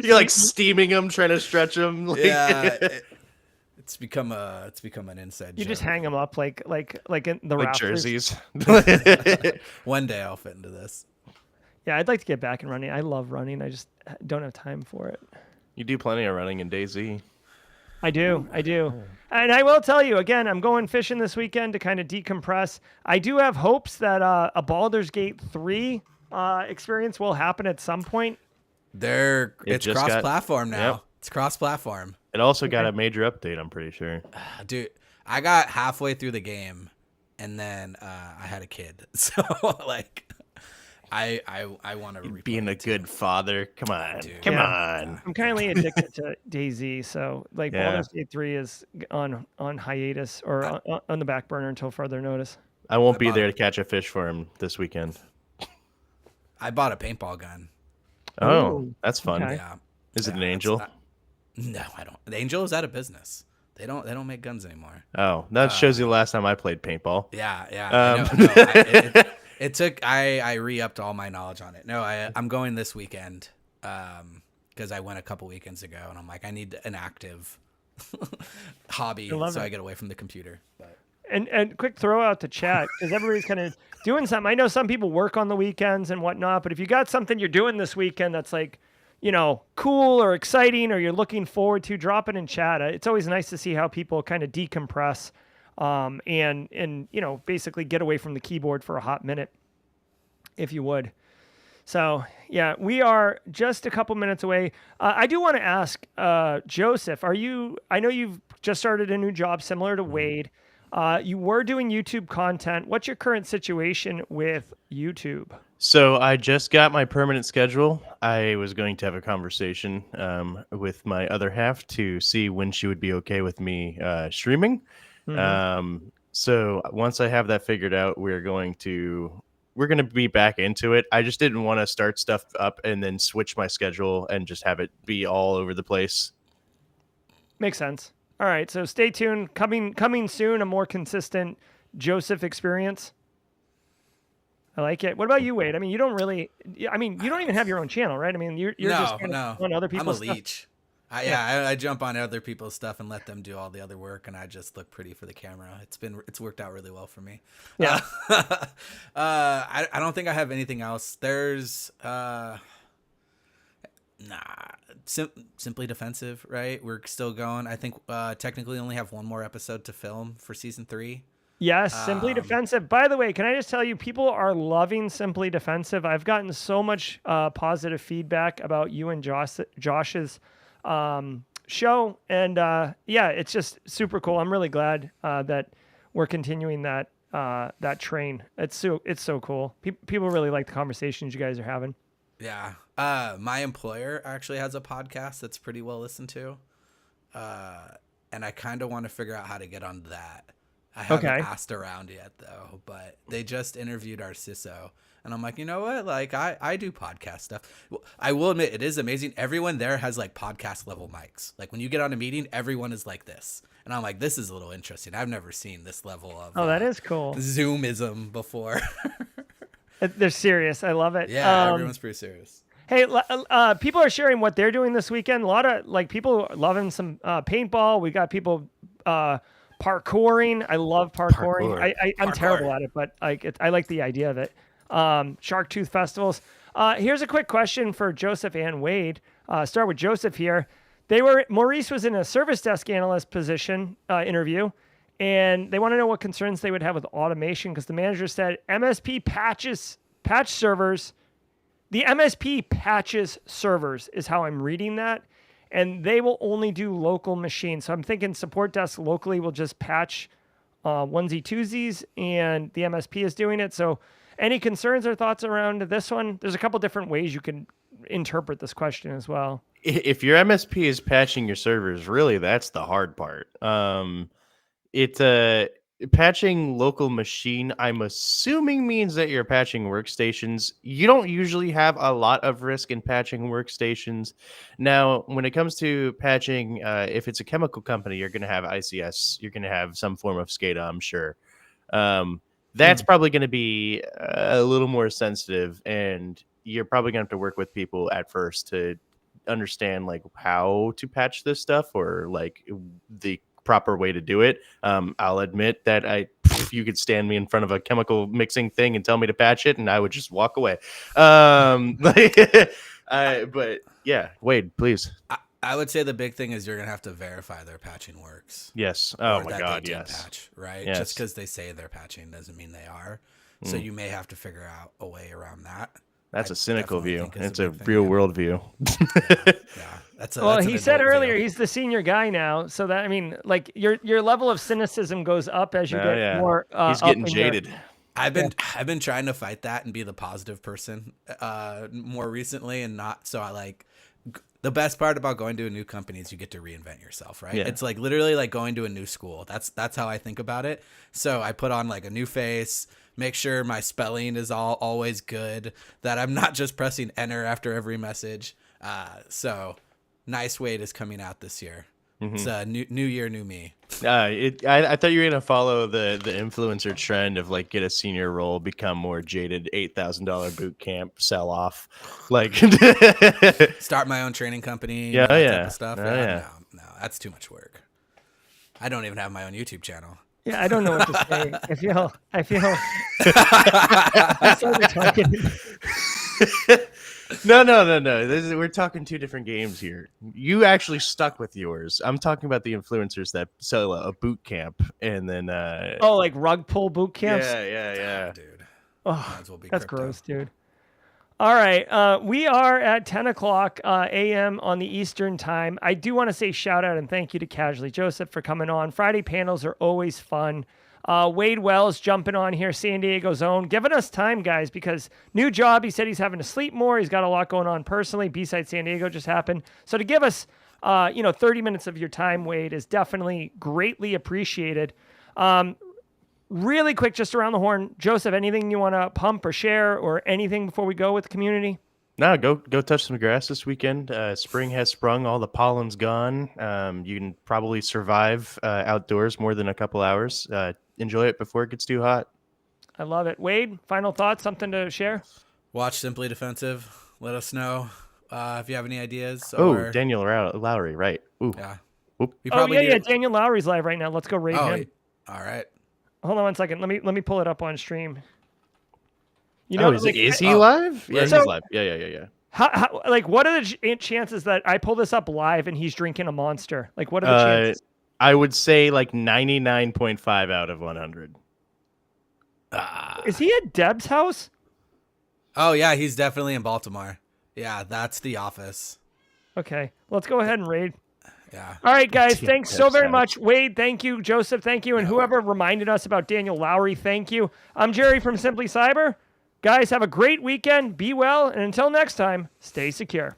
You're like steaming them, trying to stretch them. Like... Yeah. It's become an inside joke. You just hang them up like in the like Raptors. jerseys. One day I'll fit into this. Yeah, I'd like to get back in running. I love running. I just don't have time for it. You do plenty of running in DayZ. I do. And I will tell you, again, I'm going fishing this weekend to kind of decompress. I do have hopes that a Baldur's Gate 3 experience will happen at some point. It's cross-platform now. Yep. It's cross-platform. It also got a major update, I'm pretty sure. Dude, I got halfway through the game, and then I had a kid. So, like... I want to being a good father. Come on, dude. Come on. I'm currently addicted to DayZ, so like Baldur's Gate 3 is on hiatus or on the back burner until further notice. I won't be there to catch a fish for him this weekend. I bought a paintball gun. Oh, that's fun. Okay. Yeah. Is it an Angel? No, I don't. The Angel is out of business. They don't make guns anymore. Oh, that shows you the last time I played paintball. Yeah. It took I re-upped all my knowledge on it. No, I'm going this weekend because I went a couple weekends ago, and I'm like, I need an active hobby so I get away from the computer. But. And quick throw out to chat because everybody's kind of doing something. I know some people work on the weekends and whatnot, but if you got something you're doing this weekend that's like, cool or exciting, or you're looking forward to, drop it in chat. It's always nice to see how people kind of decompress. And basically get away from the keyboard for a hot minute, if you would. So, yeah, we are just a couple minutes away. I do want to ask, Joseph, I know you've just started a new job similar to Wade. You were doing YouTube content. What's your current situation with YouTube? So I just got my permanent schedule. I was going to have a conversation with my other half to see when she would be okay with me streaming. Mm-hmm. So once I have that figured out, we're going to be back into it. I just didn't want to start stuff up and then switch my schedule and just have it be all over the place. Makes sense. All right, so stay tuned. Coming soon, a more consistent Joseph experience. I like it. What about you, Wade? I mean, you don't even have your own channel, right? I mean, you're just on other people's I'm a stuff. leech. I jump on other people's stuff and let them do all the other work, and I just look pretty for the camera. It's worked out really well for me. Yeah. I don't think I have anything else. There's Simply Defensive, right? We're still going. I think technically only have one more episode to film for season 3. Yes, Simply Defensive. By the way, can I just tell you, people are loving Simply Defensive. I've gotten so much positive feedback about you and Josh's show, and it's just super cool. I'm really glad that we're continuing that train. It's so cool. People really like the conversations you guys are having. Yeah. My employer actually has a podcast that's pretty well listened to, and I kind of want to figure out how to get on that. I haven't asked around yet though, but they just interviewed our CISO, and I'm like, you know what? Like I do podcast stuff. I will admit it is amazing. Everyone there has like podcast level mics. Like when you get on a meeting, everyone is like this. And I'm like, this is a little interesting. I've never seen this level of that is cool. Zoomism before. They're serious. I love it. Yeah, everyone's pretty serious. Hey, people are sharing what they're doing this weekend. A lot of people are loving some paintball. We got people parkouring. I love parkouring. I'm terrible at it, but I like the idea of it. Shark Tooth festivals. Here's a quick question for Joseph and Wade. Start with Joseph here. Maurice was in a service desk analyst position interview, and they want to know what concerns they would have with automation because the manager said MSP patch servers. The MSP patches servers is how I'm reading that, and they will only do local machines. So I'm thinking support desk locally will just patch onesie twosies, and the MSP is doing it. So any concerns or thoughts around this one? There's a couple different ways you can interpret this question as well. If your MSP is patching your servers, really, that's the hard part. Patching local machine, I'm assuming means that you're patching workstations. You don't usually have a lot of risk in patching workstations. Now, when it comes to patching, if it's a chemical company, you're going to have ICS. You're going to have some form of SCADA, I'm sure. That's probably going to be a little more sensitive, and you're probably going to have to work with people at first to understand like how to patch this stuff or like the proper way to do it. I'll admit that you could stand me in front of a chemical mixing thing and tell me to patch it, and I would just walk away. But yeah, Wade, please. I would say the big thing is you're gonna have to verify their patching works. Yes. Oh my God. Yes. Patch, right. Yes. Just because they say they're patching doesn't mean they are. So you may have to figure out a way around that. That's a cynical view. It's a real world view. Yeah. He said earlier he's the senior guy now, so that like your level of cynicism goes up as you get more. He's getting jaded. I've been trying to fight that and be the positive person more recently, and not so. I like the best part about going to a new company is you get to reinvent yourself, right? Yeah. It's like literally like going to a new school. That's how I think about it. So I put on like a new face. Make sure my spelling is always good, that I'm not just pressing enter after every message. So Nice Wade is coming out this year. Mm-hmm. It's a new year, new me. I thought you were going to follow the influencer trend of like get a senior role, become more jaded, $8,000 boot camp, sell off. Like start my own training company. Yeah. Type of stuff. No, that's too much work. I don't even have my own YouTube channel. Yeah, I don't know what to say. I feel I'm so talking. No. We're talking two different games here. You actually stuck with yours. I'm talking about the influencers that sell a boot camp and then like rug pull boot camps. Yeah. Dude. Oh, that's gross, dude. All right, we are at 10 o'clock a.m. on the Eastern time. I do want to say shout out and thank you to Casually Joseph for coming on. Friday panels are always fun. Wade Wells jumping on here, San Diego's own, giving us time, guys, because new job. He said he's having to sleep more. He's got a lot going on personally. B-Side San Diego just happened. So to give us, 30 minutes of your time, Wade, is definitely greatly appreciated. Really quick, just around the horn, Joseph, anything you want to pump or share or anything before we go with the community? No, go touch some grass this weekend. Spring has sprung. All the pollen's gone. You can probably survive outdoors more than a couple hours. Enjoy it before it gets too hot. I love it. Wade, final thoughts, something to share? Watch Simply Defensive. Let us know if you have any ideas. Oh, Daniel Lowry, right. Ooh. Yeah. Oop. You Oh, probably yeah. Daniel Lowry's live right now. Let's go raid him. All right. Hold on one second. Let me pull it up on stream. You Oh, know, is he live? Yeah, So- he's live. Yeah. How, like, what are the chances that I pull this up live and he's drinking a Monster? Like, what are the chances? I would say like 99.5 out of 100. Is he at Deb's house? Oh, yeah, he's definitely in Baltimore. Yeah, that's the office. Okay, let's go ahead and raid. Yeah. All right, guys, Damn, thanks so very Deb's much. Wade, thank you. Joseph, thank you. And whoever reminded us about Daniel Lowry, thank you. I'm Jerry from Simply Cyber. Guys, have a great weekend. Be well. And until next time, stay secure.